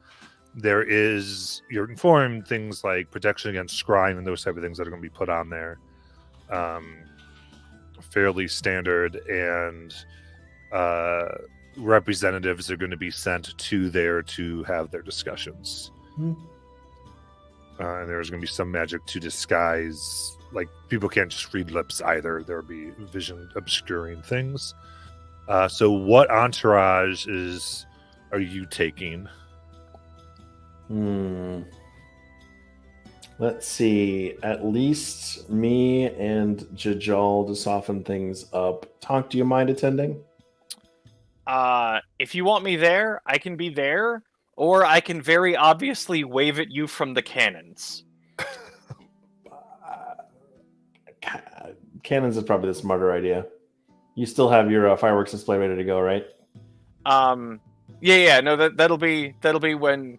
You're informed things like protection against scrying and those type of things that are going to be put on there. Fairly standard, and representatives are going to be sent to there to have their discussions. And there's going to be some magic to disguise. Like, people can't just read lips either. There'll be vision obscuring things. So what entourage are you taking? Let's see. At least me and Jajal to soften things up. Tonk, do you mind attending? If you want me there, I can be there, or I can very obviously wave at you from the cannons. Cannons is probably the smarter idea. You still have your fireworks display ready to go, right? Yeah. No, that'll be when,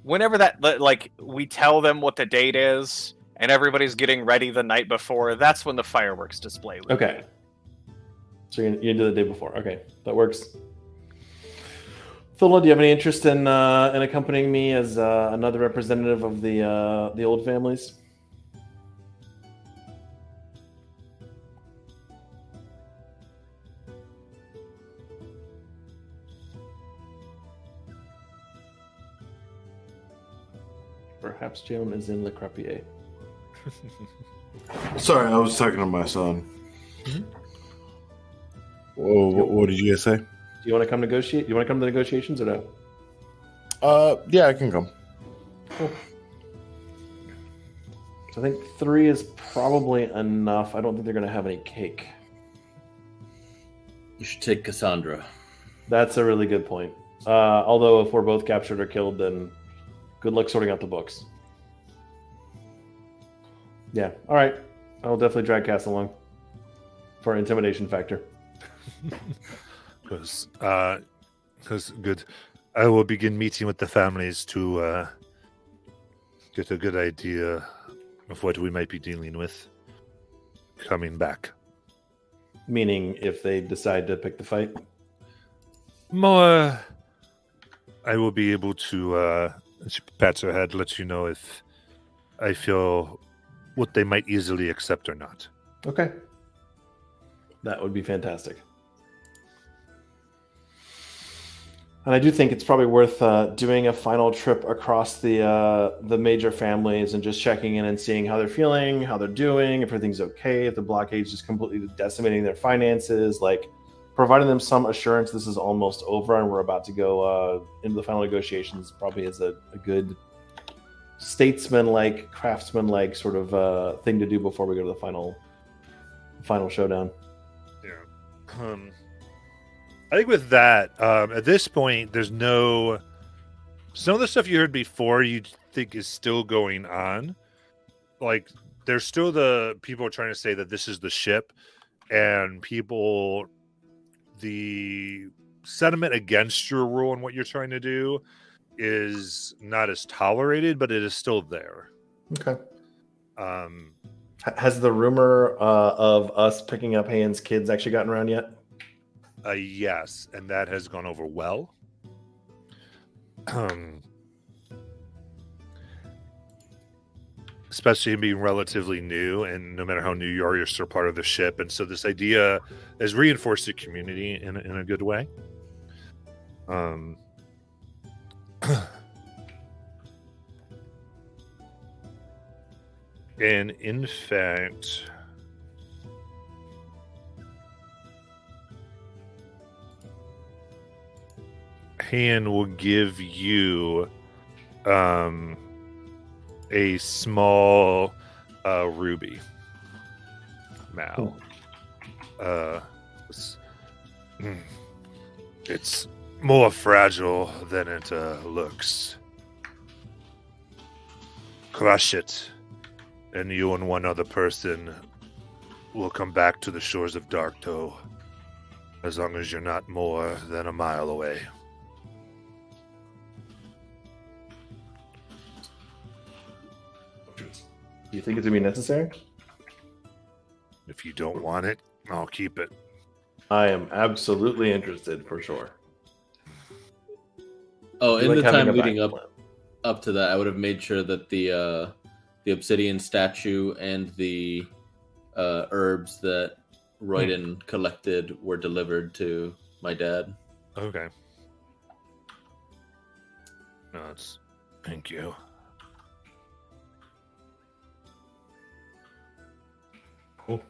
whenever we tell them what the date is, and everybody's getting ready the night before. That's when the fireworks display will be. Okay. So you're gonna do the day before. Okay, that works. Philip, do you have any interest in accompanying me as another representative of the old families? Perhaps Joan is in Le Crapier. Sorry, I was talking to my son. Oh, what did you guys say? Do you want to come negotiate? You want to come to the negotiations or no? Yeah, I can come. Cool. So I think 3 is probably enough. I don't think they're going to have any cake. You should take Cassandra. That's a really good point. Although if we're both captured or killed, then good luck sorting out the books. Yeah. All right. I'll definitely drag Cass along for intimidation factor. Because good. I will begin meeting with the families to get a good idea of what we might be dealing with coming back. Meaning if they decide to pick the fight? More, I will be able to, she pats her head, let you know if I feel what they might easily accept or not. Okay. That would be fantastic. And I do think it's probably worth doing a final trip across the major families and just checking in and seeing how they're feeling, how they're doing, if everything's okay, if the blockade's just completely decimating their finances, like providing them some assurance this is almost over and we're about to go into the final negotiations probably is a good statesman-like, craftsman-like sort of thing to do before we go to the final showdown. Yeah. I think with that, at this point, there's some of the stuff you heard before you think is still going on. Like, there's still the people trying to say that this is the ship, and the sentiment against your rule and what you're trying to do is not as tolerated, but it is still there. Okay. Has the rumor of us picking up Haynes' kids actually gotten around yet? Yes, and that has gone over well. Especially being relatively new, and no matter how new you are, you're still part of the ship. And so this idea has reinforced the community in a good way. And in fact, Han will give you a small ruby. Mal. It's more fragile than it looks. Crush it, and you and one other person will come back to the shores of Darktoe, as long as you're not more than a mile away. Do you think it's gonna be necessary? If you don't want it, I'll keep it. I am absolutely interested for sure. Oh, We in the like having time a leading backup plan. up to that, I would have made sure that the obsidian statue and the herbs that Royden collected were delivered to my dad. Okay. No, it's. Thank you. Cool.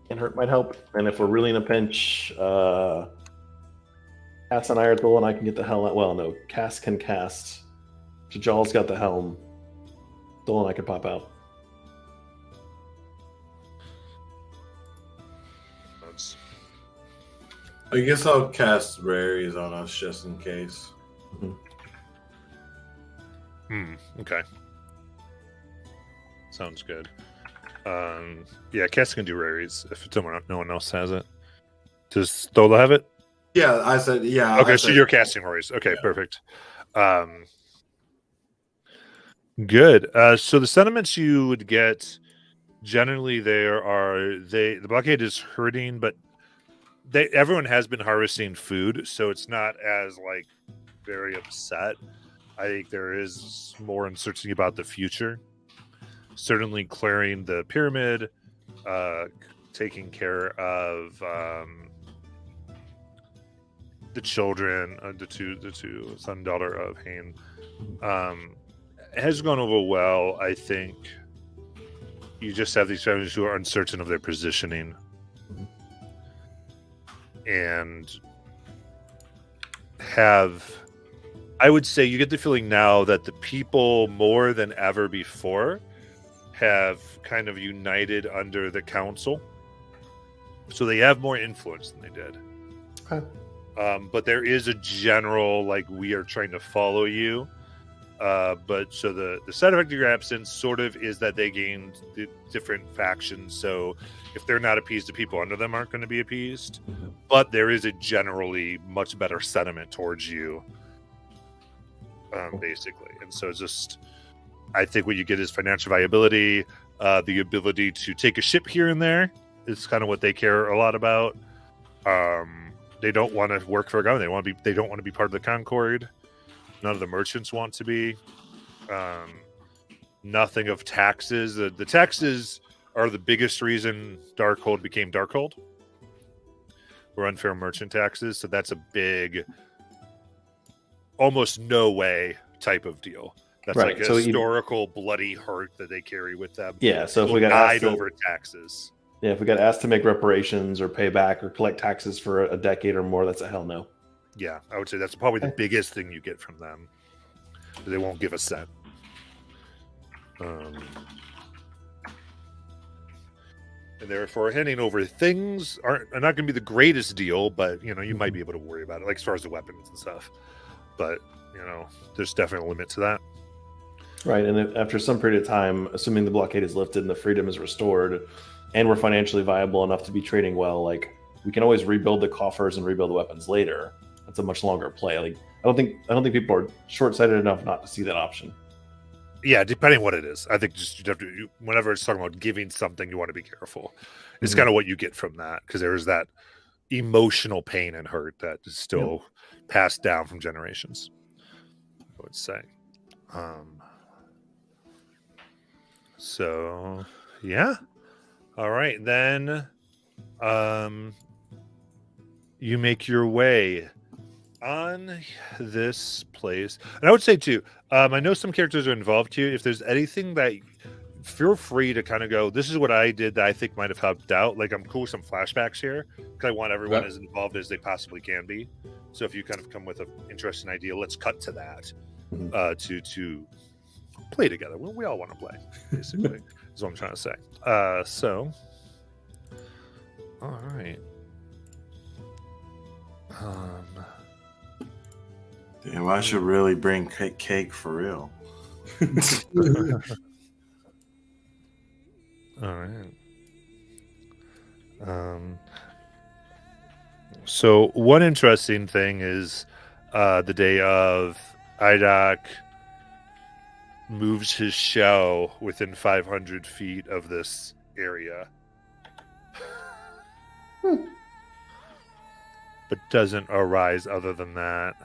Can't hurt, might help. And if we're really in a pinch, Cass and Irethel and I can get the hell out. Well, no, Cass can cast. Jajal's got the helm. Dole and I can pop out. That's- I guess I'll cast rares on us just in case. Okay. Sounds good. Yeah, Cass can do raries if no one else has it. Does Stola have it? Yeah, I said yeah. Okay, I so said- you're casting raries. Okay, Yeah. perfect. Good. So the sentiments you would get generally the blockade is hurting, but everyone has been harvesting food, so it's not as like very upset. I think there is more uncertainty about the future. Certainly clearing the pyramid, taking care of the children, the two son and daughter of Hain, has gone over well. I think you just have these families who are uncertain of their positioning, and I would say you get the feeling now that the people more than ever before have kind of united under the council, so they have more influence than they did. Okay. But there is a general we are trying to follow you. But so the side effect of your absence sort of is that they gained the different factions. So if they're not appeased, the people under them aren't going to be appeased. But there is a generally much better sentiment towards you, basically. And so it's just, I think what you get is financial viability, the ability to take a ship here and there is kind of what they care a lot about. They don't want to work for a government. They don't want to be part of the Concord. None of the merchants want to be. Nothing of taxes. The taxes are the biggest reason Darkhold became Darkhold. Were unfair merchant taxes. So that's a big, almost no way type of deal. That's Right, like a so historical bloody hurt that they carry with them. Yeah, so if we People got died asked to, over taxes. yeah, if we got asked to make reparations or pay back or collect taxes for a decade or more, that's a hell no. Yeah, I would say that's probably the biggest thing you get from them. They won't give a cent. And therefore, handing over things are not going to be the greatest deal, but you might be able to worry about it, like as far as the weapons and stuff. But there's definitely a limit to that. Right, and after some period of time, assuming the blockade is lifted and the freedom is restored, and we're financially viable enough to be trading well, we can always rebuild the coffers and rebuild the weapons later. That's a much longer play. I don't think people are short-sighted enough not to see that option. Yeah, depending on what it is. I think just you'd have to. Whenever it's talking about giving something, you want to be careful. It's kind of what you get from that, because there is that emotional pain and hurt that is still passed down from generations, I would say. So yeah. All right, then you make your way on this place. And I would say too, I know some characters are involved here. If there's anything that, feel free to kind of go, this is what I did that I think might have helped out. I'm cool with some flashbacks here, because I want everyone as involved as they possibly can be. So if you kind of come with an interesting idea, let's cut to that to play together. Well, we all want to play, basically, is what I'm trying to say. So, all right. Damn, I should really bring cake for real. All right. So one interesting thing is the day of Idak moves his shell within 500 feet of this area. But doesn't arise other than that.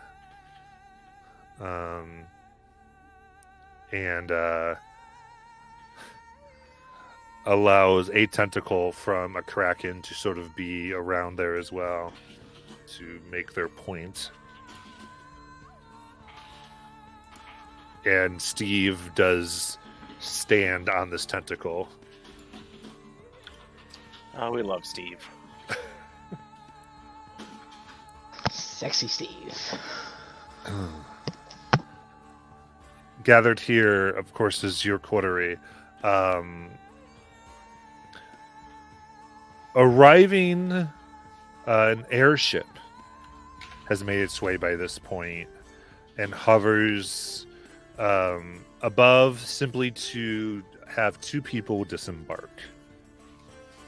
And allows a tentacle from a kraken to sort of be around there as well to make their point. And Steve does stand on this tentacle. Oh, we love Steve. Sexy Steve. Gathered here, of course, is your coterie. Arriving, an airship has made its way by this point and hovers above simply to have two people disembark.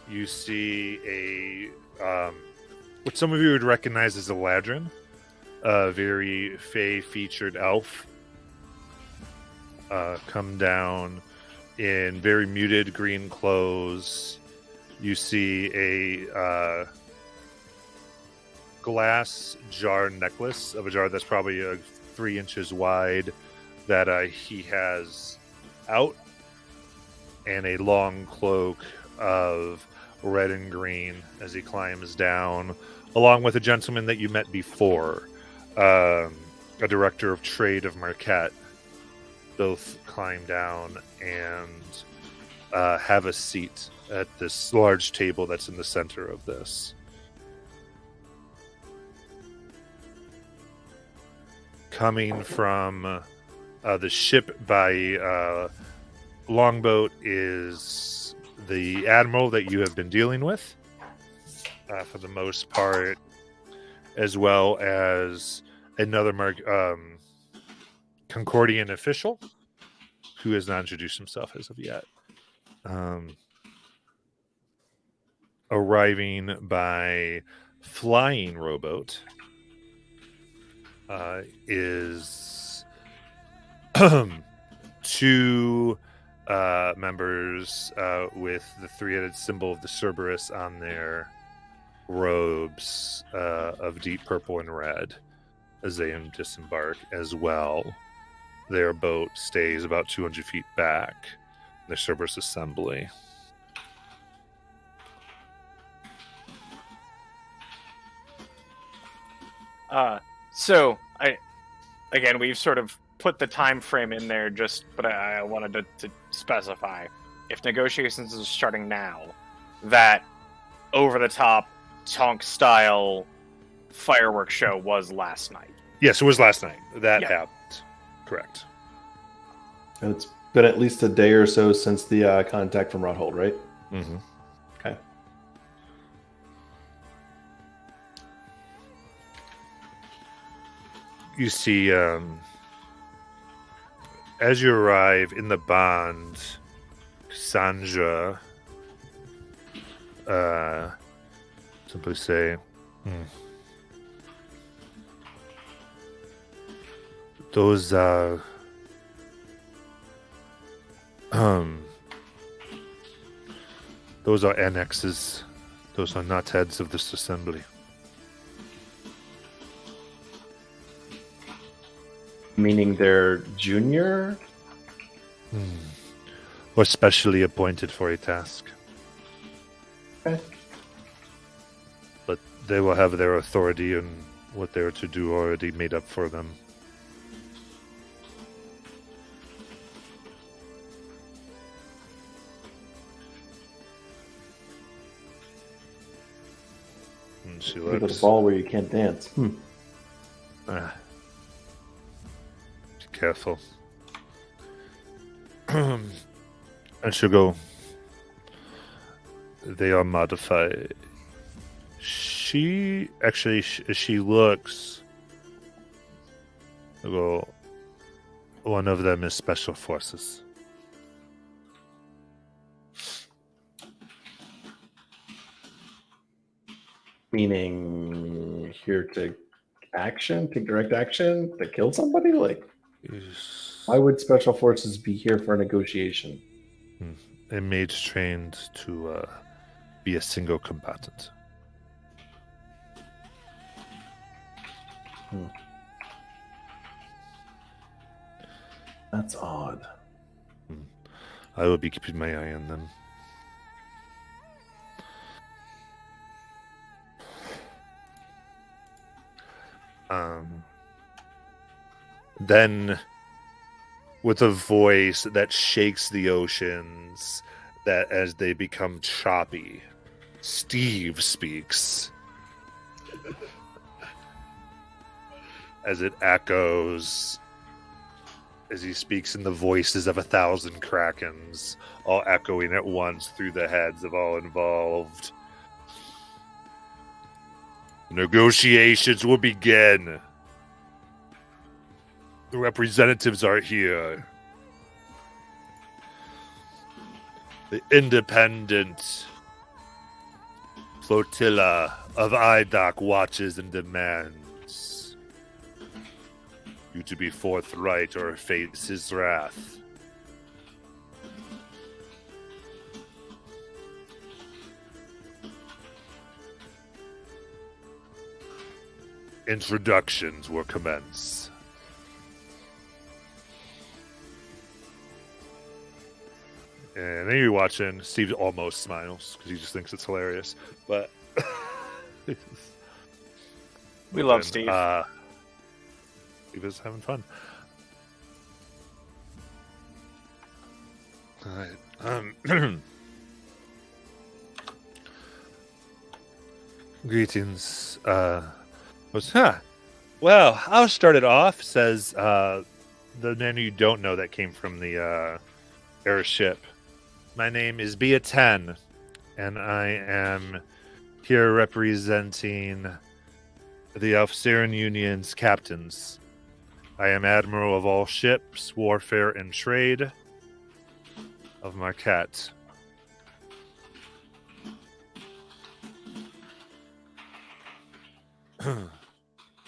You see a what some of you would recognize as a ladrin, a very fey-featured elf, come down in very muted green clothes. You see a glass jar necklace of a jar that's probably 3 inches wide that he has out, and a long cloak of red and green as he climbs down, along with a gentleman that you met before, a director of trade of Marquette. Both climb down and have a seat at this large table that's in the center of this. Coming from the ship by longboat is the admiral that you have been dealing with, for the most part, as well as another Concordian official who has not introduced himself as of yet. Arriving by flying rowboat is two members with the three-headed symbol of the Cerberus on their robes of deep purple and red as they disembark as well. Their boat stays about 200 feet back in the Cerberus assembly. So we've sort of put the time frame in there, but I wanted to specify, if negotiations is starting now, that over the top Tonk style fireworks show was last night. Yes, it was last night. That Yeah. happened. Correct. And it's been at least a day or so since the contact from Rothold, right? Mm-hmm. Okay. You see, as you arrive in the bond, Sandra simply say, those are annexes. Those are not heads of this assembly. Meaning they're junior? Or specially appointed for a task. Okay. But they will have their authority and what they are to do already made up for them. And she Look at the looks. ball where you can't dance. Be careful. And she'll go. They are modified. She actually, she looks. I'll go. One of them is special forces. Meaning here to direct action, to kill somebody? Like, Why would special forces be here for a negotiation? A mage trained to be a single combatant. That's odd. I will be keeping my eye on them. Then, with a voice that shakes the oceans, that as they become choppy, Steve speaks. As it echoes, as he speaks in the voices of 1,000 krakens, all echoing at once through the heads of all involved. Negotiations will begin. The representatives are here. The independent flotilla of IDOC watches and demands you to be forthright or face his wrath. Introductions will commence. And then you're watching, Steve almost smiles because he just thinks it's hilarious. But We love Steve. Steve is having fun. All right. Greetings. Well, I'll start it off, says the man you don't know that came from the airship. My name is Bia10, and I am here representing the Elfsarian Union's captains. I am Admiral of all ships, warfare, and trade of Marquette.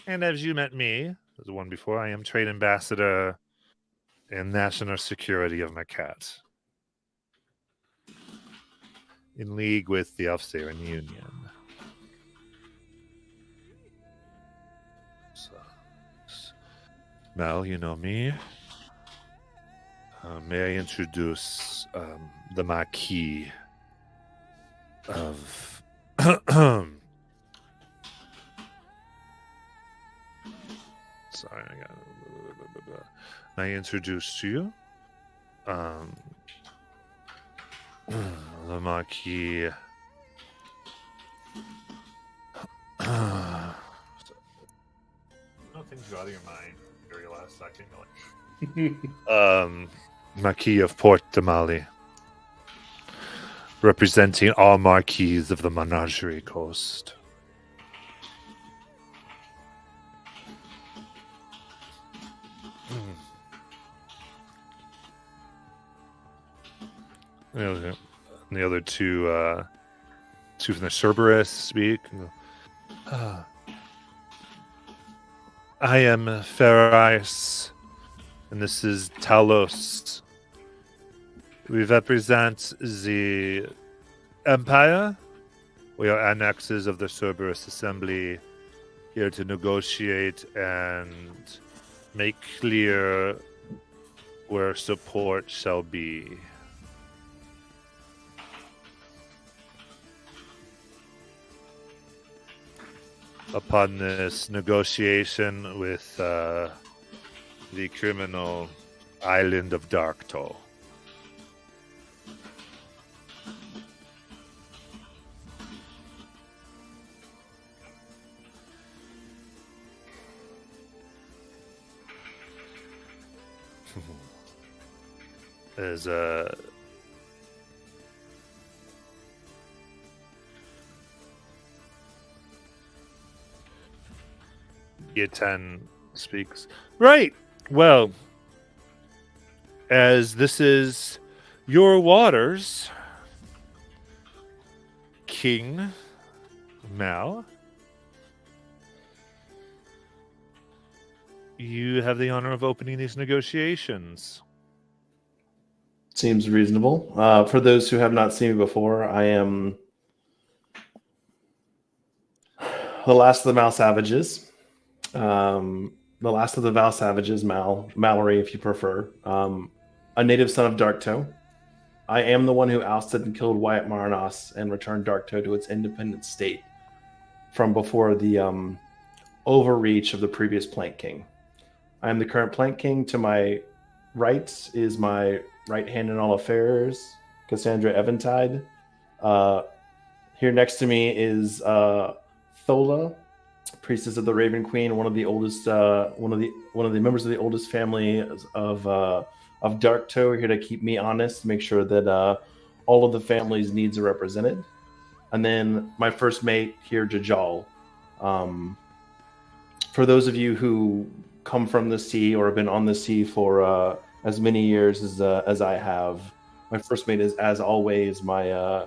And as you met me, the one before, I am Trade Ambassador and National Security of Marquette, in league with the Elfsarian Union. So, Mel, you know me. May I introduce the Marquis of... Sorry, I got... May I introduce to you the Marquis... Nothing's out of your mind. Very last second. Marquis of Port Damali, representing all Marquis of the Menagerie Coast. The other two from the Cerberus speak. I am Ferris, and this is Talos. We represent the Empire. We are annexes of the Cerberus Assembly, here to negotiate and make clear where support shall be. Upon this negotiation with the criminal island of Darktoll. As Yetan speaks. Right. Well, as this is your waters, King Mal, you have the honor of opening these negotiations. Seems reasonable. For those who have not seen me before, I am the last of the Mal Savages. The last of the Val Savages, Mallory, if you prefer. A native son of Darktoe. I am the one who ousted and killed Wyatt Maranos and returned Darktoe to its independent state from before the overreach of the previous Plank King. I am the current Plank King. To my right is my right hand in all affairs, Cassandra Eventide. Here next to me is Thola, priestess of the Raven Queen, one of the oldest, one of the members of the oldest family of Darktoe, here to keep me honest, make sure that all of the family's needs are represented. And then my first mate here, Jajal. For those of you who come from the sea or have been on the sea for as many years as I have, my first mate is, as always, my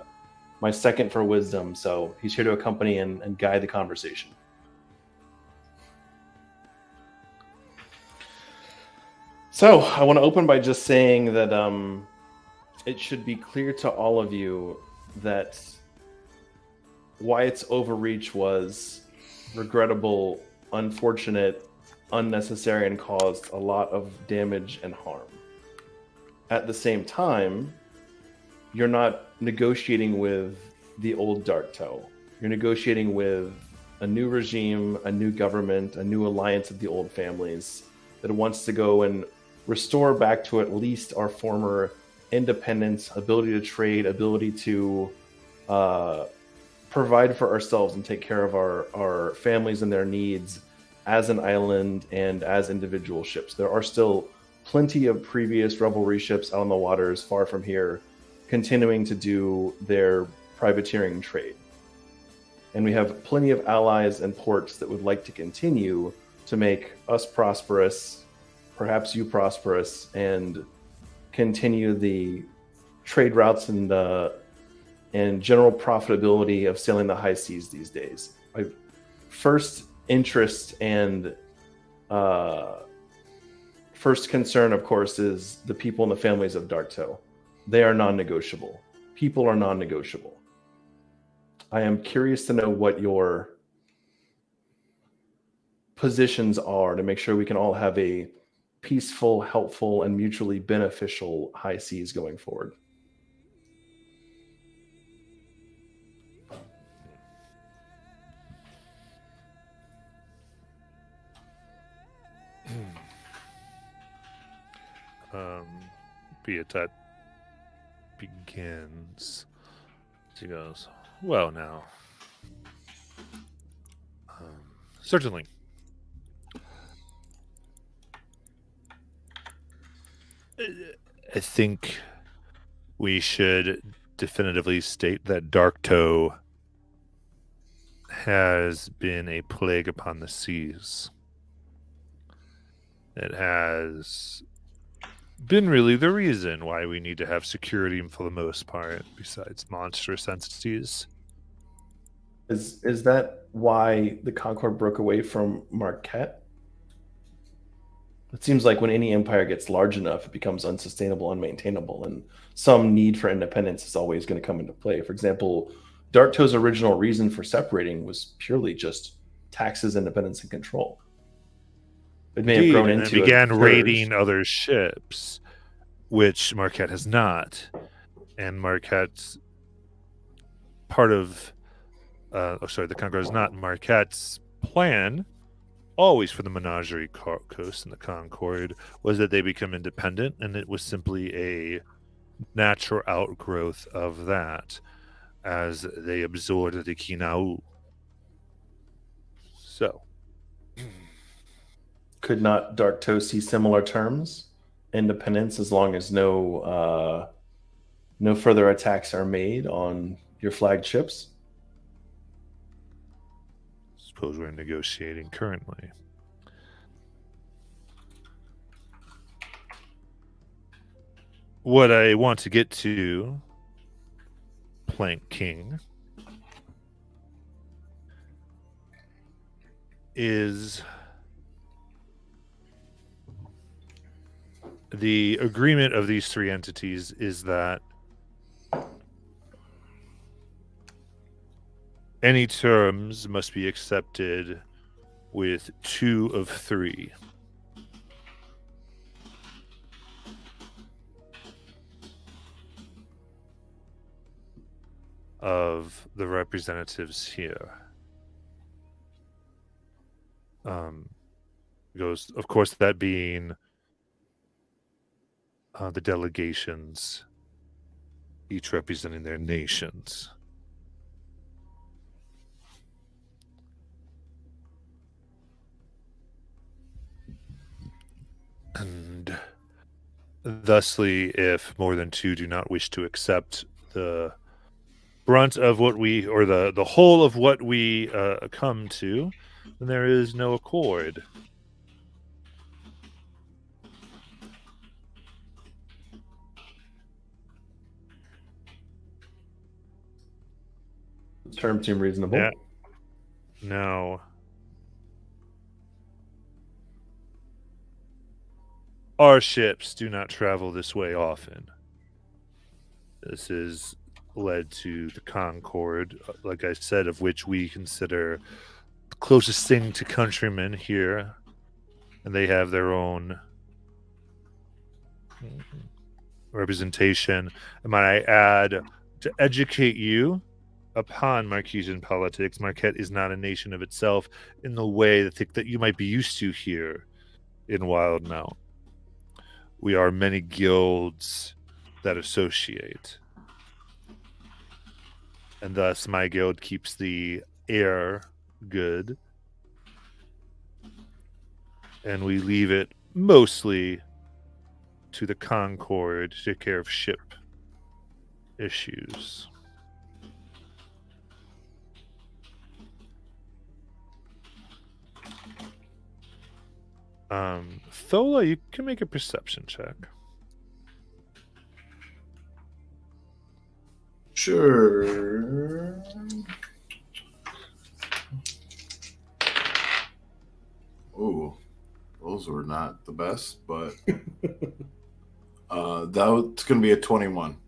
second for wisdom. So he's here to accompany and guide the conversation. So I want to open by just saying that it should be clear to all of you that Wyatt's overreach was regrettable, unfortunate, unnecessary, and caused a lot of damage and harm. At the same time, you're not negotiating with the old Darktoe. You're negotiating with a new regime, a new government, a new alliance of the old families that wants to go and restore back to at least our former independence, ability to trade, ability to provide for ourselves and take care of our families and their needs as an island and as individual ships. There are still plenty of previous revelry ships out on the waters far from here continuing to do their privateering trade. And we have plenty of allies and ports that would like to continue to make us prosperous, perhaps you prosperous, and continue the trade routes and general profitability of sailing the high seas these days. My first interest and first concern, of course, is the people and the families of Darktoe. They are non-negotiable. People are non-negotiable. I am curious to know what your positions are to make sure we can all have a peaceful, helpful, and mutually beneficial high seas going forward. Beatet begins. She goes, well, now. Certainly. I think we should definitively state that Darktoe has been a plague upon the seas. It has been really the reason why we need to have security for the most part, besides monstrous entities. Is that why the Concord broke away from Marquette? It seems like when any empire gets large enough, it becomes unsustainable, unmaintainable, and some need for independence is always going to come into play. For example, Darktoe's original reason for separating was purely just taxes, independence, and control. It may have grown into began raiding other ships, which Marquette has not. And Marquette's part of the Concord is not Marquette's plan, always for the Menagerie Coast and the Concord, was that they become independent, and it was simply a natural outgrowth of that as they absorbed the Kinau. So, could not Darktoe see similar terms? Independence, as long as no further attacks are made on your flagged ships? Suppose we're negotiating currently. What I want to get to, Plank King, is The agreement of these three entities is that any terms must be accepted with 2 of 3 of the representatives here. Goes, of course, that being the delegations, each representing their nations. And thusly, if more than 2 do not wish to accept the brunt of what we, or the whole of what we come to, then there is no accord. Terms seem reasonable. Yeah. Now, our ships do not travel this way often. This is led to the Concord, like I said, of which we consider the closest thing to countrymen here, and they have their own representation. And might I add, to educate you upon Marquesian politics, Marquette is not a nation of itself in the way that you might be used to here in Wildmount. We are many guilds that associate. And thus my guild keeps the air good. And we leave it mostly to the Concord to take care of ship issues. Thola, you can make a perception check. Sure. Oh, those were not the best, but that's going to be a 21.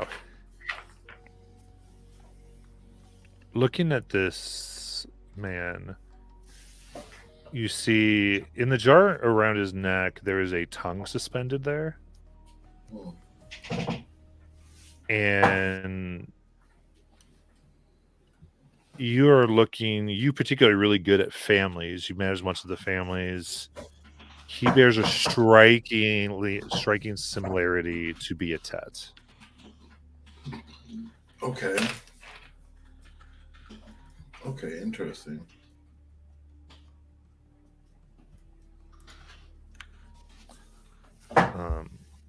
Okay. Looking at this man, you see in the jar around his neck, there is a tongue suspended there. And you particularly really good at families. You manage much of the families. He bears a striking similarity to Beatet. Okay. Okay, interesting.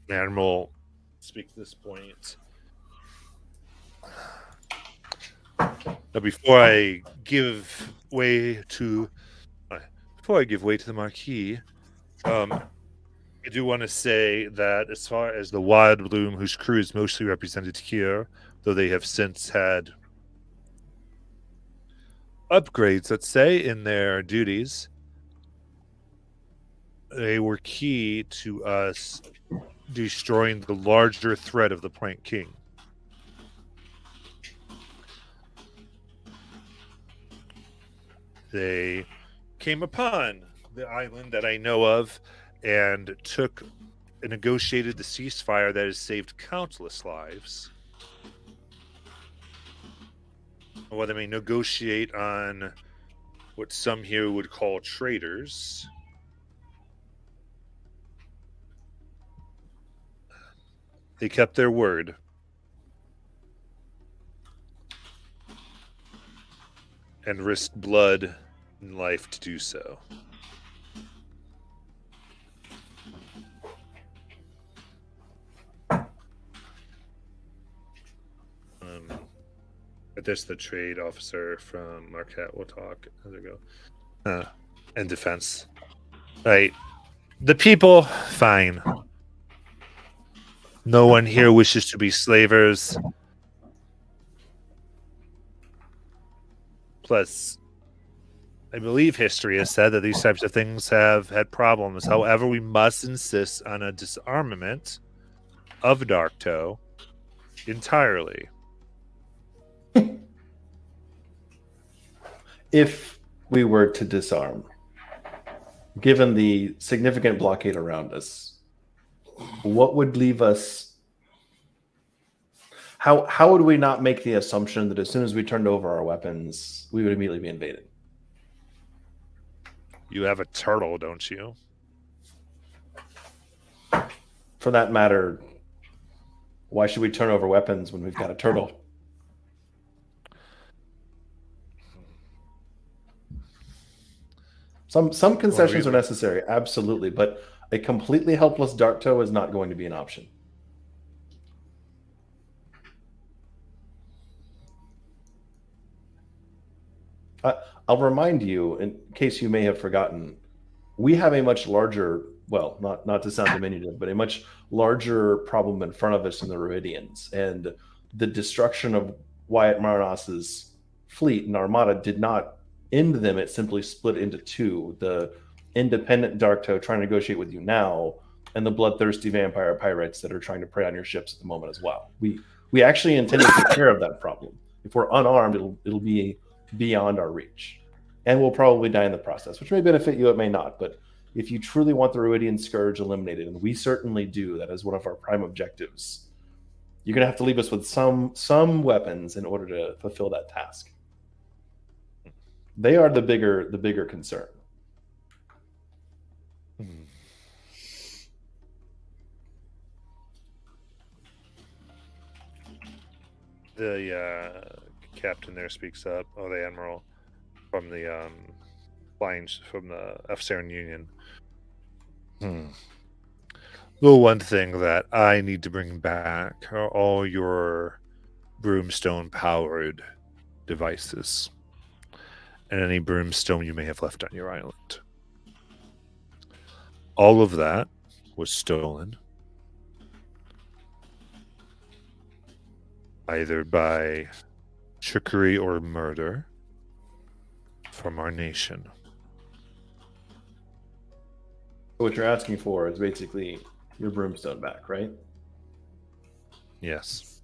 Admiral, speak to this point. Now, before I give way to the Marquis, I do want to say that as far as the Wild Bloom, whose crew is mostly represented here, though they have since had upgrades, let's say, in their duties, they were key to us destroying the larger threat of the Prank King. They came upon the island that I know of and negotiated the ceasefire that has saved countless lives. While they may negotiate on what some here would call traitors, they kept their word. And risked blood and life to do so. But this the trade officer from Marquette will talk as we go. And defense. Right. The people, fine. No one here wishes to be slavers. Plus, I believe history has said that these types of things have had problems. However, we must insist on a disarmament of Darktoe entirely. If we were to disarm, given the significant blockade around us, what would leave us? How would we not make the assumption that as soon as we turned over our weapons, we would immediately be invaded? You have a turtle, don't you? For that matter, why should we turn over weapons when we've got a turtle? Some concessions are necessary, absolutely, but a completely helpless Darktoe is not going to be an option. I'll remind you, in case you may have forgotten, we have a much larger, well, not to sound diminutive, but a much larger problem in front of us in the Ruidians. And the destruction of Wyatt Maranas's fleet and armada did not end them. It simply split into two. The independent Darktoe trying to negotiate with you now, and the bloodthirsty vampire pirates that are trying to prey on your ships at the moment as well. We actually intend to take care of that problem. If we're unarmed, it'll be beyond our reach. And we'll probably die in the process, which may benefit you, it may not. But if you truly want the Ruidian Scourge eliminated, and we certainly do, that is one of our prime objectives, you're going to have to leave us with some weapons in order to fulfill that task. They are the bigger concern. The captain there speaks up. Oh, the admiral from the from the F-Saren Union. The one thing that I need to bring back are all your broomstone-powered devices and any broomstone you may have left on your island. All of that was stolen, either by trickery or murder, from our nation. What you're asking for is basically your broomstone back, right? Yes.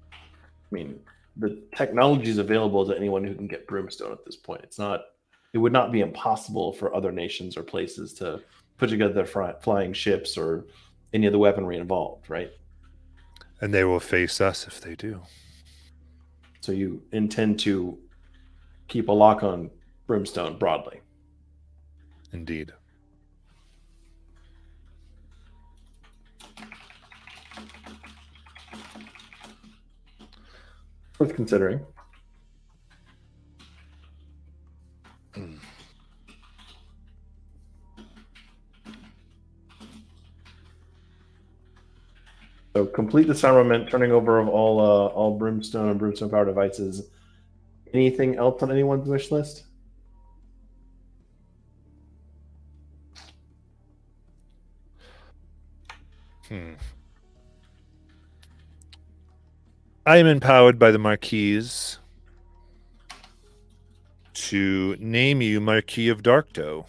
I mean, the technology is available to anyone who can get broomstone at this point. It would not be impossible for other nations or places to put together their flying ships or any of the weaponry involved, right? And they will face us if they do. So you intend to keep a lock on Brimstone broadly? Indeed. Worth considering. So complete disarmament, turning over of all Brimstone and Brimstone power devices. Anything else on anyone's wish list? I am empowered by the Marquise to name you Marquis of Darktoe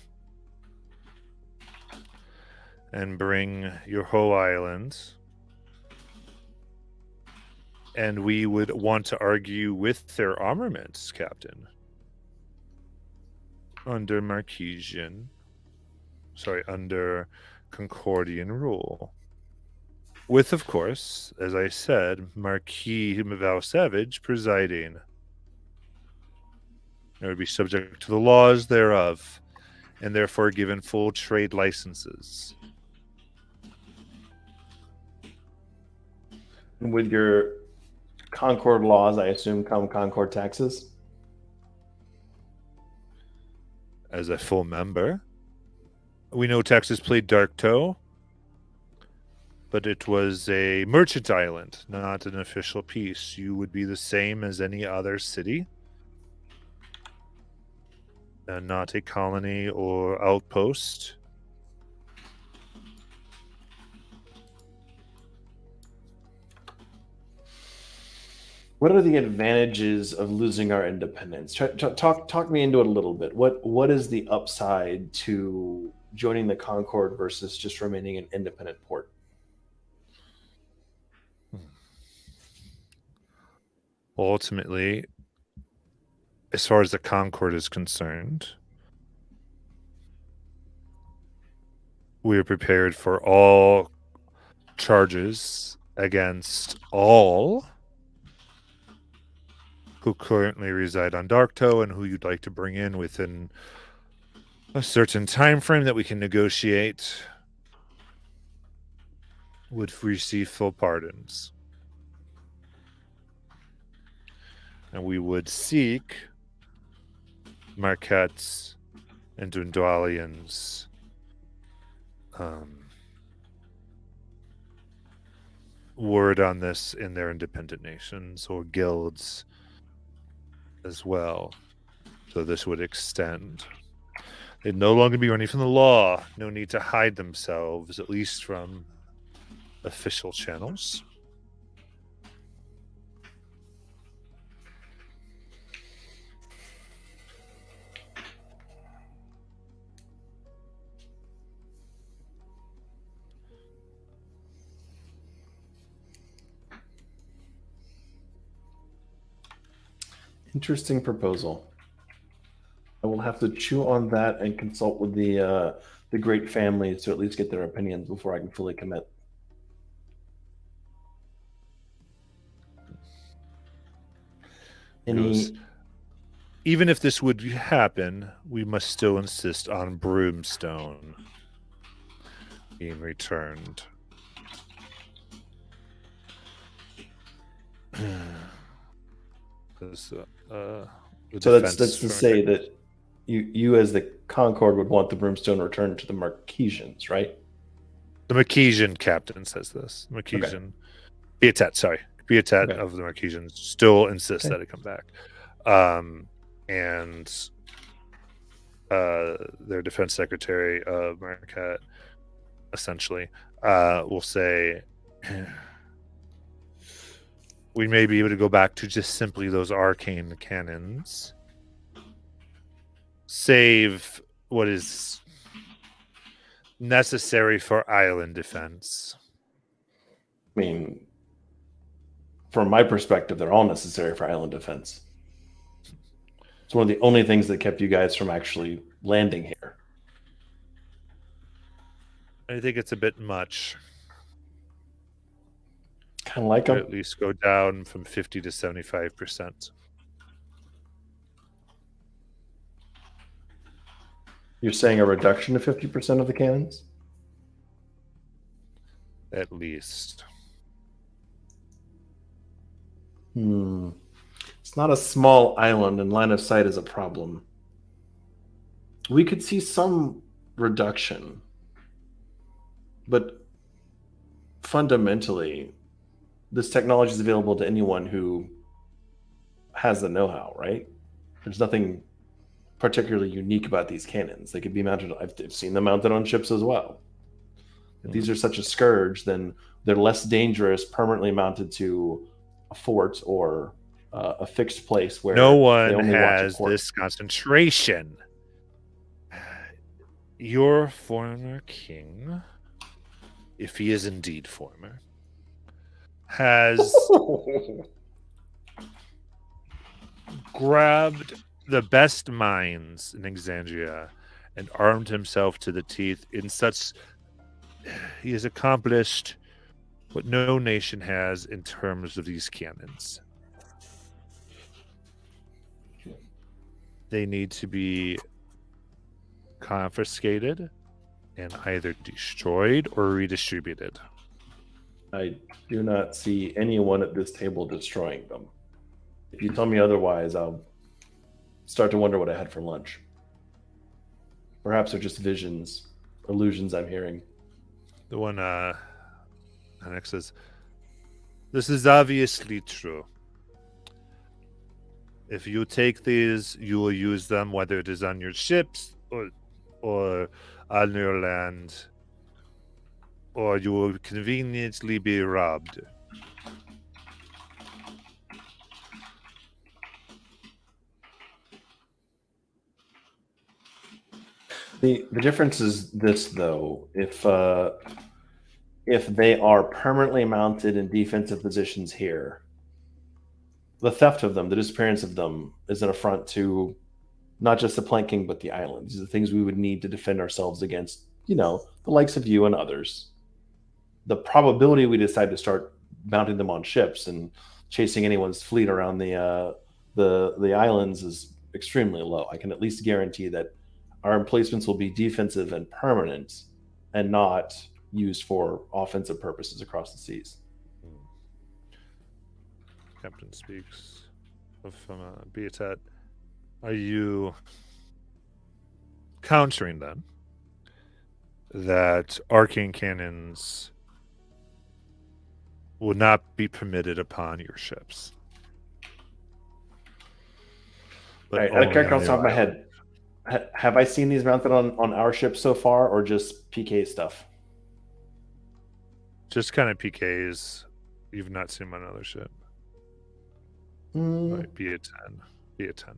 and bring your whole island. And we would want to argue with their armaments, Captain. Under under Concordian rule. With, of course, as I said, Marquis Val Savage presiding. It would be subject to the laws thereof, and therefore given full trade licenses. With your Concord laws, I assume, come Concord taxes? As a full member. We know Texas played Darktoe, but it was a merchant island, not an official piece. You would be the same as any other city, and not a colony or outpost. What are the advantages of losing our independence? Talk me into it a little bit. What is the upside to joining the Concord versus just remaining an independent port? Ultimately, as far as the Concord is concerned, we are prepared for all charges against all who currently reside on Darktoe and who you'd like to bring in within a certain time frame that we can negotiate would receive full pardons. And we would seek Marquettes and Dundalians word on this in their independent nations or guilds as well. So this would extend. They'd no longer be running from the law. No need to hide themselves, at least from official channels. Interesting proposal. I will have to chew on that and consult with the great families to at least get their opinions before I can fully commit. Even if this would happen, we must still insist on Broomstone being returned. So that's to say that you as the Concord would want the Broomstone returned to the Marquesians, right? The Marquesian captain says this. Marquesian. Okay. Pietat of the Marquesians still insists that it come back. And their defense secretary, Marquette, essentially, will say we may be able to go back to just simply those arcane cannons, save what is necessary for island defense. I mean, from my perspective, they're all necessary for island defense. It's one of the only things that kept you guys from actually landing here. I think it's a bit much. Kind of like them. At least go down from 50 to 75%. You're saying a reduction of 50% of the cannons? At least. It's not a small island, and line of sight is a problem. We could see some reduction, but fundamentally, this technology is available to anyone who has the know-how, right? There's nothing particularly unique about these cannons. They could be mounted. I've seen them mounted on ships as well. If these are such a scourge, then they're less dangerous permanently mounted to a fort or a fixed place where no one has this concentration. Your former king, if he is indeed former, has grabbed the best minds in Exandria and armed himself to the teeth in such. He has accomplished what no nation has in terms of these cannons. They need to be confiscated and either destroyed or redistributed. I do not see anyone at this table destroying them. If you tell me otherwise, I'll start to wonder what I had for lunch. Perhaps they're just visions, illusions I'm hearing. The one next says, this is obviously true. If you take these, you will use them, whether it is on your ships or on your land, or you will conveniently be robbed. The difference is this though: if they are permanently mounted in defensive positions here, the theft of them, the disappearance of them, is an affront to not just the planking but the island. These are the things we would need to defend ourselves against, the likes of you and others. The probability we decide to start mounting them on ships and chasing anyone's fleet around the islands is extremely low. I can at least guarantee that our emplacements will be defensive and permanent, and not used for offensive purposes across the seas. Captain speaks from Beatet. Are you countering then that arcane cannons will not be permitted upon your ships? Right, out only of character on off the top of my your head, have I seen these mounted on our ship so far, or just PK stuff? just kind of PKs. You've not seen my other ship. Right, be a 10. Be a 10.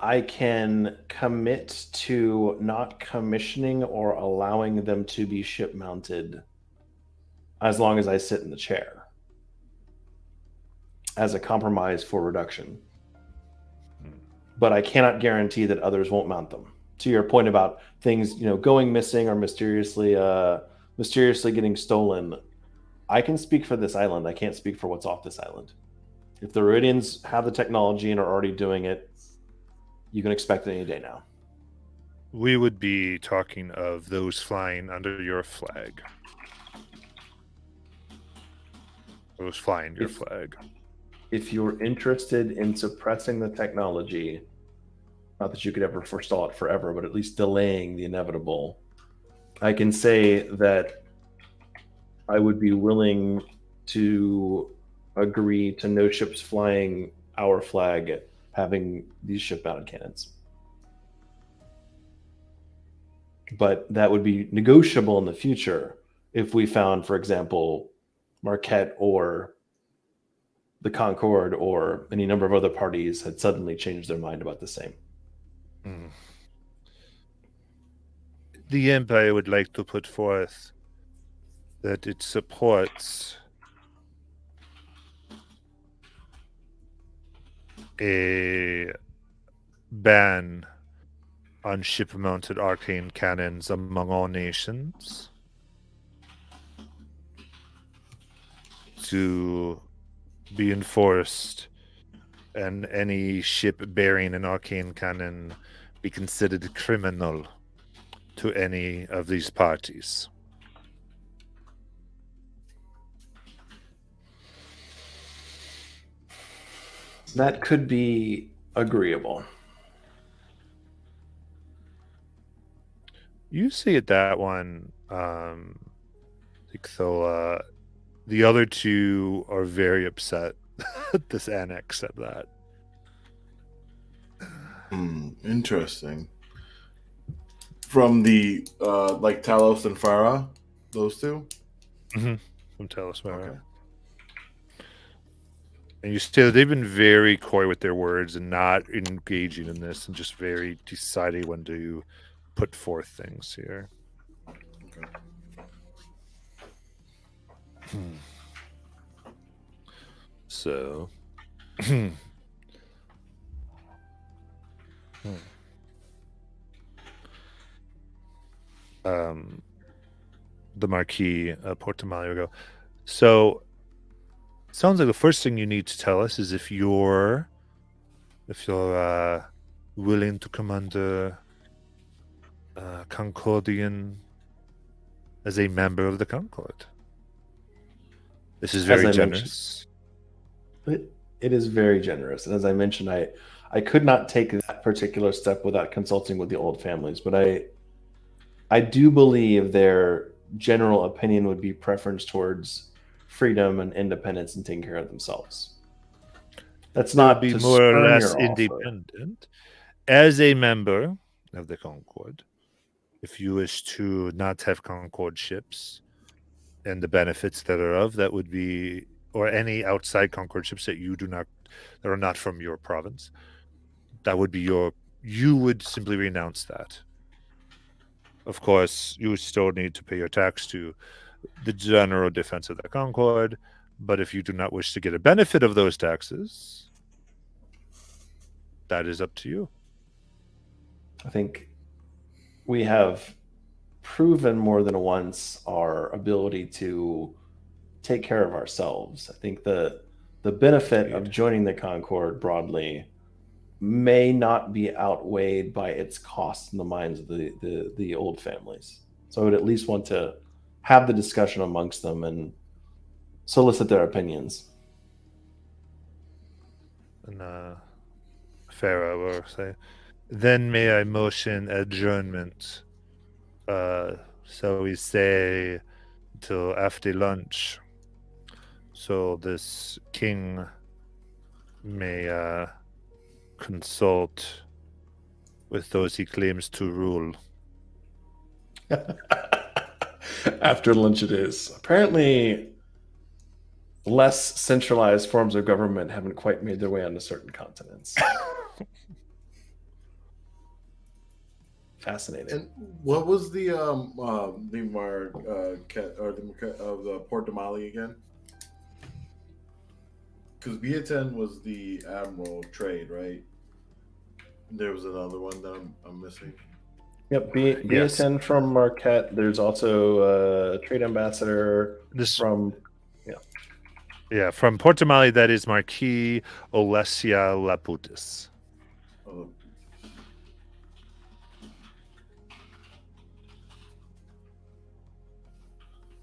I can commit to not commissioning or allowing them to be ship mounted as long as I sit in the chair as a compromise for reduction. But I cannot guarantee that others won't mount them. To your point about things, going missing or mysteriously getting stolen, I can speak for this island. I can't speak for what's off this island. If the Iridians have the technology and are already doing it, you can expect it any day now. We would be talking of those flying under your flag. Those flying your flag. If you're interested in suppressing the technology, not that you could ever forestall it forever, but at least delaying the inevitable, I can say that I would be willing to agree to no ships flying our flag having these ship-mounted cannons. But that would be negotiable in the future if we found, for example, Marquette or the Concorde or any number of other parties had suddenly changed their mind about the same. The Empire would like to put forth that it supports a ban on ship-mounted arcane cannons among all nations to be enforced, and any ship bearing an arcane cannon be considered criminal to any of these parties. That could be agreeable. You see it that one, so the other two are very upset that this annex said that. Interesting. From the like Talos and Farah, those two? Mm-hmm. From Talos. Okay. And you see they've been very coy with their words and not engaging in this, and just very deciding when to put forth things here. Okay. So, the Marquis Portamayo go. So, sounds like the first thing you need to tell us is if you're willing to come under Concordian as a member of the Concord. This is very generous. It is very generous, and as I mentioned, I could not take that particular step without consulting with the old families, but I do believe their general opinion would be preference towards freedom and independence and taking care of themselves. That's not be to more or spurn less your independent as a member of the Concord. If you wish to not have Concord ships and the benefits that are of, that would be, or any outside Concord ships that you do not, that are not from your province, that would be your you would simply renounce that. Of course, you still need to pay your tax to the general defense of the Concord, but if you do not wish to get a benefit of those taxes, that is up to you. I think we have proven more than once our ability to take care of ourselves. I think the benefit of joining the Concord broadly may not be outweighed by its cost in the minds of the old families. So I would at least want to have the discussion amongst them and solicit their opinions. And Pharaoh will say, then may I motion adjournment. So we say till after lunch. So this king may consult with those he claims to rule. After lunch it is. Apparently, less centralized forms of government haven't quite made their way onto certain continents. Fascinating. And what was the Marquette or the Port de Mali again? Because Bieten was the Admiral trade, right? There was another one that I'm missing. Yep, Bieten from Marquette. There's also a trade ambassador from from Porto Mali. That is Marquis Olesia Laputis. Oh.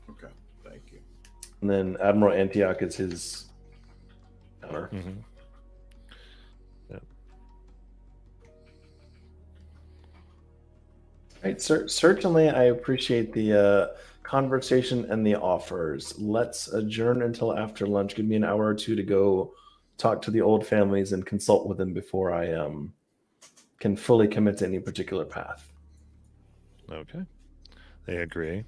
Okay, thank you. And then Admiral Antioch is his counter. Mm-hmm. Right, certainly I appreciate the conversation and the offers. Let's adjourn until after lunch. Give me an hour or two to go talk to the old families and consult with them before I can fully commit to any particular path. Okay. They agree.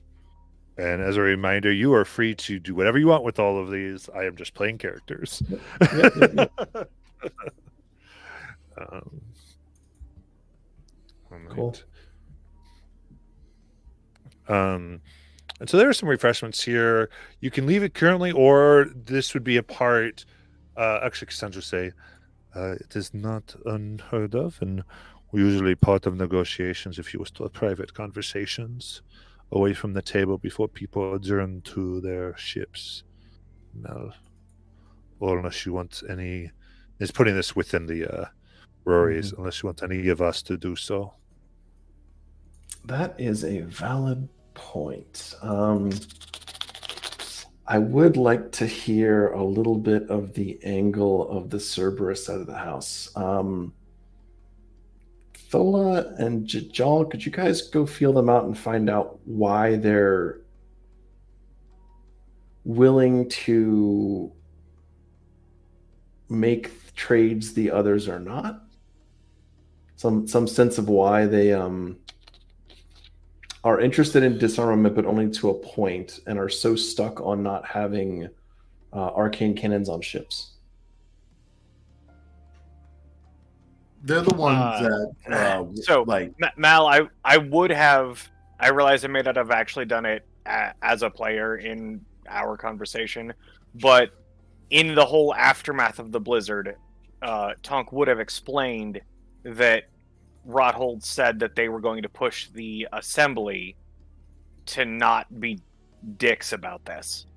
And as a reminder, you are free to do whatever you want with all of these. I am just playing characters. Yep. Cool. And so there are some refreshments here. You can leave it currently, or this would be a part. Actually, Cassandra say it is not unheard of, and usually part of negotiations if you were still private conversations away from the table before people adjourn to their ships. Now, or unless you want any, is putting this within the Rory's, unless you want any of us to do so. That is a valid point. I would like to hear a little bit of the angle of the Cerberus side of the house. Thola and Jajal, could you guys go feel them out and find out why they're willing to make trades the others are not? Some sense of why they are interested in disarmament, but only to a point, and are so stuck on not having arcane cannons on ships. They're the ones that so like Mal, I would have. I realize I may not have actually done it as a player in our conversation, but in the whole aftermath of the blizzard, Tonk would have explained that Rothold said that they were going to push the assembly to not be dicks about this.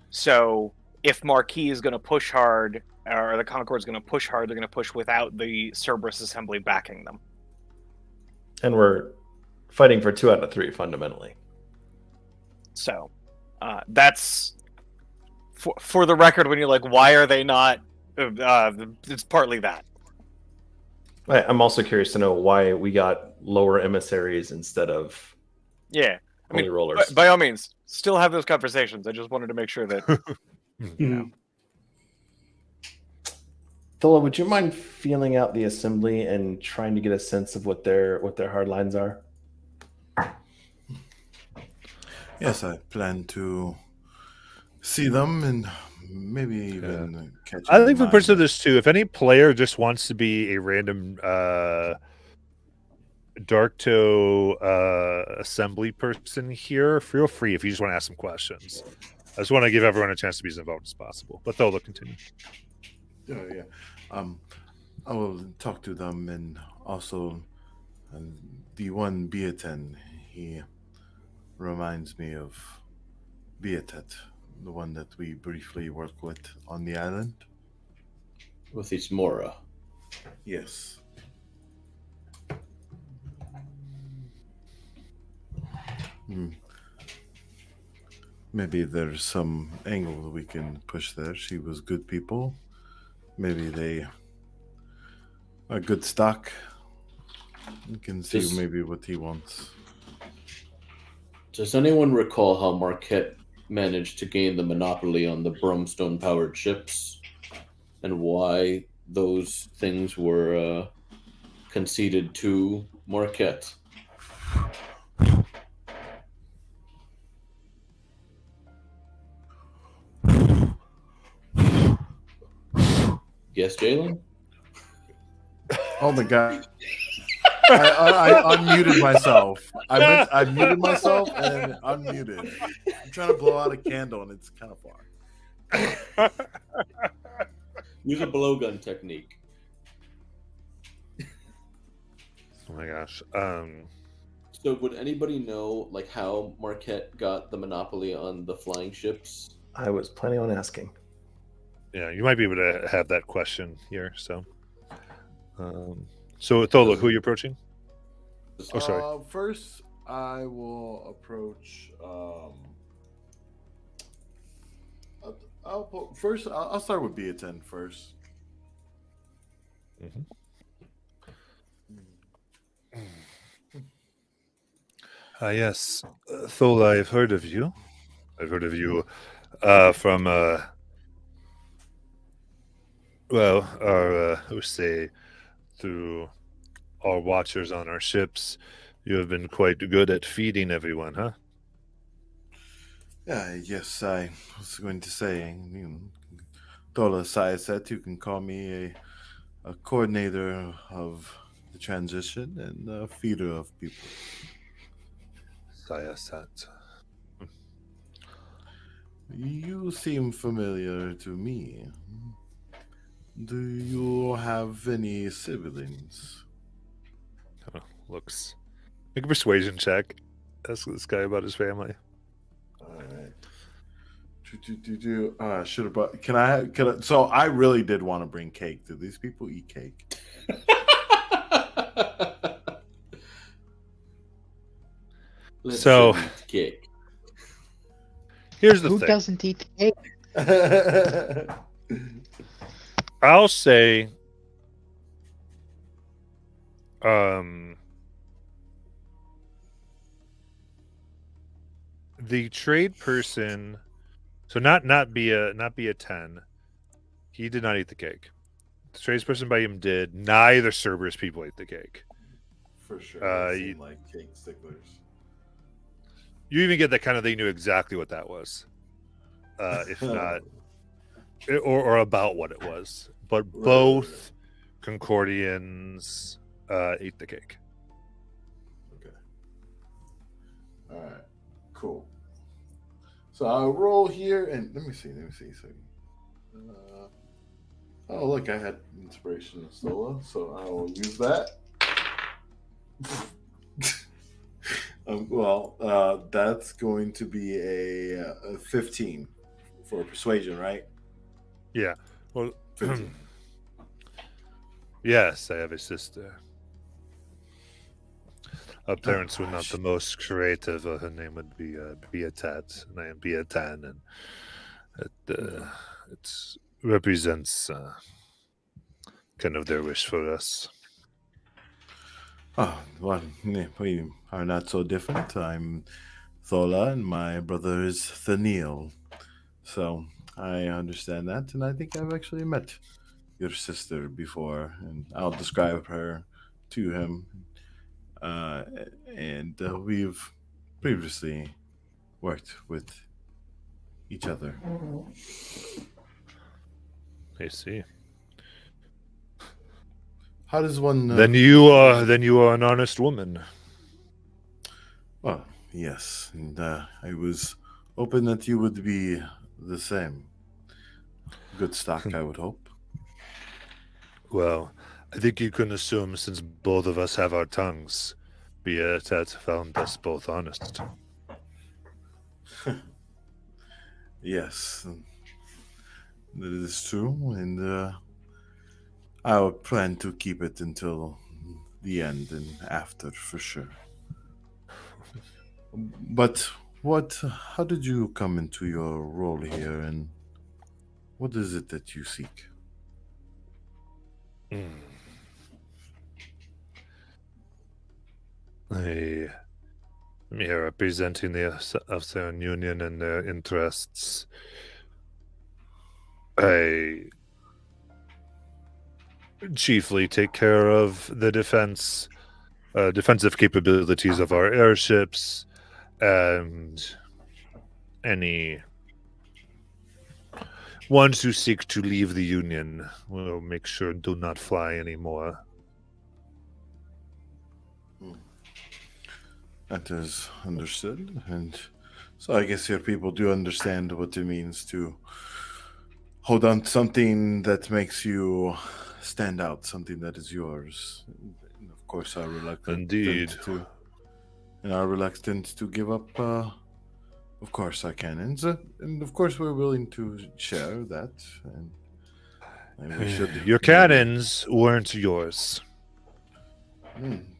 So if Marquis is going to push hard, or the Concord's going to push hard, they're going to push without the Cerberus assembly backing them. And we're fighting for 2 out of 3 fundamentally. So that's for the record. When you're like, why are they not? It's partly that. I'm also curious to know why we got lower emissaries instead of only rollers. By all means, still have those conversations. I just wanted to make sure that Thola, would you mind feeling out the assembly and trying to get a sense of what their hard lines are? Yes, I plan to see them and maybe even catch. I think for the purpose of this too, if any player just wants to be a random Darkto assembly person here, feel free if you just want to ask some questions. I just want to give everyone a chance to be as involved as possible. But they'll continue. Oh yeah. I will talk to them, and also the one Beaten. He reminds me of Beatet, the one that we briefly worked with on the island. With its Mora. Yes. Maybe there's some angle that we can push there. She was good people. Maybe they are good stock. You can see Does- maybe what he wants. Does anyone recall how Marquette managed to gain the monopoly on the Brumstone powered ships and why those things were conceded to Marquette? Yes, Jalen? Oh my god. I unmuted myself. I muted myself and unmuted. I'm trying to blow out a candle and it's kind of far. Use a blowgun technique. Oh my gosh. So would anybody know like how Marquette got the monopoly on the flying ships? I was planning on asking. Yeah, you might be able to have that question here. So Thola, who are you approaching? Oh, sorry. First, I will approach. I'll start with Beaten first. Mm-hmm. Yes, Thola, I've heard of you. I've heard of you from our who say through our watchers on our ships. You have been quite good at feeding everyone, huh? Yes, I was going to say, Tola Sai said you can call me a coordinator of the transition and a feeder of people. Sayasat. You seem familiar to me. Do you have any siblings? Looks. Make a persuasion check. Ask this guy about his family. All right. Should have brought. Can I? So I really did want to bring cake. Do these people eat cake? Let's So- eat cake. Here's the Who thing. doesn't eat cake? I'll say, the trade person. So not be a 10. He did not eat the cake. The tradesperson by him did. Neither Cerberus people ate the cake. For sure. They They seem seem like cake sticklers. You even get that kind of they knew exactly what that was, if not, or about what it was. But Right. both Concordians ate the cake. Okay. All right. Cool. So I'll roll here and let me see. So, oh, look, I had inspiration of Sola, so I will use that. That's going to be a 15 for persuasion, right? Yeah. Well, 15. yes, I have a sister. Our parents were not gosh. the most creative. Her name would be Beatat, and I am Beatan, and it represents kind of their wish for us. Oh, well, we are not so different. I'm Thola, and my brother is Thaniel. So I understand that, and I think I've actually met your sister before, and I'll describe her to him. And we've previously worked with each other. I see. How does one? Then you are an honest woman. Well, yes, and I was hoping that you would be the same. Good stock, I would hope. Well, I think you can assume since both of us have our tongues, be it that found us both honest. Yes, that is true, and I would plan to keep it until the end and after for sure. But what? How did you come into your role here, and what is it that you seek? Hmm. I am here representing the Southern Union and their interests. I chiefly take care of the defensive capabilities of our airships, and any ones who seek to leave the Union will make sure do not fly anymore. That is understood, and so I guess your people do understand what it means to hold on to something that makes you stand out, something that is yours. And of course, are reluctant Indeed. to give up. Of course, our cannons, and of course, we're willing to share that. And we should. Your cannons weren't yours.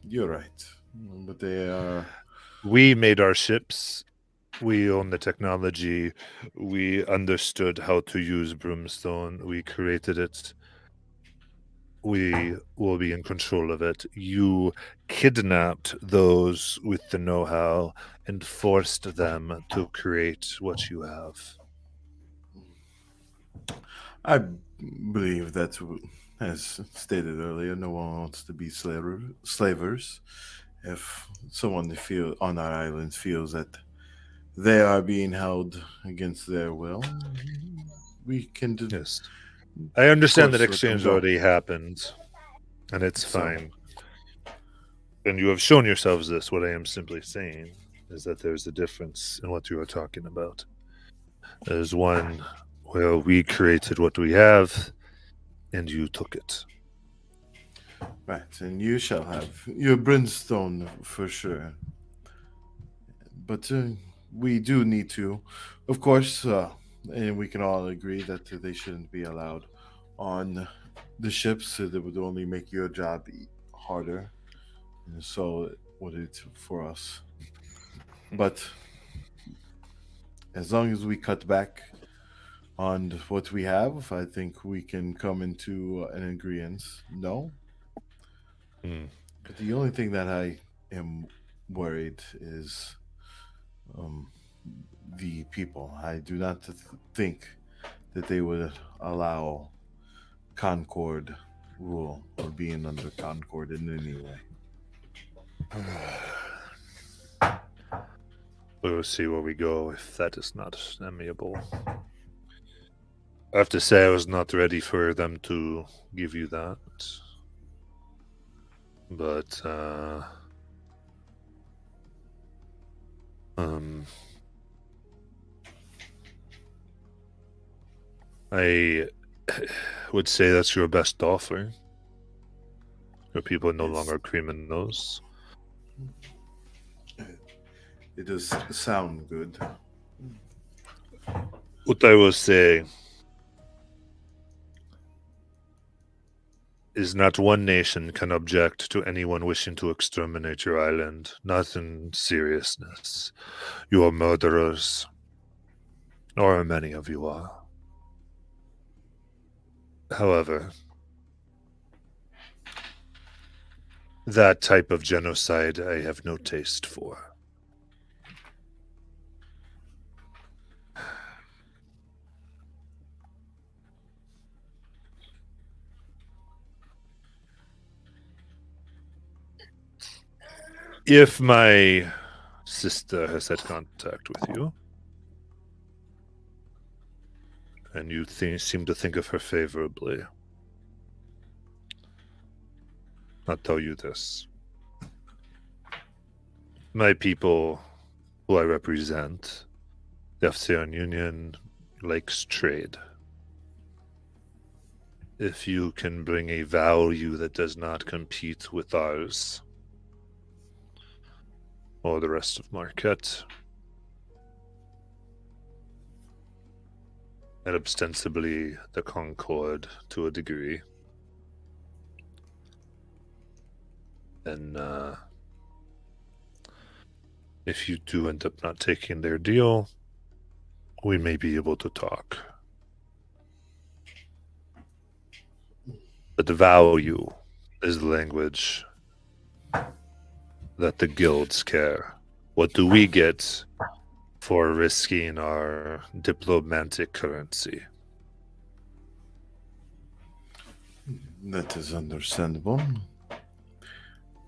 You're right, but they are. We made our ships. We own the technology. We understood how to use Brimstone. We created it. We will be in control of it. You kidnapped those with the know-how and forced them to create what you have. I believe that, as stated earlier, no one wants to be slavers. If someone on our island feels that they are being held against their will, we can do. Yes. I understand that course, let them exchange go. already happened, and it's So- fine. And you have shown yourselves this. What I am simply saying is that there's a difference in what you are talking about. There's one where we created what we have, and you took it. Right, and you shall have your brimstone for sure. But we do need to, of course, and we can all agree that they shouldn't be allowed on the ships. That would only make your job harder. And so would it for us. But as long as we cut back on what we have, I think we can come into an agreement. No, Hmm. but the only thing that I am worried is the people. I do not think that they would allow Concord rule or being under Concord in any way. We will see where we go if that is not amiable. I have to say I was not ready for them to give you that. But I would say that's your best offer. Your people are no Yes. longer criminals. It does sound good. What I will say is not one nation can object to anyone wishing to exterminate your island. Not in seriousness. You are murderers. Or many of you are. However, that type of genocide I have no taste for. If my sister has had contact with you, and you seem to think of her favorably, I'll tell you this. My people, who I represent, the Afghan Union, likes trade. If you can bring a value that does not compete with ours or the rest of market, and ostensibly the Concord to a degree, then if you do end up not taking their deal, we may be able to talk. But the value is the language that the guilds care. What do we get for risking our diplomatic currency? That is understandable.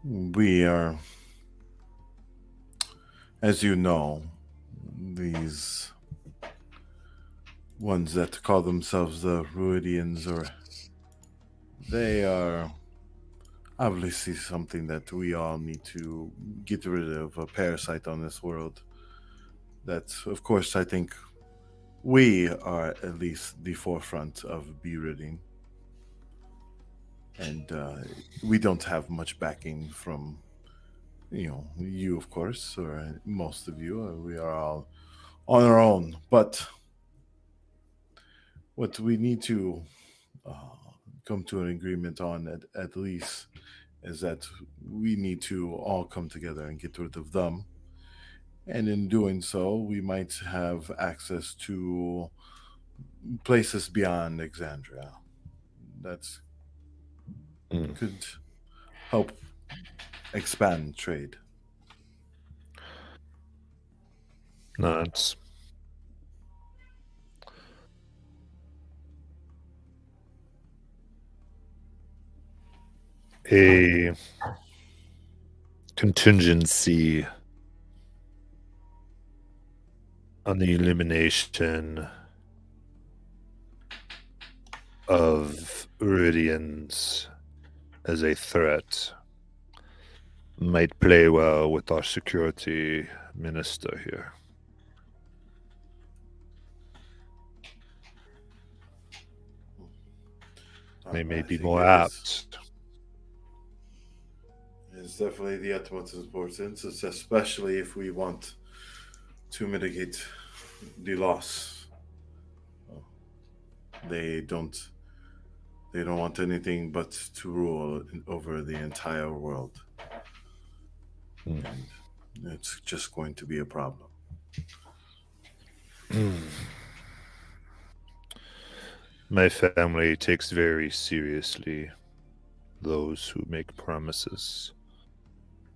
We are, as you know, these ones that call themselves the Ruidians, or they are obviously something that we all need to get rid of, a parasite on this world. That, of course, I think we are at least the forefront of be-ridding. And we don't have much backing from, you, of course, or most of you. We are all on our own. But what we need to come to an agreement on, at least, is that we need to all come together and get rid of them. And in doing so, we might have access to places beyond Alexandria. That's could help expand trade. No, it's a contingency on the elimination of Iridians as a threat might play well with our security minister here. They may I be think more it apt. It's definitely the utmost importance, especially if we want to mitigate the loss. They don't want anything but to rule over the entire world. And it's just going to be a problem. My family takes very seriously those who make promises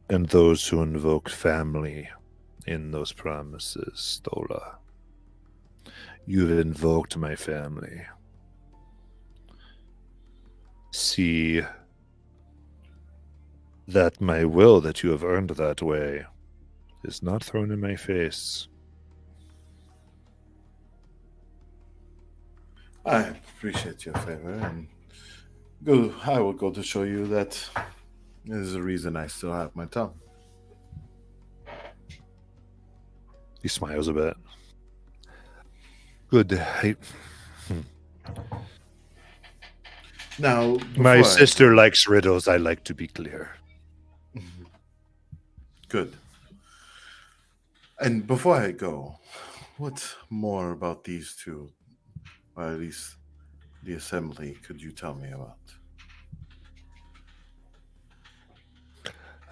and those who invoke family in those promises, Stola. You've invoked my family. See that my will that you have earned that way is not thrown in my face. I appreciate your favor, and I will go to show you that there's a reason I still have my tongue. He smiles a bit. Good. Now, My sister likes riddles, I like to be clear. Good. And before I go, what more about these two, or at least the assembly, could you tell me about?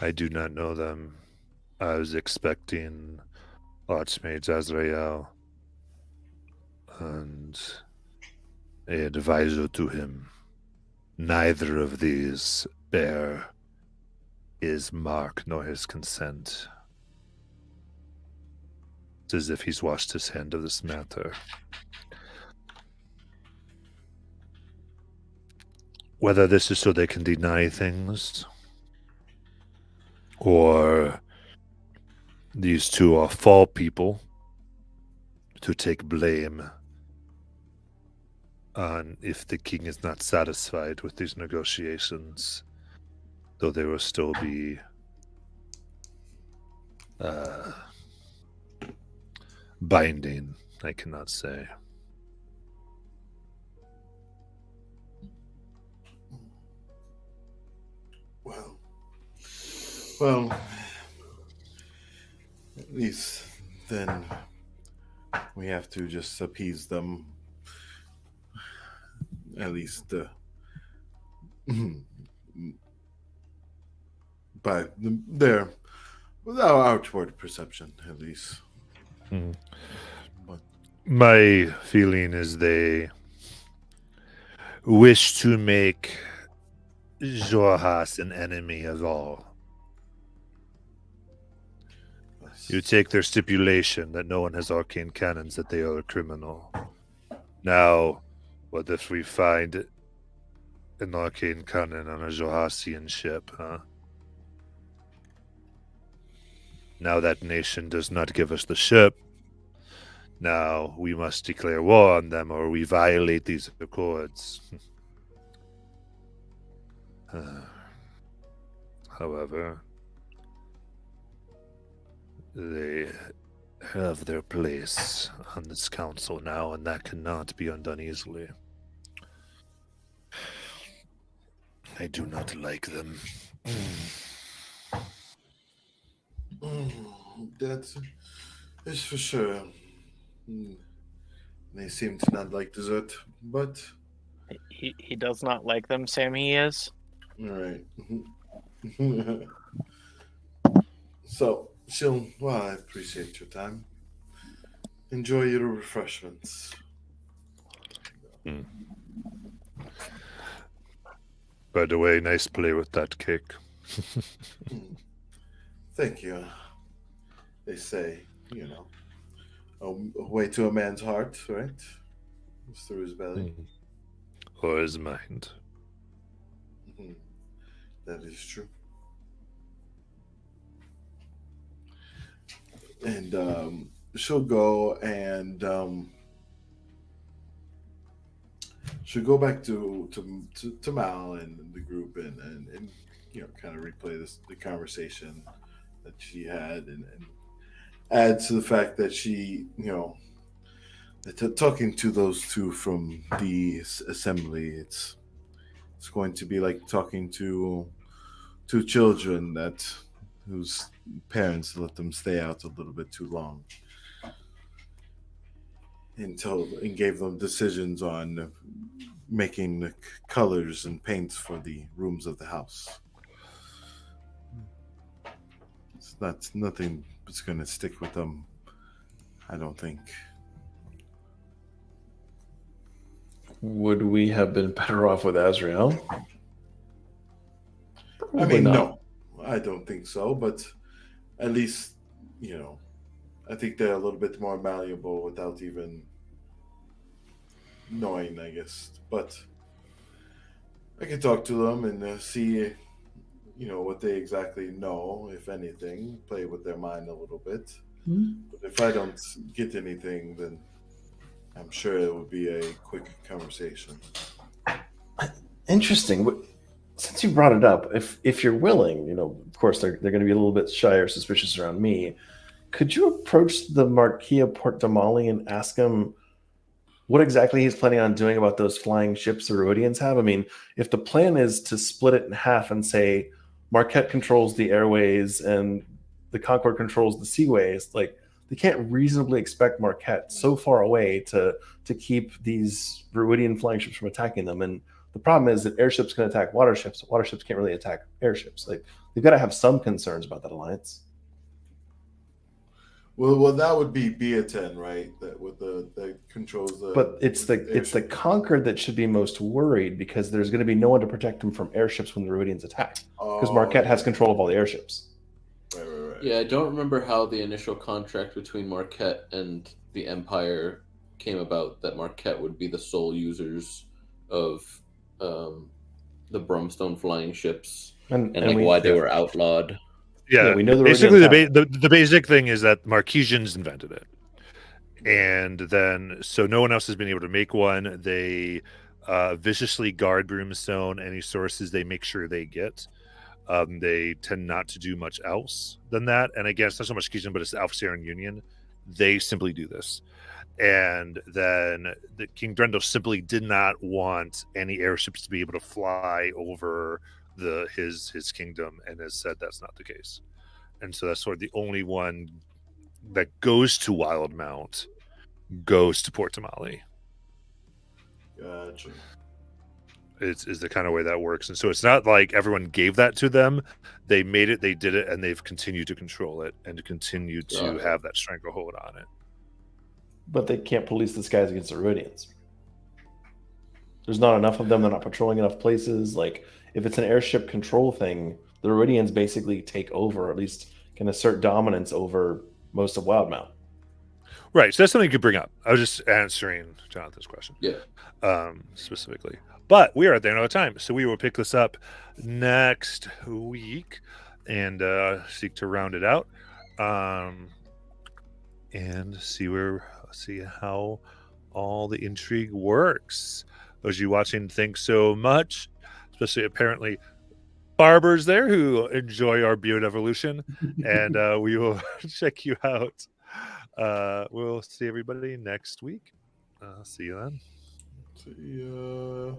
I do not know them. I was expecting Archmage Azrael and an advisor to him. Neither of these bear his mark nor his consent. It's as if he's washed his hand of this matter. Whether this is so they can deny things, or these two are fall people to take blame on if the king is not satisfied with these negotiations, though there will still be binding, I cannot say. Well, at least then we have to just appease them. At least by their without outward perception, at least. But My feeling is they wish to make Jorhas an enemy of all. You take their stipulation that no one has arcane cannons, that they are a criminal. Now, what if we find an arcane cannon on a Jorhasian ship, huh? Now that nation does not give us the ship. Now we must declare war on them or we violate these accords. However, they have their place on this council now, and that cannot be undone easily. I do not like them. That is for sure. They seem to not like dessert, but He does not like them, Sam. He is. all right. So, well, I appreciate your time. Enjoy your refreshments. By the way, nice play with that cake. Thank you. They say, a way to a man's heart, right? It's through his belly. Or his mind. That is true. And she'll go and she'll go back to Mal and the group and kind of replay the conversation that she had and add to the fact that she talking to those two from the assembly, it's going to be like talking to two children whose parents let them stay out a little bit too long and gave them decisions on making the colors and paints for the rooms of the house. It's nothing that's going to stick with them, I don't think. Would we have been better off with Azrael? I mean, no, I don't think so. But at least, I think they're a little bit more malleable without even knowing, I guess. But I can talk to them and see, what they exactly know, if anything, play with their mind a little bit. But if I don't get anything, then I'm sure it would be a quick conversation. Interesting. Since you brought it up, if you're willing, of course they're going to be a little bit shy or suspicious around me. Could you approach the Marquis of Port Damali and ask him what exactly he's planning on doing about those flying ships the Rhodians have? I mean, if the plan is to split it in half and say Marquette controls the airways and the Concord controls the seaways, like they can't reasonably expect Marquette so far away to keep these Rhodian flying ships from attacking them. And the problem is that airships can attack water ships. Water ships can't really attack airships. Like they've got to have some concerns about that alliance. Well, that would be Beaten, right? That controls the. But it's the Concord that should be most worried because there's going to be no one to protect them from airships when the Rhodians attack. Because Marquette has control of all the airships. Right. Yeah, I don't remember how the initial contract between Marquette and the Empire came about. That Marquette would be the sole users of the Brumstone flying ships, and why they were outlawed. Yeah, we know basically the basic thing is that Marquesians invented it, and then so no one else has been able to make one. They viciously guard Broomstone, any sources they make sure they get. They tend not to do much else than that. And again, it's not so much Kishin, but it's the Alpha Union. They simply do this. And then the King Drendo simply did not want any airships to be able to fly over his kingdom, and has said that's not the case. And so that's sort of the only one that goes to Wildmount goes to Port Tamale. Gotcha. Is the kind of way that works. And so it's not like everyone gave that to them. They made it, they did it, and they've continued to control it and to continue to have that stranglehold on it. But they can't police the skies against the Ruidians. There's not enough of them. They're not patrolling enough places. Like, if it's an airship control thing, the Ruidians basically take over, or at least can assert dominance over most of Wildmount. Right. So that's something you could bring up. I was just answering Jonathan's question. Yeah. Specifically. But we are at the end of the time. So we will pick this up next week and seek to round it out. And see how all the intrigue works. Those of you watching, thanks so much. Especially apparently barbers there who enjoy our beard evolution. And we will check you out. We'll see everybody next week. See you then. See ya.